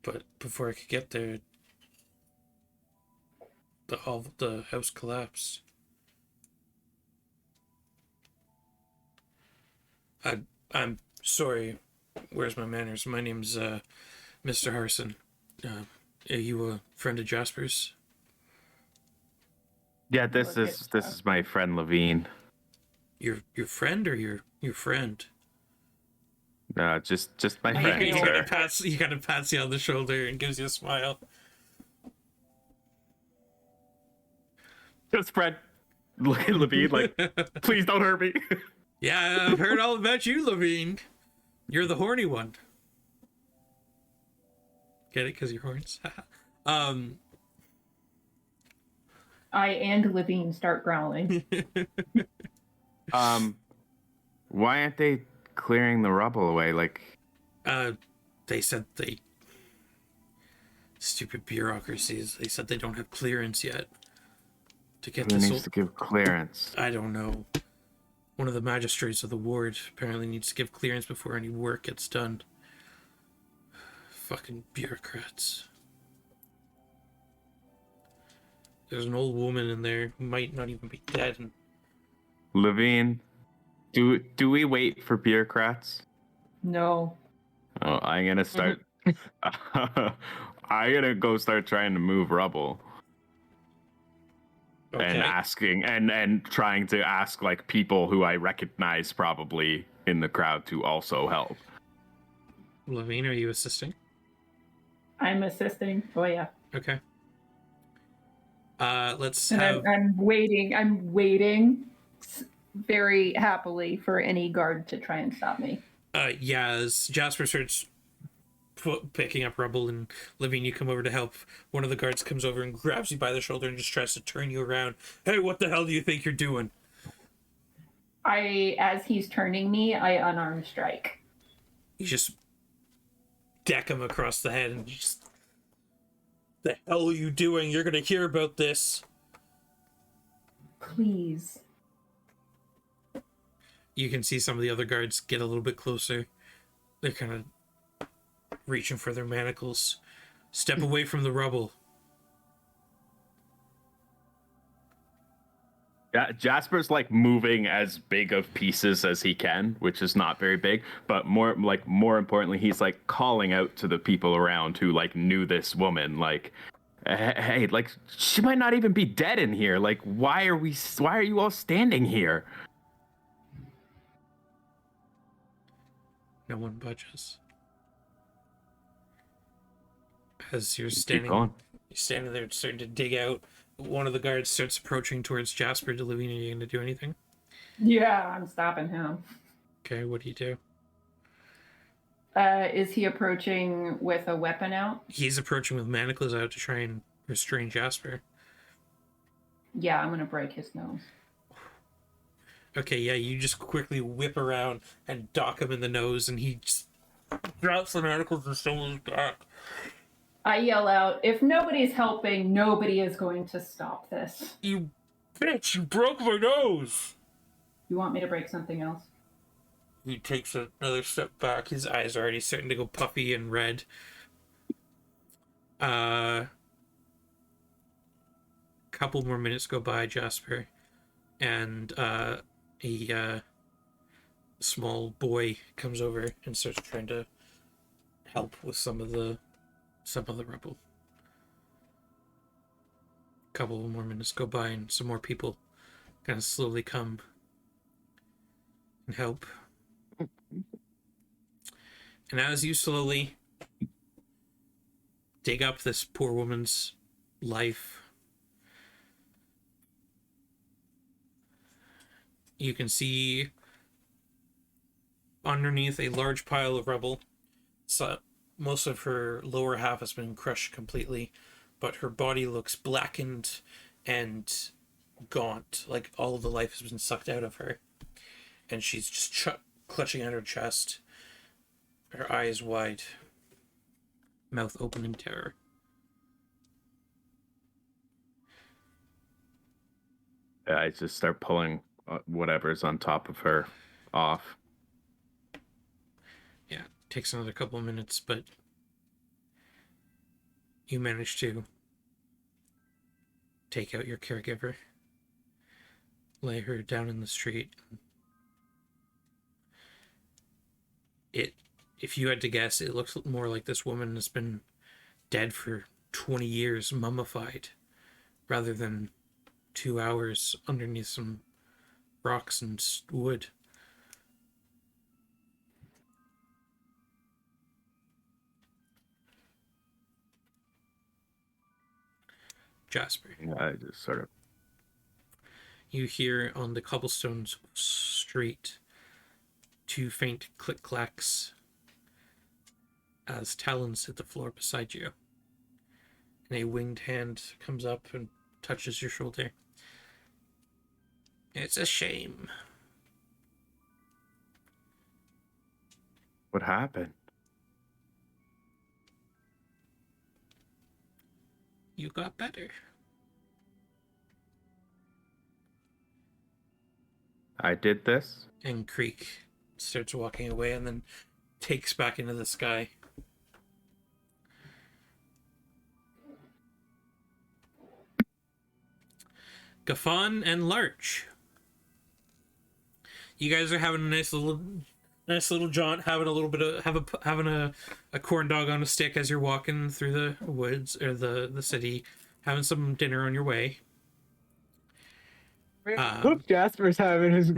But before I could get there, the house collapsed. I'm sorry. Where's my manners? My name's Mr. Harson. Are you a friend of Jasper's? Yeah, this is my friend Levine. Your friend or your friend? No, just my He friend, He sir. kind of pats you on the shoulder and gives you a smile. Just Fred. Look at Levine like, please don't hurt me. Yeah, I've heard all about you, Levine. You're the horny one. Get it? Because you're horns? I and Levine start growling. Why aren't they clearing the rubble away? Like, They said they... Stupid bureaucracies. They said they don't have clearance yet to get who this. needs to give clearance? I don't know. One of the magistrates of the ward apparently needs to give clearance before any work gets done. Fucking bureaucrats. There's an old woman in there who might not even be dead. And Levine, do we wait for bureaucrats? No. Oh, I'm gonna start. I'm gonna go start trying to move rubble. And asking and trying to ask like people who I recognize probably in the crowd to also help. Levine, are you assisting? I'm assisting. Oh yeah. Okay. Let's And have... I'm waiting. I'm waiting very happily for any guard to try and stop me. Yeah, as Jasper starts picking up rubble, and Living, you come over to help. One of the guards comes over and grabs you by the shoulder and just tries to turn you around. Hey, what the hell do you think you're doing? As he's turning me, I unarmed strike. You just deck him across the head and just... The hell are you doing? You're gonna hear about this. Please. You can see some of the other guards get a little bit closer. They're kind of reaching for their manacles. Step away from the rubble. Yeah, Jasper's like moving as big of pieces as he can, which is not very big, but more importantly, he's like calling out to the people around who like knew this woman, like, hey, like she might not even be dead in here. Like, why are you all standing here? No one budges. As you're Keep standing going. there starting to dig out, one of the guards starts approaching towards Jasper. Delivina, are you going to do anything? Yeah, I'm stopping him. Okay, what do you do? Is he approaching with a weapon out? He's approaching with manacles out to try and restrain Jasper. Yeah, I'm gonna break his nose. Okay, yeah, you just quickly whip around and dock him in the nose, and he just drops the manacles and stumbles back. I yell out, if nobody's helping, nobody is going to stop this. You bitch, you broke my nose! You want me to break something else? He takes another step back. His eyes are already starting to go puffy and red. Couple more minutes go by, Jasper, and a small boy comes over and starts trying to help with some of the rubble. Couple more minutes go by, and some more people kind of slowly come and help. And as you slowly dig up this poor woman's life, you can see underneath a large pile of rubble, so most of her lower half has been crushed completely, but her body looks blackened and gaunt, like all of the life has been sucked out of her. And she's just clutching at her chest, her eyes wide, mouth open in terror. I just start pulling whatever's on top of her off. Yeah, takes another couple of minutes, but you manage to take out your caregiver, lay her down in the street. If you had to guess, it looks more like this woman has been dead for 20 years, mummified, rather than 2 hours underneath some rocks and wood. Jasper, I just sort of... you hear on the cobblestone street 2 faint click-clacks as talons hit the floor beside you. And a winged hand comes up and touches your shoulder. It's a shame. What happened? You got better. I did this? And Creek starts walking away and then takes back into the sky. Gaffon and Larch. You guys are having a nice little jaunt, having a little bit of having a corn dog on a stick as you're walking through the woods or the city, having some dinner on your way. Hope Jasper's having as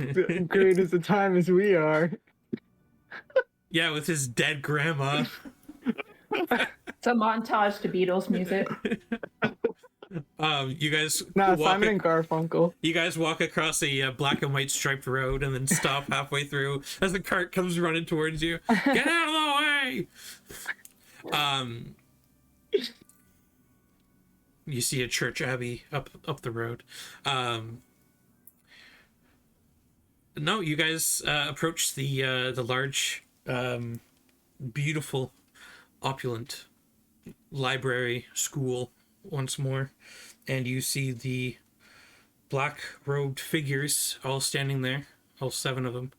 great as a time as we are. Yeah, with his dead grandma. It's a montage to Beatles music. You guys Simon and Garfunkel. You guys walk across a black and white striped road and then stop halfway through as the cart comes running towards you. Get out of the way! Um, you see a church abbey up the road. No, you guys approach the large, beautiful, opulent library school once more, and you see the black robed figures all standing there, all 7 of them.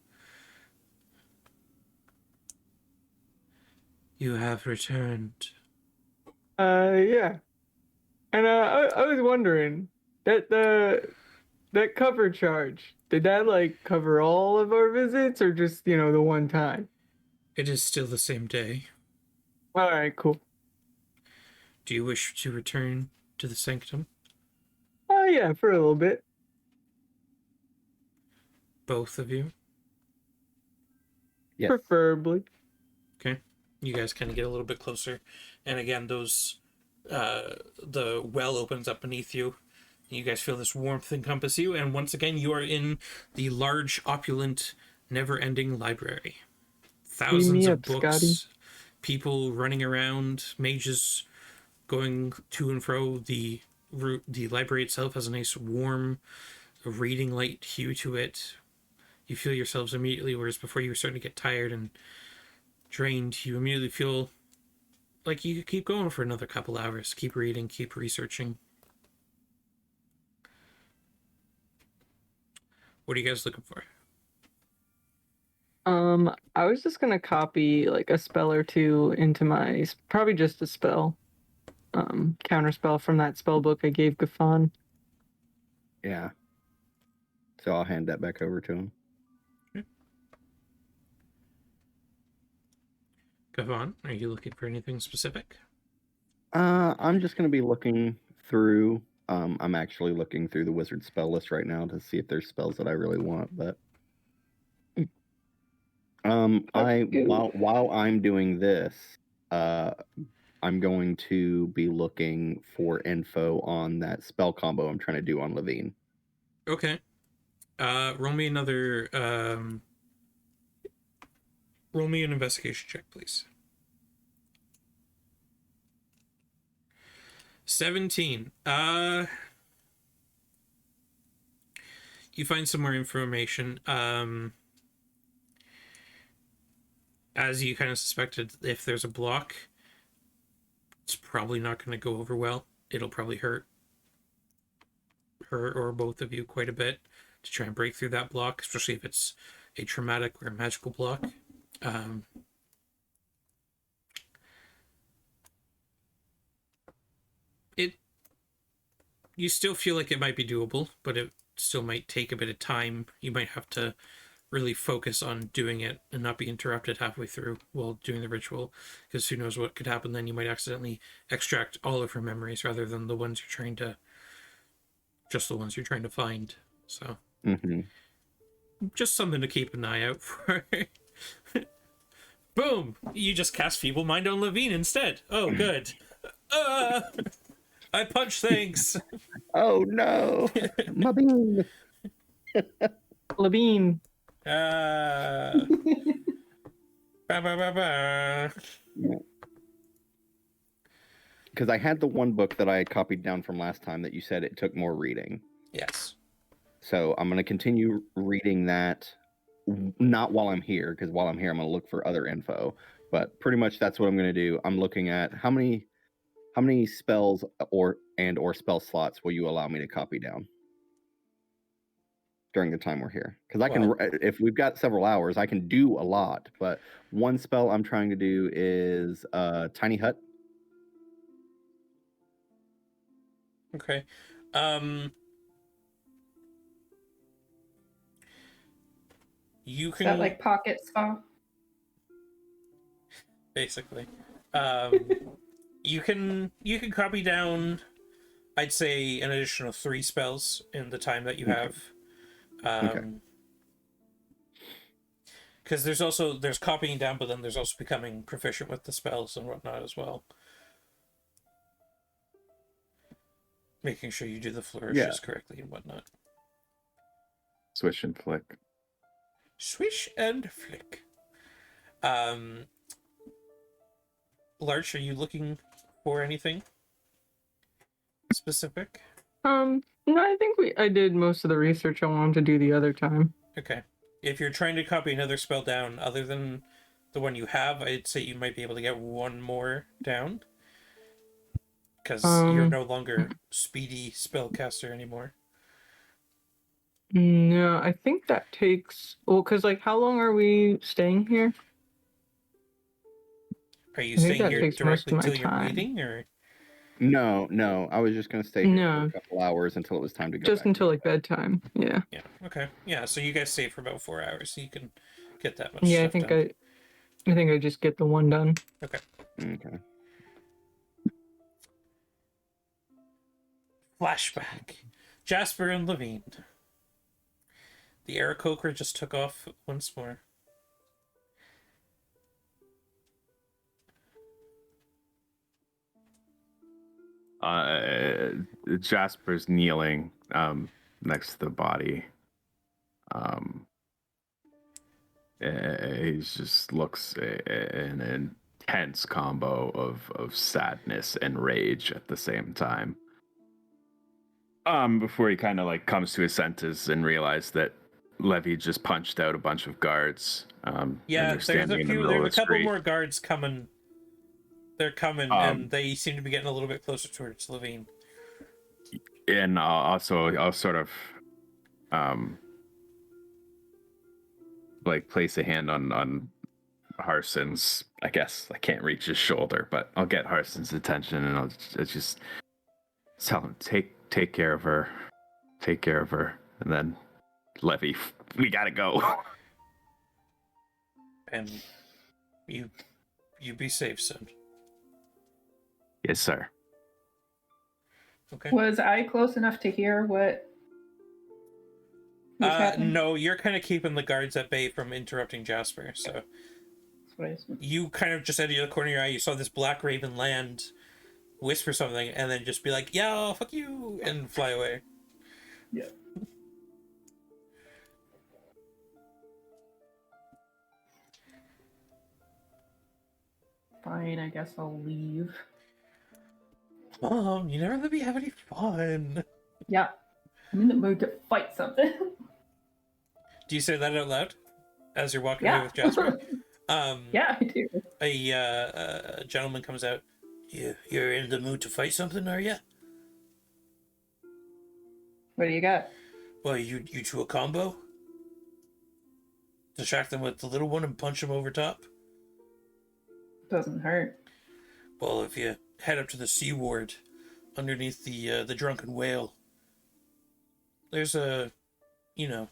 You have returned. Yeah. And I was wondering that that cover charge, did that like cover all of our visits or just, the one time? It is still the same day. All right, cool. Do you wish to return to the sanctum? Oh yeah, for a little bit. Both of you? Yes. Preferably. Okay. You guys kind of get a little bit closer. And again, those the well opens up beneath you. You guys feel this warmth encompass you, and once again you are in the large, opulent, never-ending library. Thousands of books, Scotty. people running around, mages going to and fro. The library itself has a nice warm reading light hue to it. You feel yourselves immediately, whereas before you were starting to get tired and drained, you immediately feel like you could keep going for another couple hours, keep reading, keep researching. What are you guys looking for? I was just gonna copy like a spell or two into my, probably just a spell, counter spell from that spell book I gave Gafan. Yeah. So I'll hand that back over to him. Gavon, are you looking for anything specific? I'm just going to be looking through. I'm actually looking through the wizard spell list right now to see if there's spells that I really want. But while I'm doing this, I'm going to be looking for info on that spell combo I'm trying to do on Levine. Okay. Roll me another. Roll me an investigation check, please. 17. You find some more information. As you kind of suspected, if there's a block, it's probably not going to go over well. It'll probably hurt her or both of you quite a bit to try and break through that block, especially if it's a traumatic or a magical block. You still feel like it might be doable, but it still might take a bit of time. You might have to really focus on doing it and not be interrupted halfway through while doing the ritual, because who knows what could happen then. You might accidentally extract all of her memories rather than the ones you're trying to find. So just something to keep an eye out for. Boom! You just cast Feeble Mind on Levine instead. Oh, good. I punch things. Oh no, my bean. Levine. Ba, ba, ba, ba. Because I had the one book that I copied down from last time that you said it took more reading. Yes. So I'm going to continue reading that, not while I'm here, because while I'm here, I'm going to look for other info. But pretty much that's what I'm going to do. I'm looking at how many spells or spell slots will you allow me to copy down during the time we're here? Because I can, if we've got several hours, I can do a lot. But one spell I'm trying to do is Tiny Hut. Okay. You Is can that like pocket saw? basically. You can copy down, I'd say, an additional 3 spells in the time that you have. Because there's copying down, but then there's also becoming proficient with the spells and whatnot as well. Making sure you do the flourishes correctly and whatnot. Swish and flick. Swish and flick. Larch, are you looking for anything specific? No, I think I did most of the research I wanted to do the other time. Okay. If you're trying to copy another spell down other than the one you have, I'd say you might be able to get one more down. Because you're no longer speedy spellcaster anymore. No, I think that takes because like how long are we staying here? Are you I think staying that here takes most directly of my till you're time. meeting, or No. I was just gonna stay here for No. a couple hours until it was time to go. Just back until to like bedtime. Yeah. yeah? Okay, yeah. So you guys stay for about 4 hours, so you can get that much. Yeah, I stuff think done. I think I just get the one done. Okay. Okay. Flashback. Jasper and Levine. The Aarakocra just took off once more. Jasper's kneeling next to the body. He just looks an intense combo of sadness and rage at the same time. Before he kind of like comes to his senses and realizes that Levy just punched out a bunch of guards. And Yeah, they're there's standing a in the few. middle There's of a the couple street. more guards coming. They're coming, and they seem to be getting a little bit closer towards Levine. And also, I'll sort of like place a hand on Harson's. I guess I can't reach his shoulder, but I'll get Harson's attention, and I'll just tell him take care of her, and then Levy, we gotta go. And you be safe, son. Yes, sir. Okay. Was I close enough to hear what was happening? No, you're kind of keeping the guards at bay from interrupting Jasper. So That's what I assumed. you kind of just out of the corner of your eye, you saw this black raven land, whisper something, and then just be like, "Yeah, fuck you," and fly away. Yeah. Fine, I guess I'll leave. Mom, you never let me have any fun. Yeah. I'm in the mood to fight something. Do you say that out loud as you're walking Yeah. away with Jasper? Yeah, I do. A gentleman comes out. You're in the mood to fight something, are you? What do you got? Well, you two a combo? Distract them with the little one and punch them over top? Doesn't hurt. Well, if you head up to the Sea Ward, underneath the Drunken Whale, there's a, in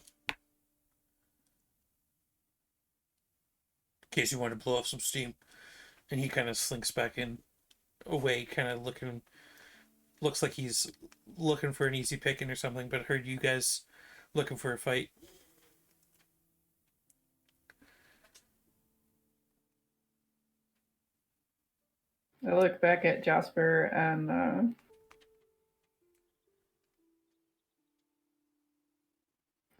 case you want to blow off some steam. And he kind of slinks back in, away, kind of looks like he's looking for an easy picking or something, but heard you guys looking for a fight. I look back at Jasper and I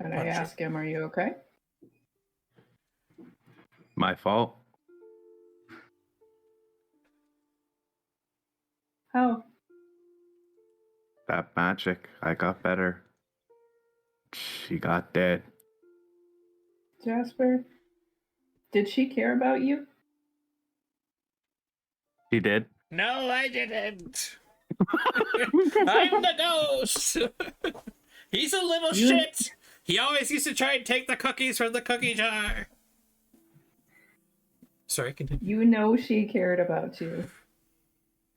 Punch ask him, "Are you okay?" My fault. How? That magic. I got better. She got dead. Jasper? Did she care about you? She did. No, I didn't. I'm the ghost. He's a little shit. He always used to try and take the cookies from the cookie jar. Sorry, continue. You know she cared about you.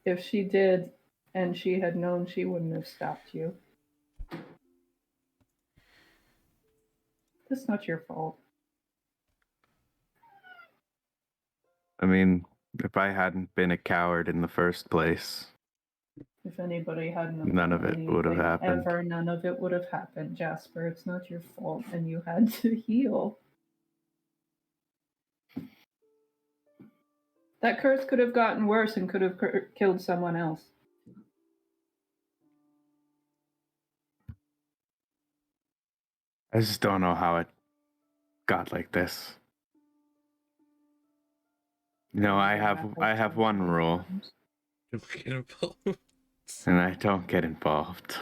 If she did, and she had known, she wouldn't have stopped you. That's not your fault. I mean, if I hadn't been a coward in the first place, If anybody hadn't none of it would have anything happened. ever, none of it would have happened, Jasper. It's not your fault, and you had to heal. That curse could have gotten worse and could have killed someone else. I just don't know how it got like this. No, I have one rule, Don't get involved. and I don't get involved.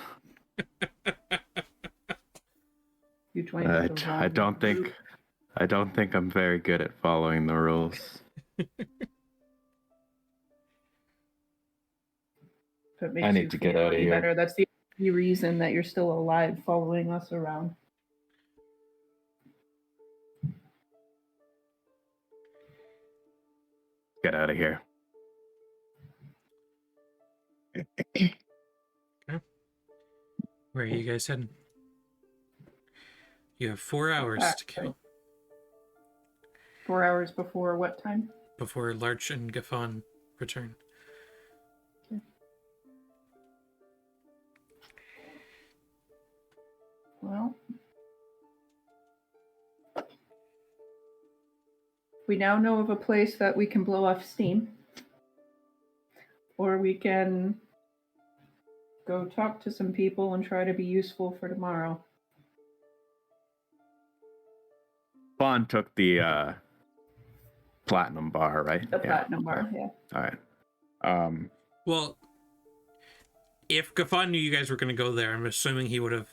You joined with the I wrong don't think group. I'm very good at following the rules. If it makes I need you to get feel out of any here. better, that's the only reason that you're still alive following us around. Get out of here. Where are you guys heading? You have 4 hours to kill 4 hours before what time? before Larch and Gaffon return. Well, we now know of a place that we can blow off steam. Or we can go talk to some people and try to be useful for tomorrow. Bond took the platinum bar, right? The platinum bar, yeah. All right. Well, if Gaffon knew you guys were going to go there, I'm assuming he would have.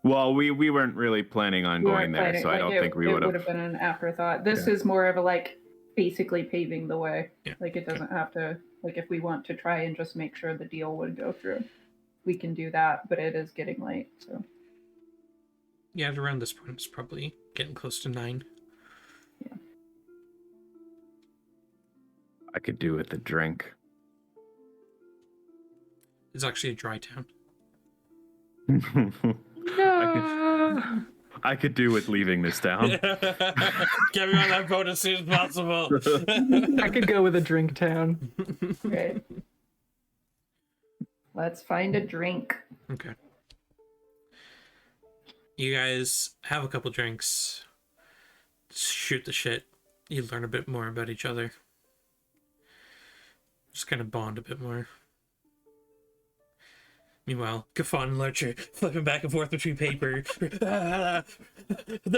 Well, we weren't really planning on We going weren't there, planning- so I like, don't it- think we it would would have. have been an afterthought. This Yeah. is more of a like basically paving the way. Yeah. Like it doesn't have to, like if we want to try and just make sure the deal would go through, we can do that, but it is getting late, so Yeah, around this point, it's probably getting close to 9. I could do with a drink. It's actually a dry town. No. I could do with leaving this town. Get me on that boat as soon as possible. I could go with a drink town. okay. Let's find a drink. Okay. You guys have a couple drinks. Shoot the shit. You learn a bit more about each other. Just kind of bond a bit more. Meanwhile, Gaffon and Larcher flipping back and forth between paper. The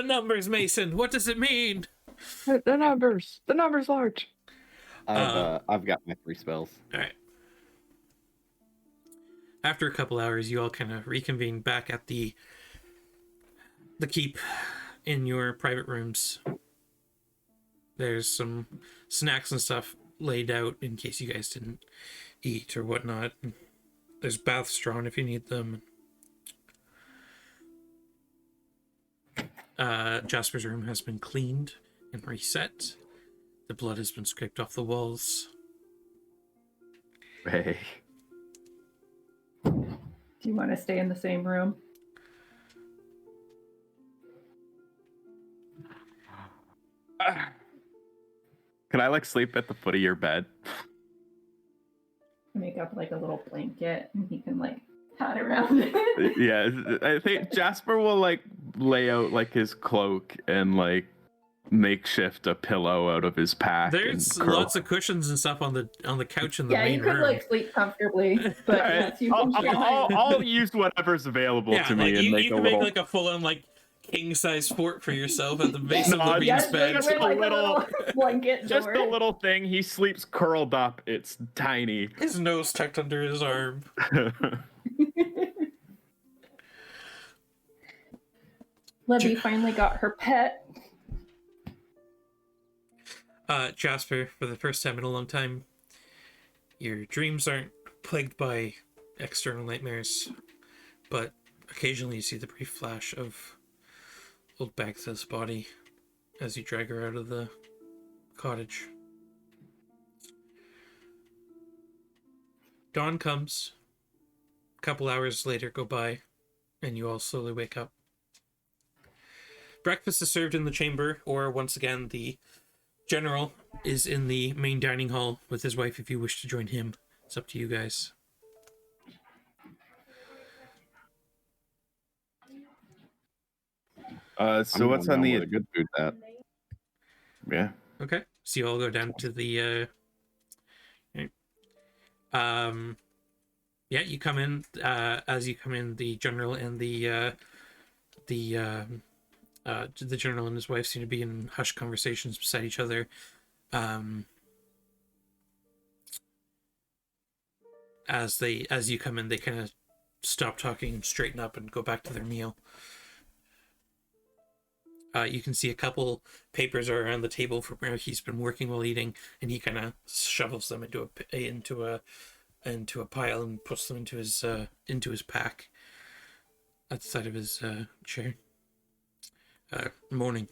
numbers, Mason. What does it mean? The numbers. The numbers large. I've got my 3 spells. All right. After a couple hours, you all kind of reconvene back at the keep in your private rooms. There's some snacks and stuff laid out in case you guys didn't eat or whatnot. There's baths drawn if you need them. Jasper's room has been cleaned and reset. The blood has been scraped off the walls. Hey. Do you want to stay in the same room? Can I like sleep at the foot of your bed? Make up like a little blanket and he can like pat around it. Yeah, I think Jasper will like lay out like his cloak and like makeshift a pillow out of his pack. There's and curl. lots of cushions and stuff on the couch in the Yeah, main you could room. like sleep comfortably, but All right, yes, you can try. I'll use whatever's available Yeah, to me like and you make can a make little. like a full-on like king-size fort for yourself at the base of No, the I- beast Yes, bed. with Just a like little- blanket Just door. a little thing. He sleeps curled up. It's tiny. His nose tucked under his arm. Libby finally got her pet. Jasper, for the first time in a long time, your dreams aren't plagued by external nightmares, but occasionally you see the brief flash of old Bagtha's body as you drag her out of the cottage. Dawn comes. A couple hours later go by, and you all slowly wake up. Breakfast is served in the chamber, or once again, the general is in the main dining hall with his wife if you wish to join him. It's up to you guys. So what's on the? good food at? Yeah. Okay, so you all go down to the yeah, you come in. As you come in, the general and the general and his wife seem to be in hushed conversations beside each other. As you come in, they kind of stop talking and straighten up and go back to their meal. You can see a couple papers are around the table from where he's been working while eating, and he kind of shovels them into a pile and puts them into his pack at the side of his chair. Morning.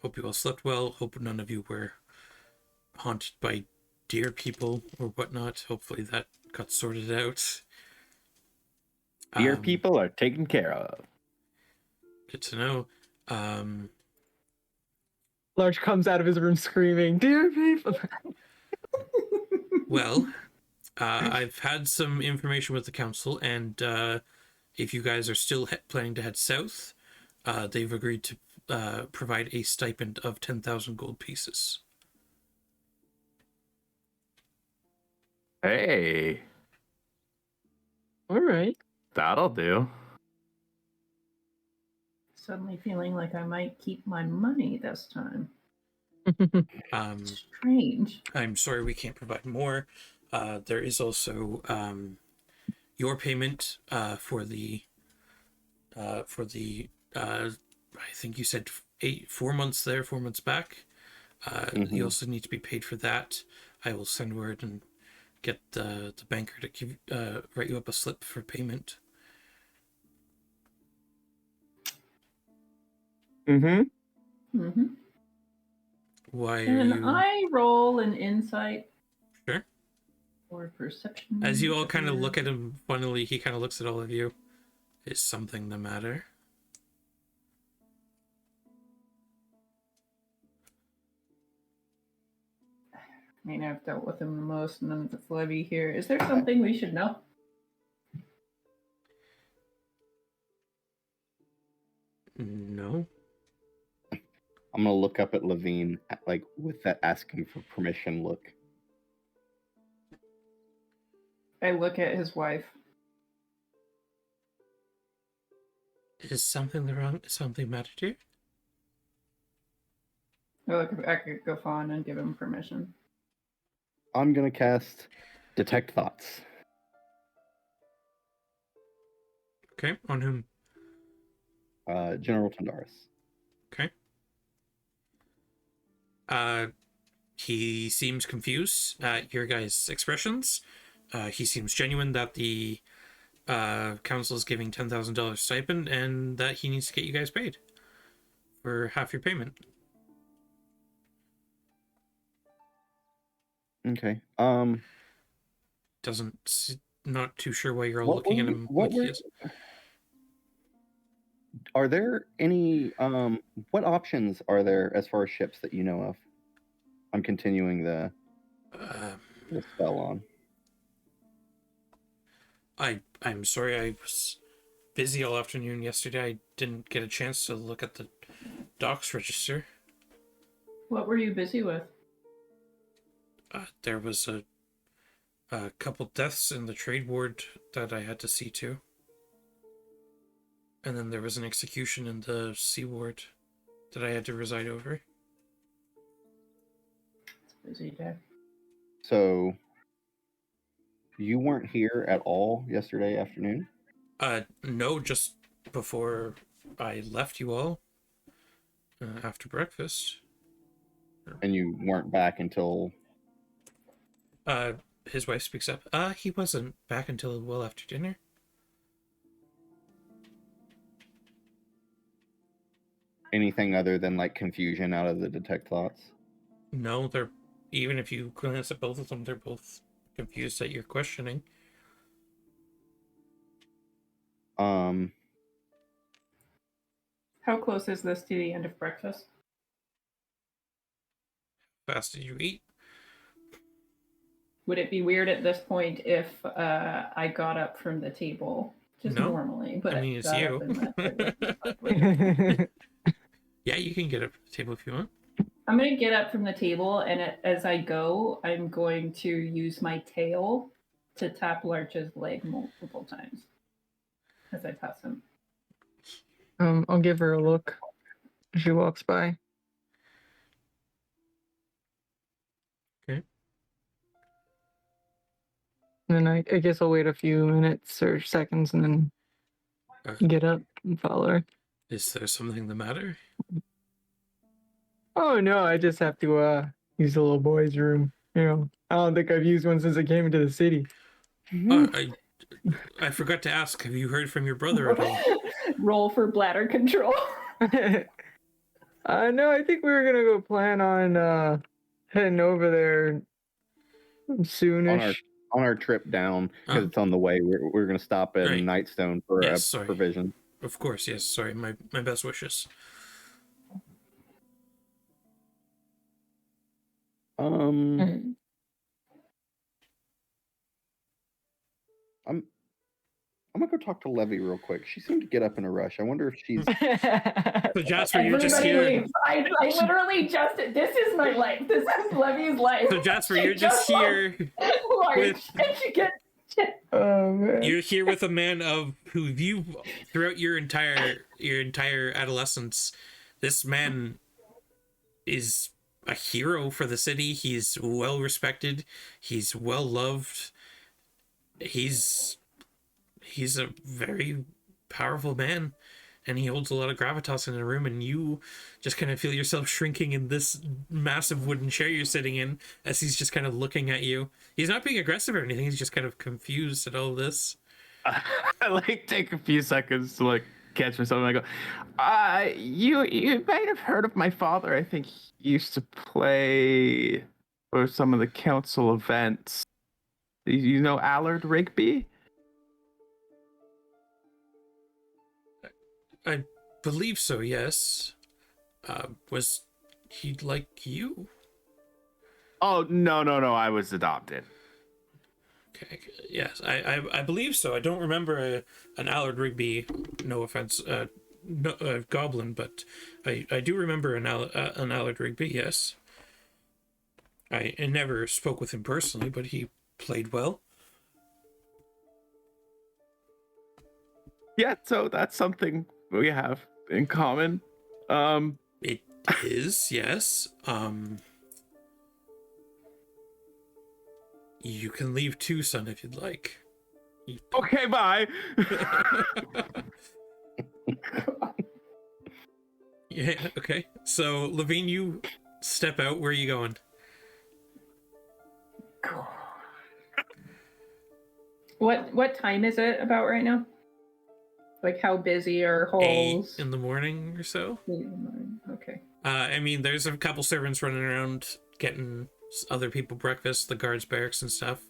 Hope you all slept well. Hope none of you were haunted by deer people or whatnot. Hopefully that got sorted out. Dear people are taken care of. Good to know. Large comes out of his room screaming, "Dear people!" Well, I've had some information with the council, and if you guys are still planning to head south, they've agreed to provide a stipend of 10,000 gold pieces. Hey, All right. that'll do. Suddenly feeling like I might keep my money this time. Strange. I'm sorry we can't provide more. There is also your payment for the I think you said 4 months there, 4 months back. You also need to be paid for that. I will send word and get the banker to give write you up a slip for payment. Mm-hmm. Why Can are you... I roll an insight Sure. or perception? As you all kind of look at him funnily, he kind of looks at all of you. Is something the matter? I mean, I've dealt with him the most, and then it's Levy here. Is there something we should know? No. I'm gonna look up at Levine, like with that asking for permission look. I look at his wife. Is something wrong? Something matter to you? I look back at Gofan and give him permission. I'm gonna cast Detect Thoughts. Okay, on whom? General Tandaris. Okay. He seems confused at your guys' expressions. He seems genuine that the council is giving $10,000 stipend and that he needs to get you guys paid for half your payment. Okay. Not too sure why you're all looking at him like he is. Are there any what options are there as far as ships that you know of? I'm continuing the spell on. I'm sorry, I was busy all afternoon yesterday. I didn't get a chance to look at the docks register. What were you busy with? There was a couple deaths in the trade ward that I had to see to. And then there was an execution in the sea ward that I had to reside over. It's a busy day. So you weren't here at all yesterday afternoon? No, just before I left you all after breakfast. And you weren't back until... His wife speaks up. He wasn't back until well after dinner. Anything other than like confusion out of the Detect Thoughts? No, they're... Even if you glance at both of them, they're both confused at your questioning. How close is this to the end of breakfast? Fast did you eat? Would it be weird at this point if I got up from the table? Just No. normally, but I mean, it's got you. up and left. Yeah, you can get up to the table if you want. I'm going to get up from the table, and as I go, I'm going to use my tail to tap Larch's leg multiple times as I pass him. I'll give her a look as she walks by. And then I guess I'll wait a few minutes or seconds and then get up and follow her. Is there something the matter? Oh no, I just have to use the little boy's room. You know, I don't think I've used one since I came into the city. I forgot to ask, have you heard from your brother at all? Roll for bladder control. No, I think we were gonna go plan on heading over there soonish. On our trip down, because Oh. it's on the way. We're going to stop at Right. Nightstone for Yes, a sorry. provision. Of course, yes. Sorry, my best wishes. Mm. I'm gonna go talk to Levy real quick. She seemed to get up in a rush. I wonder if she's So Jasper, you're just Everybody here. leaves. I literally just. This is my life. This is Levy's life. So Jasper, She you're just here. Large, with- and she gets. Oh man. You're here with a man of who you throughout your entire adolescence. This man is a hero for the city. He's well respected. He's well loved. He's a very powerful man, and he holds a lot of gravitas in the room, and you just kind of feel yourself shrinking in this massive wooden chair you're sitting in as he's just kind of looking at you. He's not being aggressive or anything. He's just kind of confused at all this. I like take a few seconds to like catch myself, and I go, you might have heard of my father. I think he used to play for some of the council events. You know Allard Rigby? I believe so, yes. Was he like you? Oh no, I was adopted. Okay, yes, I believe so. I don't remember an Allard Rigby, no offense, goblin, but I do remember an Allard Rigby, yes. I never spoke with him personally, but he played well. Yeah, so that's something we have in common. It is, yes. You can leave too, son, if you'd like. Okay, bye. Yeah, okay. So, Levine, you step out. Where are you going? What time is it about right now? Like how busy are 8 holes? in the morning or so. Okay. I mean, there's a couple servants running around getting other people breakfast, the guards' barracks and stuff,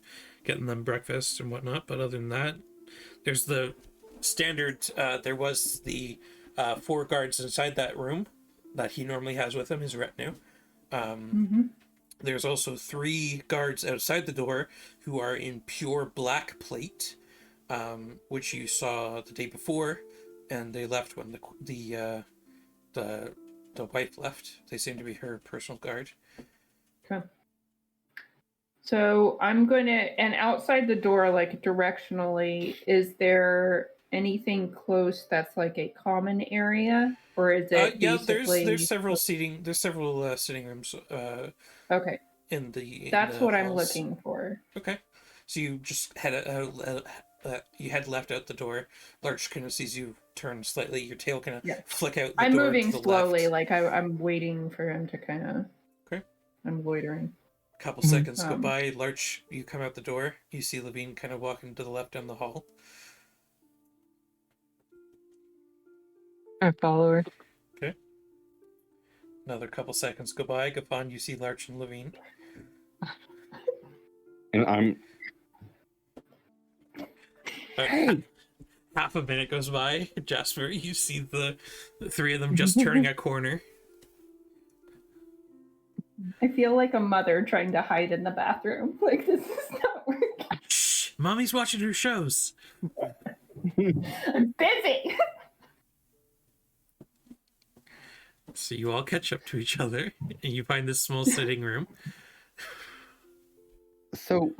getting them breakfast and whatnot. But other than that, there's the standard. There was the 4 guards inside that room that he normally has with him, his retinue. There's also 3 guards outside the door who are in pure black plate, which you saw the day before, and they left when the wife left. They seem to be her personal guard. Okay. So I'm going to, and outside the door, like directionally, is there anything close that's like a common area, or is it Yeah, basically? there's several sitting rooms. Okay, In the that's in the what I'm halls. looking for. Okay, so you just head left out the door. Larch kind of sees you turn slightly. Your tail kind of Yeah. flick out. The I'm door moving to the slowly, left. like I'm waiting for him to kind of. Okay. I'm loitering. Couple seconds go Um, by. Larch, you come out the door. You see Levine kind of walking to the left down the hall. I follow her. Another couple seconds go by. Gafan, you see Larch and Levine. and I'm Half a minute goes by. Jasper, you see the 3 of them just turning a corner. I feel like a mother trying to hide in the bathroom. Like this is not working. Shh, mommy's watching her shows. I'm busy. So you all catch up to each other, and you find this small sitting room. so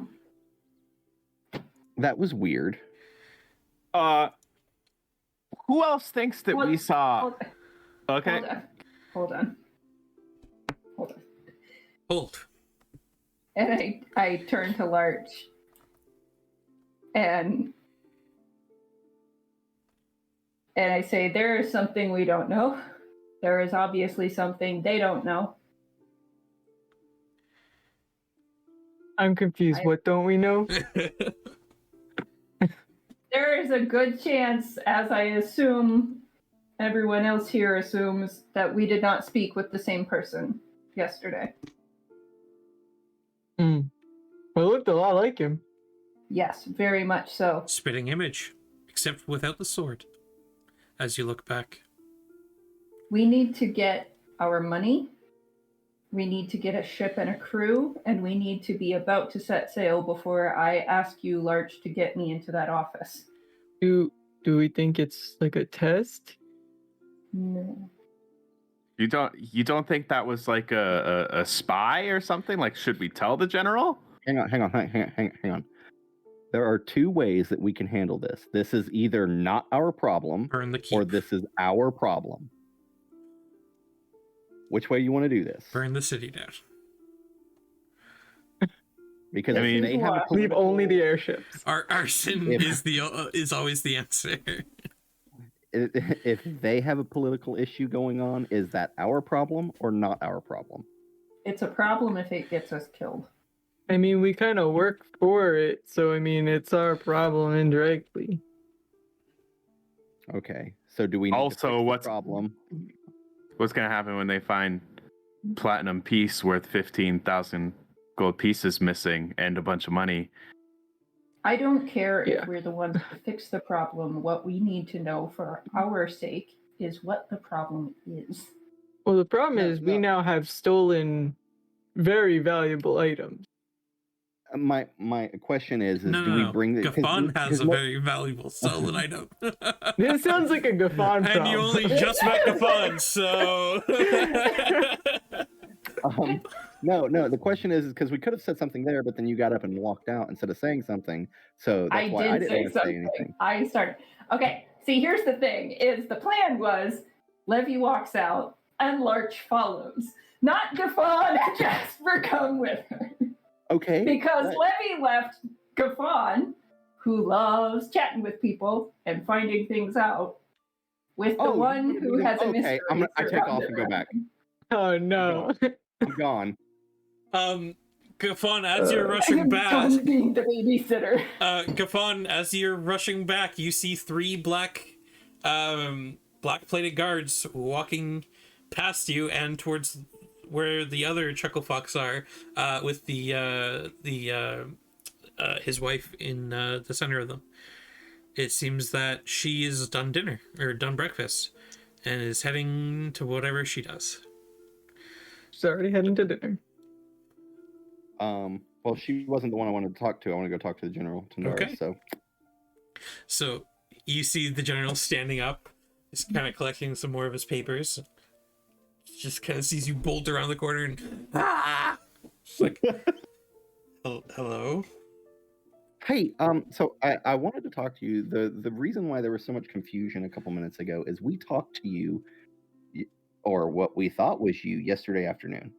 that was weird. Who else thinks that we saw? Hold, Okay. hold on. Hold. And I turn to Larch. and I say, there is something we don't know. There is obviously something they don't know. I'm confused. What don't we know? There is a good chance, as I assume everyone else here assumes, that we did not speak with the same person yesterday. Well, it looked a lot like him. Yes, very much so. Spitting image, except without the sword. As you look back, We need to get our money. We need to get a ship and a crew, and we need to be about to set sail before I ask you, Larch, to get me into that office. Do we think it's like a test? No. You don't think that was like a spy or something? Like, should we tell the general? Hang on. There are two ways that we can handle this. This is either not our problem, burn the keep. or this is our problem. Which way you want to do this? Burn the city down. Because I mean, they have a Leave only the airships. Arson If- is always the answer. if they have a political issue going on, is that our problem or not our problem? It's a problem if it gets us killed. I mean, we kind of work for it, so I mean, it's our problem indirectly. Okay, so do we need Also, to fix the what's- problem? What's gonna happen when they find platinum piece worth 15,000 gold pieces missing and a bunch of money? I don't care Yeah. if we're the ones to fix the problem. What we need to know for our sake is what the problem is. Well, the problem No, is we no. now have stolen very valuable items. My question is No, do no, we no. bring the... 'cause Gaffon we- has 'cause a mo- very valuable stolen item. This sounds like a Gaffon problem. And you only just met Gaffon, so... No, the question is because we could have said something there, but then you got up and walked out instead of saying something. So that's why I didn't want to say anything. I started. Okay, see, here's the thing: is the plan was Levy walks out and Larch follows, not Gaffon and Jasper come with her, Okay. because but- Levy left Gaffon, who loves chatting with people and finding things out, with the Oh, one who has a okay, mystery. I take off and go surrounded back. Oh no. I'm gone. Gaffon, as you're her. I rushing am back... done being the babysitter. Gaffon, as you're rushing back, you see three black-plated guards walking past you and towards where the other Chuckle Fox are, with his wife in the center of them. It seems that she is done dinner or done breakfast and is heading to whatever she does. She's already heading to dinner. Well, she wasn't the one I wanted to talk to. I want to go talk to the General Tandara. Okay. So you see the general standing up, is kind of collecting some more of his papers. Just kind of sees you bolt around the corner and It's like, hello. Hey, so I wanted to talk to you. The reason why there was so much confusion a couple minutes ago is we talked to you, or what we thought was you, yesterday afternoon.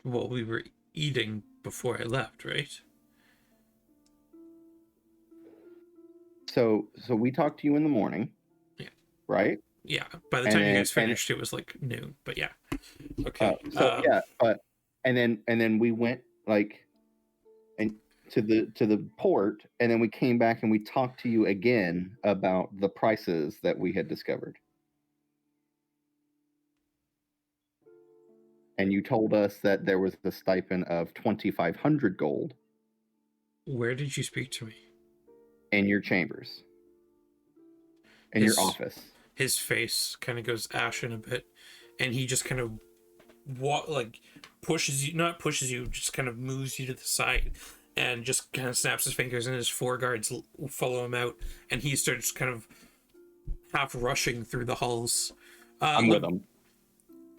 Well, we were eating before I left, right? So we talked to you in the morning. Yeah. Right? Yeah. By the And time you then- guys finished, it was like noon. But yeah. Okay. Yeah, but and then we went like and to the port, and then we came back and we talked to you again about the prices that we had discovered. And you told us that there was a stipend of 2,500 gold Where did you speak to me? in your chambers, in your His- office. His face kind of goes ashen a bit, and he just kind of pushes you, not pushes you, just kind of moves you to the side, and just kind of snaps his fingers, and his four guards follow him out, and he starts kind of half rushing through the halls. I'm with them.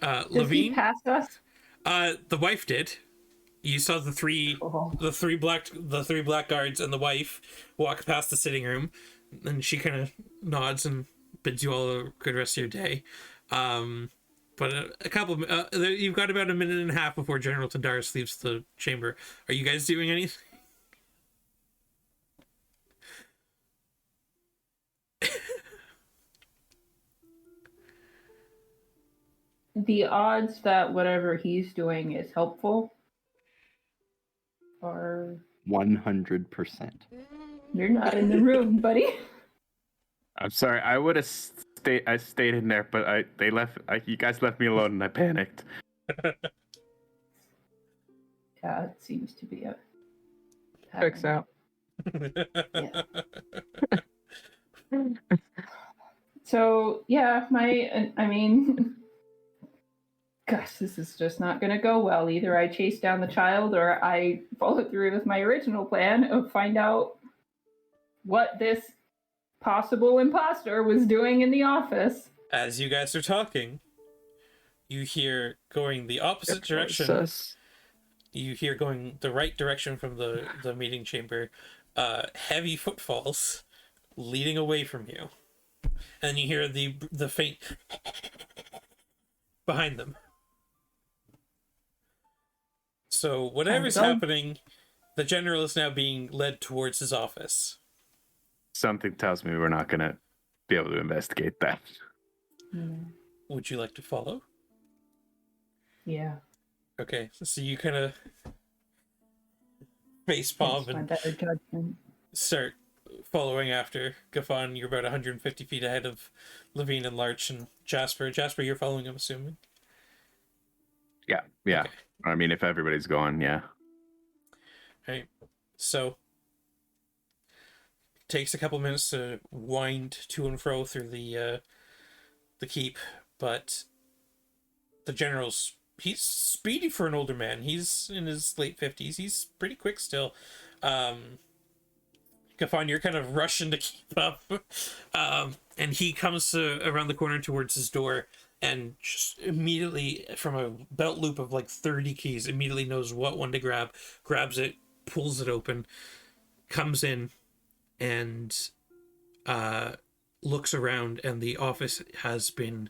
Does he Levine, pass us? the wife did. You saw the three black guards and the wife walk past the sitting room, and she kind of nods and bids you all a good rest of your day. But a couple, you've got about a minute and a half before General Tandaris leaves the chamber. Are you guys doing anything? the odds that whatever he's doing is helpful are 100%. you're not in the room, buddy. I'm sorry. I would have I stayed in there, but you guys left me alone, and I panicked. Yeah, it seems to be a Checks out. Yeah. So yeah, I mean, gosh, this is just not going to go well. Either I chase down the child, or I follow through with my original plan of find out what this possible imposter was doing in the office. As you guys are talking, you hear going the opposite direction. Sus. You hear going the right direction from the meeting chamber, heavy footfalls leading away from you. And you hear the faint behind them. So whatever's happening, the general is now being led towards his office. Something tells me we're not gonna be able to investigate that. Would you like to follow? Yeah. Okay, so you kind of face palm My and better judgment. start following after Gaffon. You're about 150 feet ahead of Levine and Larch and Jasper. Jasper, you're following, I'm assuming. Yeah. Okay. I mean, if everybody's going, yeah. Right. So takes a couple minutes to wind to and fro through the keep, but the general's he's speedy for an older man. He's in his late 50s. He's pretty quick still. Gaffon, you're kind of rushing to keep up. And he comes around the corner towards his door and just immediately, from a belt loop of like 30 keys, immediately knows what one to grab, grabs it, pulls it open, comes in, and looks around, and the office has been,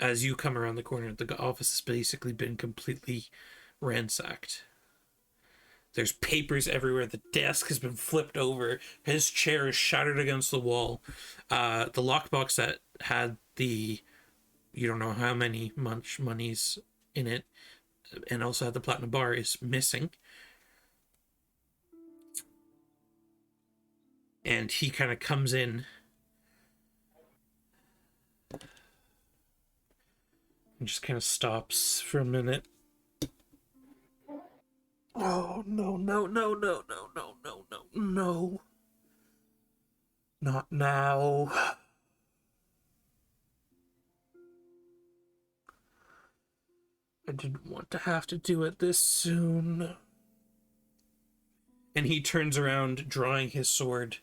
as you come around the corner, the office has basically been completely ransacked. There's papers everywhere. The desk has been flipped over. His chair is shattered against the wall. The lockbox that had the, you don't know how many monies in it, and also had the platinum bar, is missing. And he kind of comes in and just kind of stops for a minute. Oh, no. Not now. I didn't want to have to do it this soon. And he turns around, drawing his sword.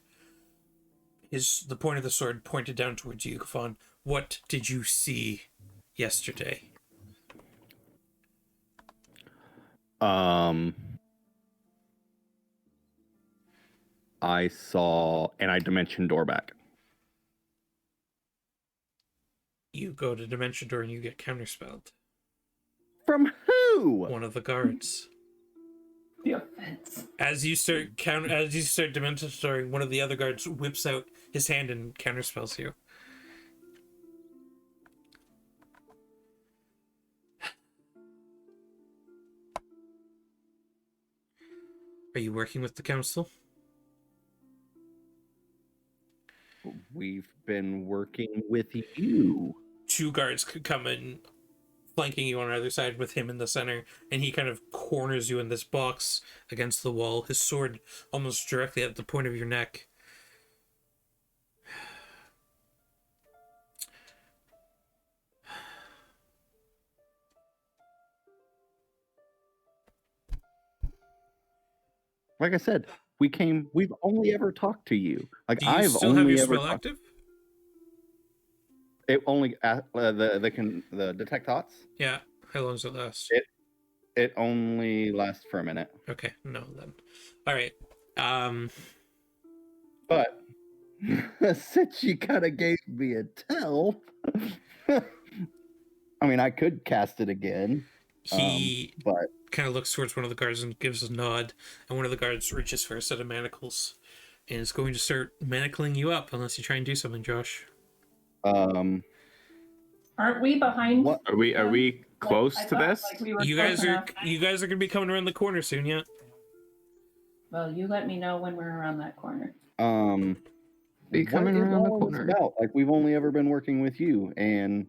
The point of the sword pointed down towards you, Gaffon. What did you see yesterday? I saw an I-Dimension door back. You go to Dimension Door and you get counterspelled. From who? One of the guards. The offense. As you start Dimension Storing, one of the other guards whips out his hand and counterspells you. Are you working with the council? We've been working with you. Two guards could come in, flanking you on either side with him in the center, and he kind of corners you in this box against the wall, his sword almost directly at the point of your neck. Like I said, we've only ever talked to you. Like, Do you I've still have only your ever spell active? It only the detect thoughts. Yeah. How long does it last? It only lasts for a minute. Okay, no then. All right. But since you kind of gave me a tell, I mean, I could cast it again. He But kind of looks towards one of the guards and gives a nod, and one of the guards reaches for a set of manacles and is going to start manacling you up unless you try and do something, Josh. Aren't we behind? What? Are we close I to thought, this? like, we were You close guys are enough. gonna be coming around the corner soon, yeah? Well, you let me know when we're around that corner. Be What coming is around the all of this corner. about? Like, we've only ever been working with you, and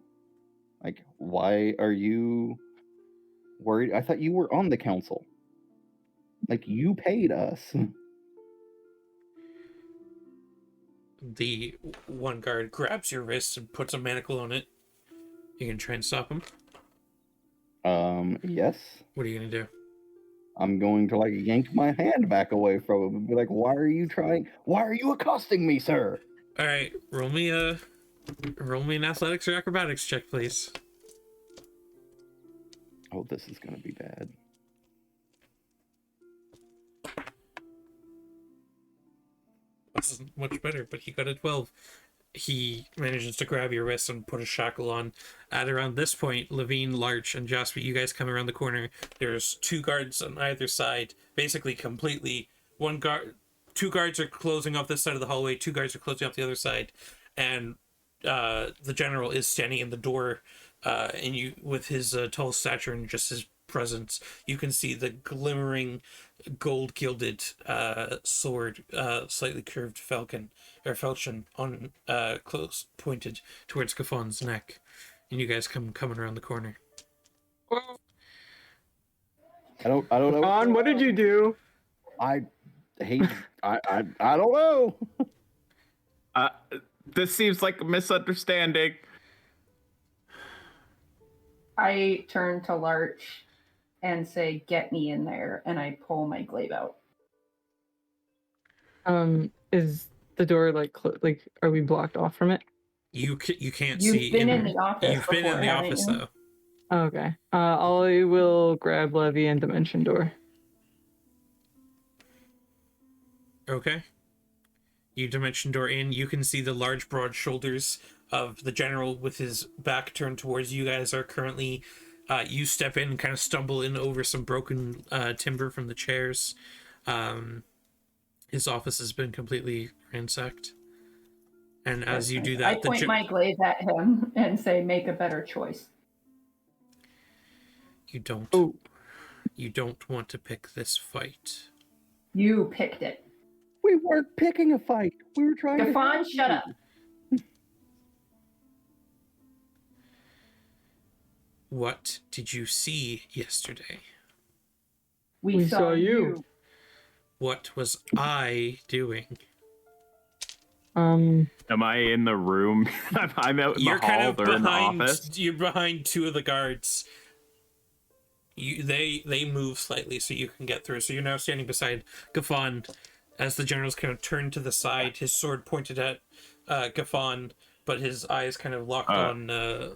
like, why are you worried? I thought you were on the council. Like, you paid us. The one guard grabs your wrist and puts a manacle on it. You can try and stop him. Yes. What are you gonna do? I'm going to like yank my hand back away from him and be like, why are you accosting me, sir? All right, roll me an athletics or acrobatics check, please. Oh, this is gonna be bad. This isn't much better, but he got a 12. He manages to grab your wrist and put a shackle on. At around this point, Levine, Larch, and Jasper, you guys come around the corner. There's 2 guards on either side, basically completely. Two guards are closing off this side of the hallway, 2 guards are closing off the other side, and the general is standing in the door, and you, with his tall stature and just his presence, you can see the glimmering gold gilded sword, slightly curved falchion on close pointed towards Gafon's neck, and you guys coming around the corner. Well, I don't know. Ron, what did you do? I hate. I don't know. This seems like a misunderstanding. I turn to Larch and say, "Get me in there," and I pull my glaive out. Is the door like like are we blocked off from it? You can't You've see. been in the office. You've been in the haven't office you? though. Oh, okay. I will grab Levy and Dimension Door. Okay. You dimension door in. You can see the large, broad shoulders of the general with his back turned towards you guys are currently. You step in and kind of stumble in over some broken timber from the chairs. His office has been completely ransacked. And as you do that, I point my glaive at him and say, "Make a better choice." You don't. Oh. You don't want to pick this fight. You picked it. We weren't picking a fight. We were trying to. Gafon, shut up. What did you see yesterday? We saw you. What was I doing? Am I in the room? I'm out in the hall. They're in the office. You're behind 2 of the guards. They move slightly so you can get through. So you're now standing beside Gafon as the general's kind of turned to the side, his sword pointed at Gafon, but his eyes kind of locked on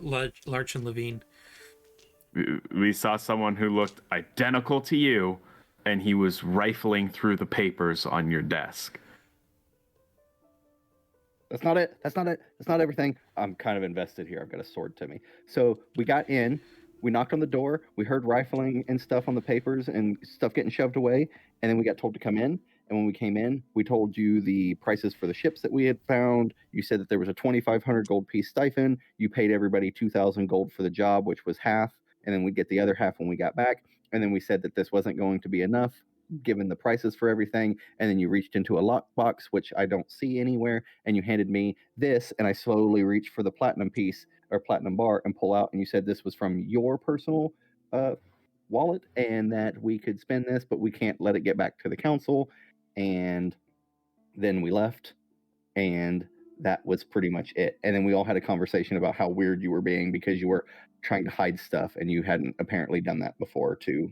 Larch and Levine. We saw someone who looked identical to you, and he was rifling through the papers on your desk. That's not it. That's not everything. I'm kind of invested here. I've got a sword to me. So we got in. We knocked on the door. We heard rifling and stuff on the papers and stuff getting shoved away. And then we got told to come in. And when we came in, we told you the prices for the ships that we had found. You said that there was a 2,500 gold piece stipend. You paid everybody 2,000 gold for the job, which was half. And then we'd get the other half when we got back. And then we said that this wasn't going to be enough, given the prices for everything. And then you reached into a lockbox, which I don't see anywhere. And you handed me this. And I slowly reached for the platinum piece or platinum bar and pull out. And you said this was from your personal wallet and that we could spend this, but we can't let it get back to the council. And then we left, and that was pretty much it. And then we all had a conversation about how weird you were being because you were trying to hide stuff, and you hadn't apparently done that before to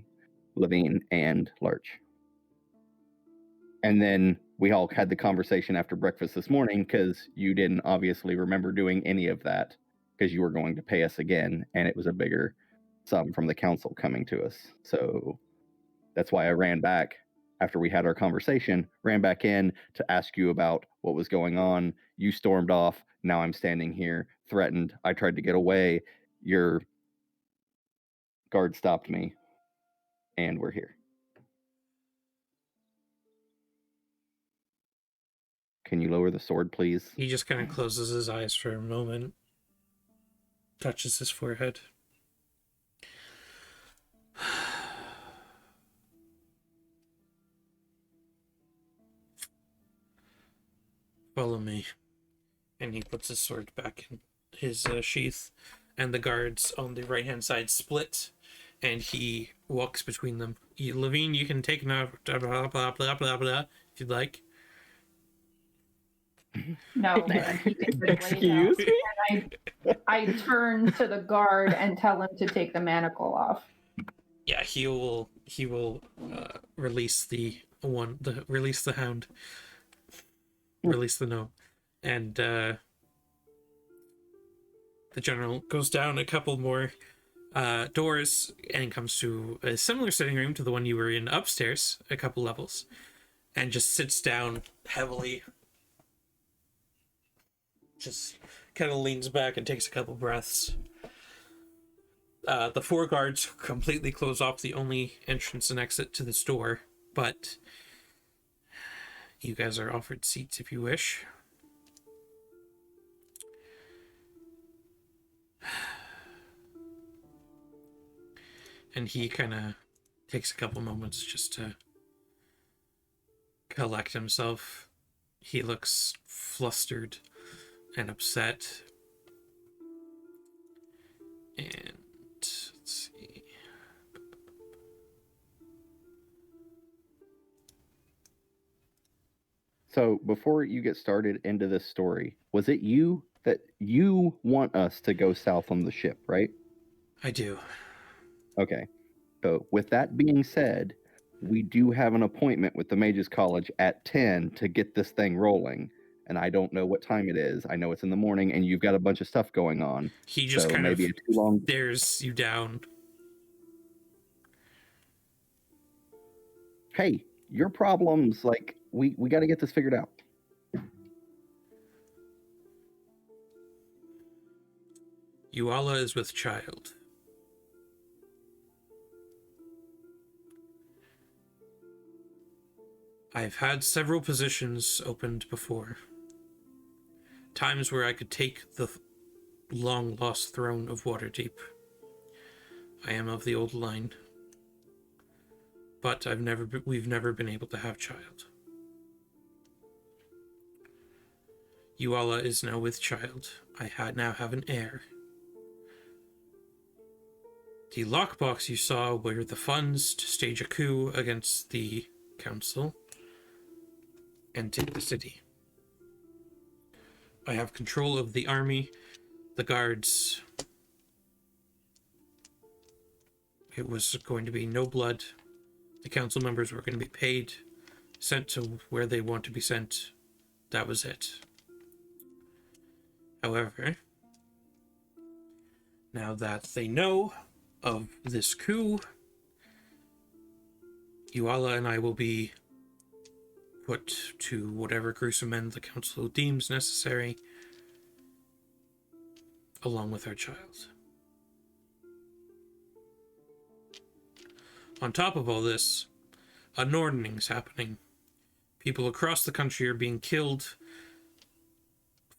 Levine and Larch. And then we all had the conversation after breakfast this morning because you didn't obviously remember doing any of that because you were going to pay us again, and it was a bigger sum from the council coming to us. So that's why I ran back after we had our conversation, ran back in to ask you about what was going on. You stormed off. Now I'm standing here, threatened. I tried to get away. Your guard stopped me, and we're here. Can you lower the sword, please? He just kind of closes his eyes for a moment. touches his forehead. Follow me. And he puts his sword back in his sheath, and the guards on the right-hand side split, and he walks between them. Levine, you can take now, blah, blah, blah, blah, blah, blah, if you'd like. No, then I'm keeping the blade out. Excuse me? And I turn to the guard and tell him to take the manacle off. Yeah, he will release the hound, release the gnome, and the general goes down a couple more doors and comes to a similar sitting room to the one you were in upstairs, a couple levels, and just sits down heavily. Just kind of leans back and takes a couple breaths. The 4 guards completely close off the only entrance and exit to this door, but you guys are offered seats if you wish. And he kind of takes a couple moments just to collect himself. He looks flustered and upset. And let's see. So before you get started into this story, was it you that you want us to go south on the ship, right? I do. Okay. So with that being said, we do have an appointment with the Mages College at 10 to get this thing rolling. And I don't know what time it is. I know it's in the morning and you've got a bunch of stuff going on. He just So kind maybe of a too long stares you down. Hey, your problems, like we got to get this figured out. Euala is with child. I've had several positions opened before. Times where I could take the long-lost throne of Waterdeep. I am of the old line. But we've never been able to have child. Euala is now with child. I now have an heir. The lockbox you saw were the funds to stage a coup against the council and take the city. I have control of the army, the guards. It was going to be no blood. The council members were going to be paid, sent to where they want to be sent. That was it. However, now that they know of this coup, Euala and I will be put to whatever gruesome end the council deems necessary, along with our child. On top of all this, a Nordening's happening. People across the country are being killed.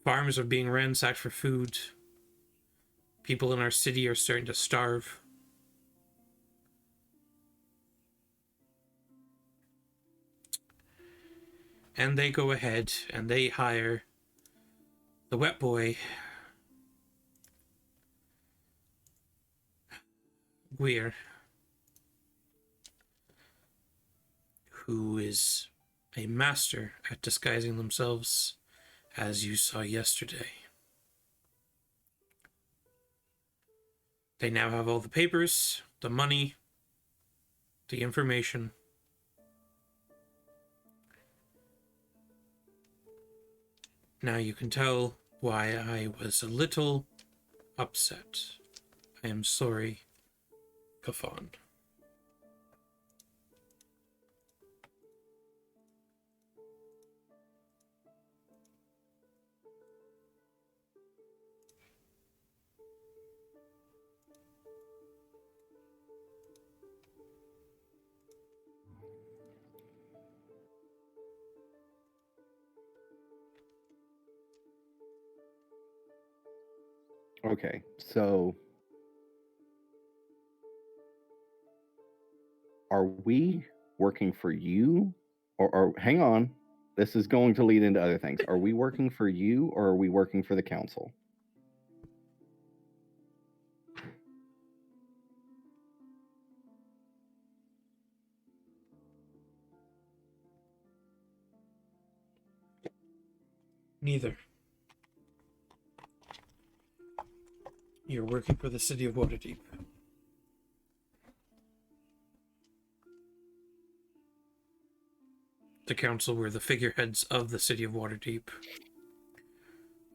Farms are being ransacked for food. People in our city are starting to starve. And they go ahead and they hire the wet boy, Weir, who is a master at disguising themselves, as you saw yesterday. They now have all the papers, the money, the information. Now you can tell why I was a little upset. I am sorry, Kafan. Okay, so are we working for you, or hang on? This is going to lead into other things. Are we working for you, or are we working for the council? Neither. You're working for the city of Waterdeep. The council were the figureheads of the city of Waterdeep.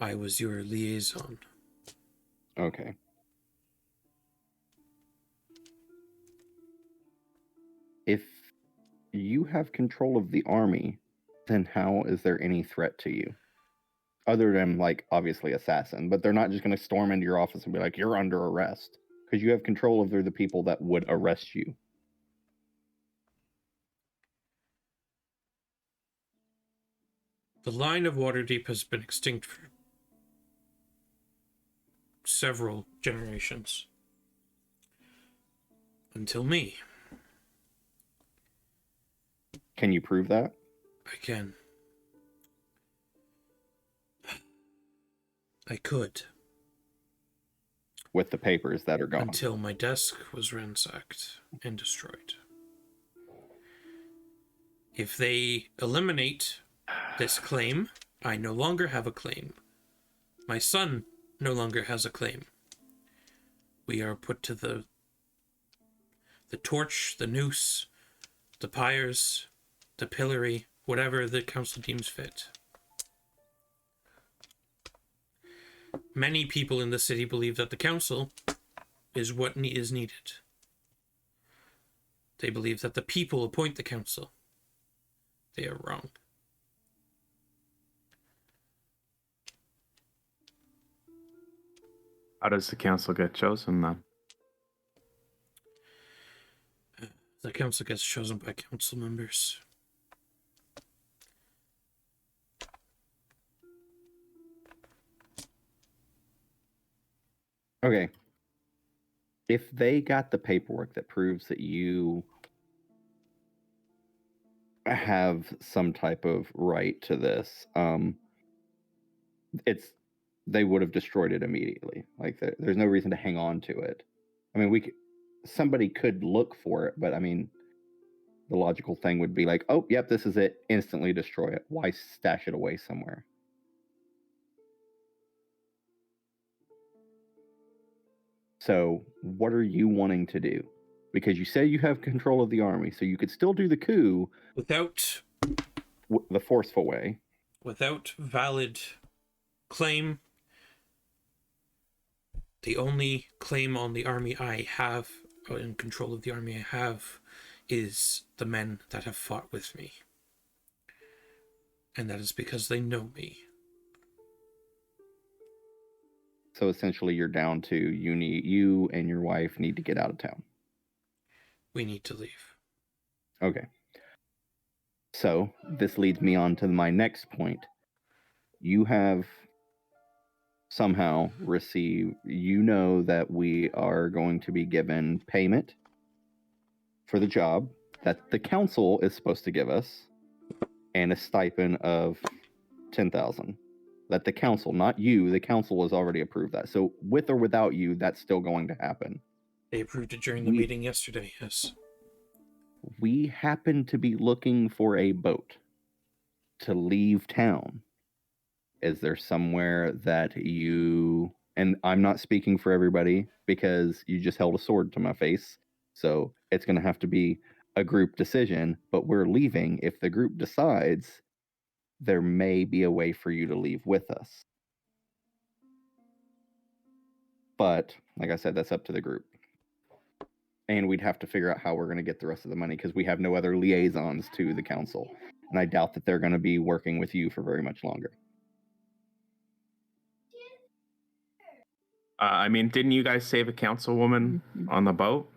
I was your liaison. Okay. If you have control of the army, then how is there any threat to you? Other than, like, obviously assassin, but they're not just going to storm into your office and be like, you're under arrest. Because you have control over the people that would arrest you. The line of Waterdeep has been extinct for several generations. Until me. Can you prove that? I can. I could. With the papers that are gone. Until my desk was ransacked and destroyed. If they eliminate this claim, I no longer have a claim. My son no longer has a claim. We are put to the torch, the noose, the pyres, the pillory, whatever the council deems fit. Many people in the city believe that the council is what is needed. They believe that the people appoint the council. They are wrong. How does the council get chosen then? The council gets chosen by council members. Okay. If they got the paperwork that proves that you have some type of right to this, they would have destroyed it immediately. Like, there's no reason to hang on to it. I mean, somebody could look for it, but I mean, the logical thing would be like, oh, yep, this is it. Instantly destroy it. Why stash it away somewhere? So, what are you wanting to do? Because you say you have control of the army, so you could still do the coup Without the forceful way. Without valid claim, the only claim on the army I have, or in control of the army I have, is the men that have fought with me. And that is because they know me. So essentially you're down to you and your wife need to get out of town. We need to leave. Okay. So this leads me on to my next point. You have somehow received, you know that we are going to be given payment for the job that the council is supposed to give us, and a stipend of 10,000. That the council, not you, the council has already approved that. So with or without you, that's still going to happen. They approved it during the meeting yesterday, yes. We happen to be looking for a boat to leave town. Is there somewhere that you, and I'm not speaking for everybody because you just held a sword to my face, so it's going to have to be a group decision, but we're leaving. If the group decides, there may be a way for you to leave with us. But, like I said, that's up to the group. And we'd have to figure out how we're going to get the rest of the money because we have no other liaisons to the council. And I doubt that they're going to be working with you for very much longer. I mean, didn't you guys save a councilwoman on the boat?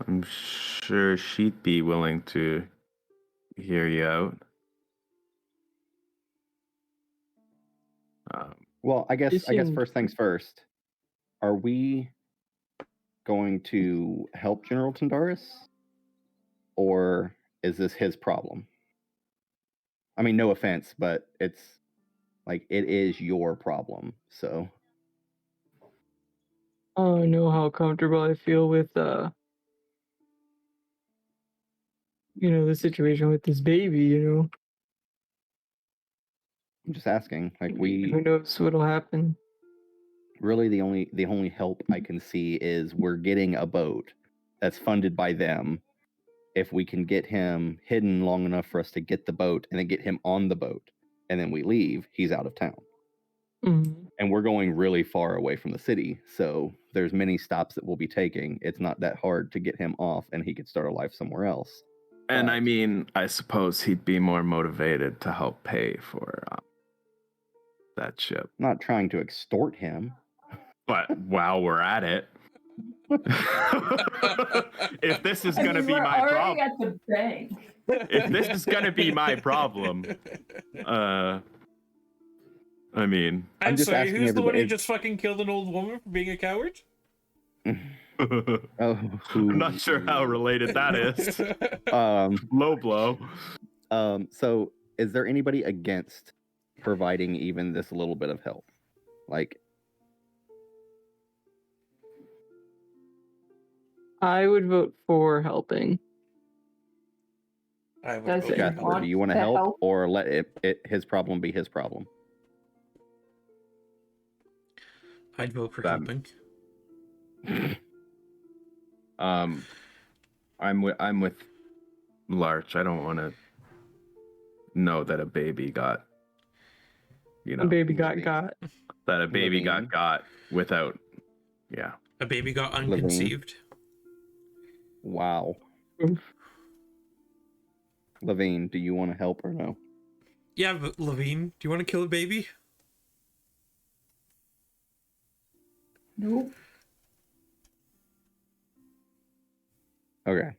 I'm sure she'd be willing to hear you out. Well, I guess first things first. are we going to help General Tendaris, or is this his problem? I mean, no offense, but it's like it is your problem. So I don't know how comfortable I feel with the situation with this baby. I'm just asking. Like Who knows what'll happen? really the only help I can see is we're getting a boat that's funded by them. If we can get him hidden long enough for us to get the boat and then get him on the boat and then we leave, he's out of town. Mhm. And we're going really far away from the city, so there's many stops that we'll be taking. It's not that hard to get him off and he could start a life somewhere else. And I mean, I suppose he'd be more motivated to help pay for that ship. I'm not trying to extort him. But while we're at it, if this is going to be my problem, at the bank. if this is going to be my problem, I mean, I'm just sorry, asking who's the one who everybody- just fucking killed an old woman for being a coward? Oh, I'm not sure how related that is. Low blow. So is there anybody against providing even this little bit of help? Like, I would vote for helping. I would Does vote it for Jasper, want do you want to to help, help? or let it his problem be his problem? I'd vote for That- helping. I'm with Larch. I don't want to know that a baby got, A baby got Levine. got. that a baby Levine. got without, yeah. A baby got Levine. unconceived. Wow. Oof. Levine, do you want to help or no? Yeah, but Levine, do you want to kill a baby? Nope. Okay.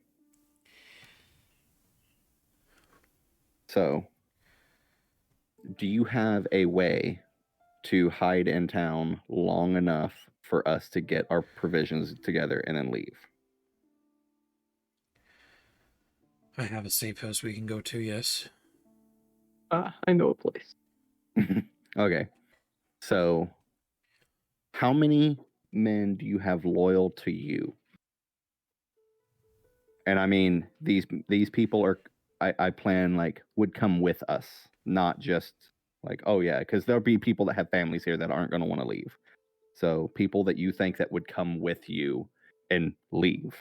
So, do you have a way to hide in town long enough for us to get our provisions together and then leave? I have a safe house we can go to, yes. I know a place. Okay. So, how many men do you have loyal to you? And I mean, these people are, I plan like would come with us, not just like, oh yeah, because there'll be people that have families here that aren't going to want to leave. So people that you think that would come with you and leave.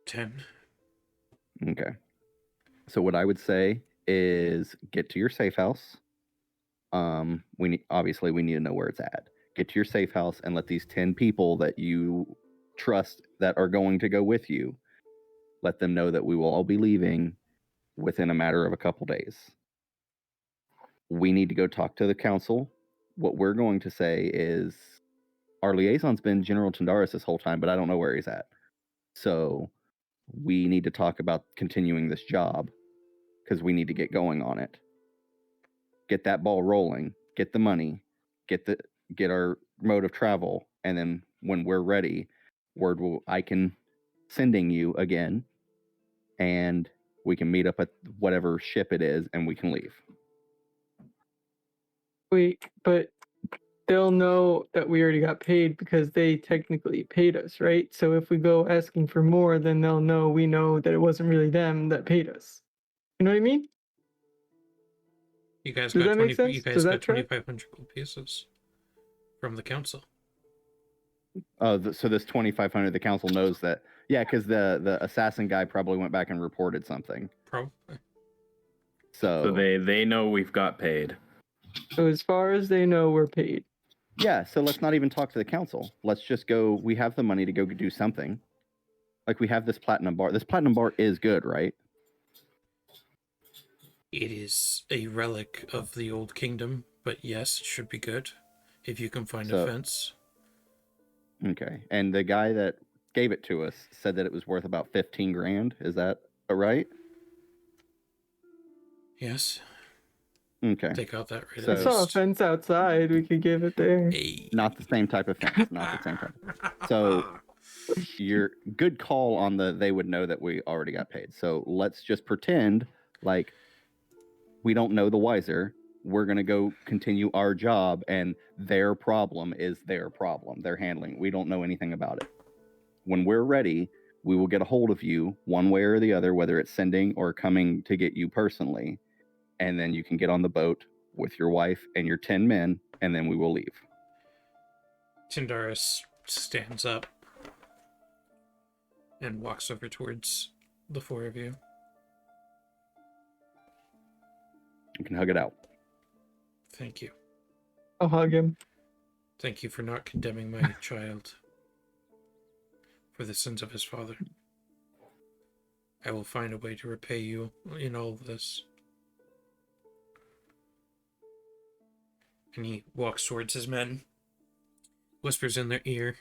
10. Okay. So what I would say is get to your safe house. Obviously we need to know where it's at. Get to your safe house and let these 10 people that you trust that are going to go with you, let them know that we will all be leaving within a matter of a couple days. We need to go talk to the council. What we're going to say is our liaison's been General Tendaris this whole time, but I don't know where he's at. So we need to talk about continuing this job because we need to get going on it. Get that ball rolling, get the money, get our mode of travel, and then when we're ready, I can sending you again, and we can meet up at whatever ship it is, and we can leave. Wait, but they'll know that we already got paid because they technically paid us, right? So if we go asking for more, then they'll know we know that it wasn't really them that paid us. You know what I mean? You guys Does got that make 20 you sense? guys Does got that track? 2,500 gold pieces from the council. So this 2,500, the council knows that. Yeah, because the assassin guy probably went back and reported something. Probably. So they know we've got paid. So as far as they know, we're paid. Yeah, so let's not even talk to the council. Let's just go. We have the money to go do something. Like we have this platinum bar. This platinum bar is good, right? It is a relic of the old kingdom, but yes, it should be good if you can find a So- fence. Okay. And the guy that gave it to us said that it was worth about 15 grand. Is that right? Yes. Okay. Take out that right So- I saw a fence outside. We could give it there. Hey. Not the same type of fence. Not the same type. So your good call on the they would know that we already got paid. So let's just pretend like we don't know the wiser. We're gonna go continue our job, and their problem is their problem. They're handling. We don't know anything about it. When we're ready, we will get a hold of you one way or the other, whether it's sending or coming to get you personally, and then you can get on the boat with your wife and your 10 men, and then we will leave. Tindaris stands up and walks over towards the four of you. You can hug it out. Thank you. I'll hug him. Thank you for not condemning my child for the sins of his father. I will find a way to repay you in all of this. And he walks towards his men, whispers in their ear,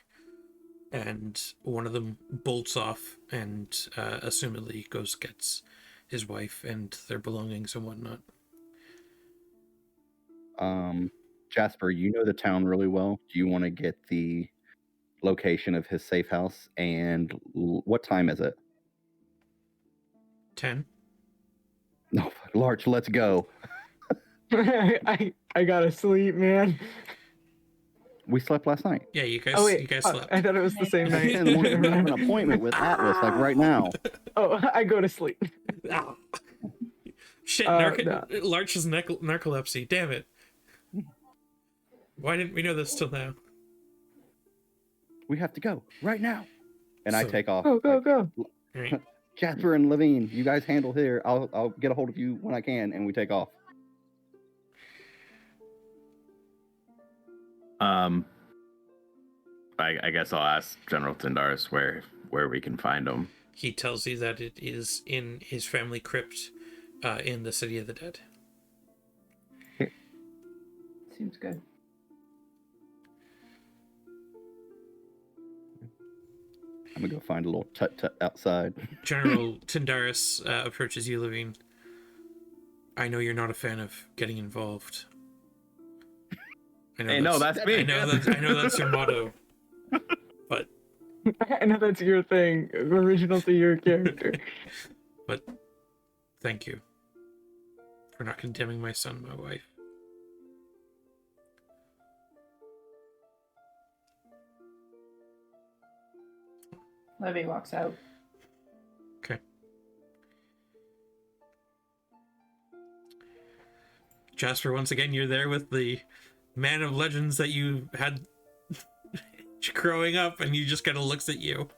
and one of them bolts off and assumedly gets his wife and their belongings and whatnot. Jasper, you know the town really well. Do you want to get the location of his safe house? And what time is it? 10. No, Larch, let's go. I gotta sleep, man. We slept last night. Yeah, you guys, Oh wait, you guys I slept. thought it was the same night. 10 in the morning. We have an appointment with Atlas, like right now. Oh, I go to sleep. Ow. Shit, No. Larch's narcolepsy. Damn it. Why didn't we know this till now? We have to go right now. And I So- take off. Go, go, like, go. Right. Jasper and Levine, you guys handle here. I'll get a hold of you when I can, and we take off. I guess I'll ask General Tindaris where we can find him. He tells you that it is in his family crypt in the City of the Dead. Seems good. I'm gonna go find a little tut-tut outside. General Tindaris approaches you, Levine. I know you're not a fan of getting involved. I know Hey, no, that's me. I know that's your motto. But I know that's your thing, original to your character. thank you for not condemning my son and my wife. Levy walks out. Okay. Jasper, once again, you're there with the man of legends that you had growing up, and he just kind of looks at you.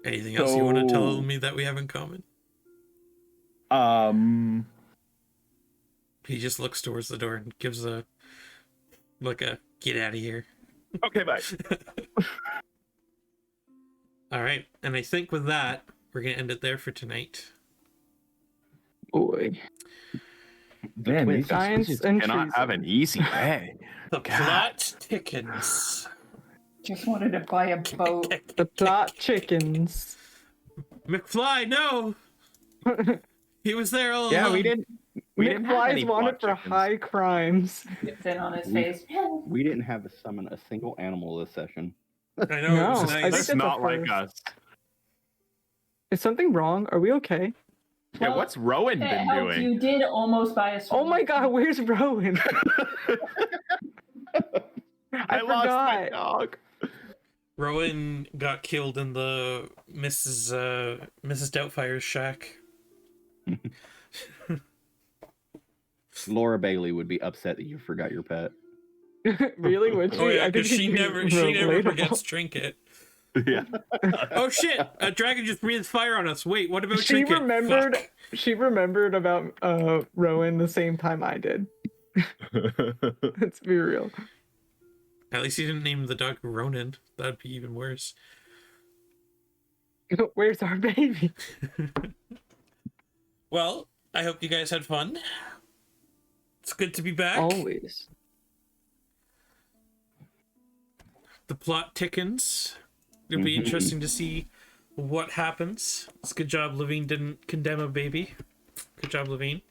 Anything else you want to tell So- me that we have in common? He just looks towards the door and gives a get out of here. Okay, bye. All right, and I think with that, we're gonna end it there for tonight. Boy. Man, twist. these Science just and cannot treason. have an easy day. The God. plot thickens. Just wanted to buy a boat. The plot chickens. McFly, no! He was there all Yeah, along. we didn't have any McFly's wanted plot for chickens. high crimes. Dipped in on his We- face. We didn't have to summon a single animal this session. I know, it was No, nice. I think That's it's not a like first. us. Is something wrong? Are we okay? Yeah, Well, what's Rowan It been helps. doing? You did almost buy a Oh my god, where's Rowan? I lost my forgot. dog. Rowan got killed in the Mrs. Doubtfire's shack. Laura Bailey would be upset that you forgot your pet. Really? Would she? Oh yeah, I because think she she'd be never relatable. forgets Trinket. Yeah. Oh shit! A dragon just breathed fire on us. Wait, what about She Trinket? remembered. Fuck. She remembered about Rowan the same time I did. Let's be real. At least he didn't name the dog Ronan. That'd be even worse. Where's our baby? Well, I hope you guys had fun. It's good to be back. Always. The plot thickens. It'll be Mhm. interesting to see what happens. It's a good job Levine didn't condemn a baby. Good job, Levine.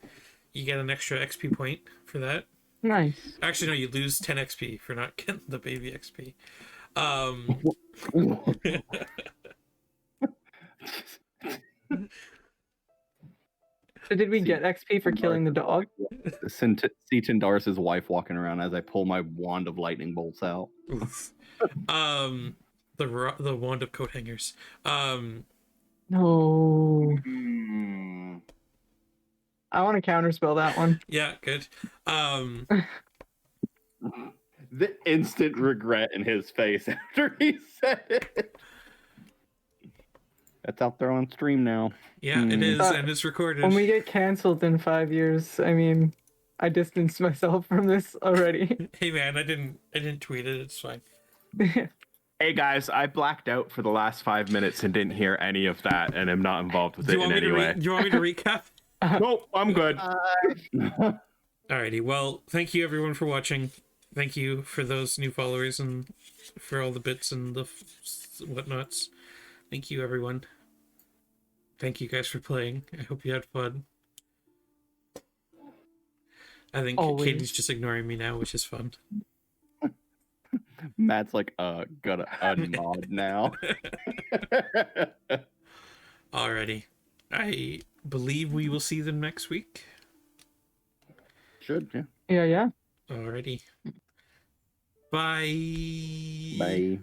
You get an extra XP point for that. Nice. Actually, no, you lose 10 XP for not getting the baby XP. So did we See, get XP for killing the dog? See Tindaris' wife walking around as I pull my wand of lightning bolts out. Oof. The wand of coat hangers. No. Mm. I want to counterspell that one. Yeah, good. The instant regret in his face after he said it. That's out there on stream now. Yeah, it is, and it's recorded. When we get canceled in 5 years, I mean, I distanced myself from this already. Hey man, I didn't tweet it. It's fine. Hey guys, I blacked out for the last 5 minutes and didn't hear any of that, and am not involved with Do you it in want me any to way. do you want me to recap? Nope, I'm good. Alrighty. Well, thank you everyone for watching. Thank you for those new followers and for all the bits and the whatnots. Thank you everyone. Thank you guys for playing. I hope you had fun. I think Always. Katie's just ignoring me now, which is fun. Matt's like, gotta unmod now. Alrighty. I believe we will see them next week. Should, yeah. Yeah. Alrighty. Bye. Bye.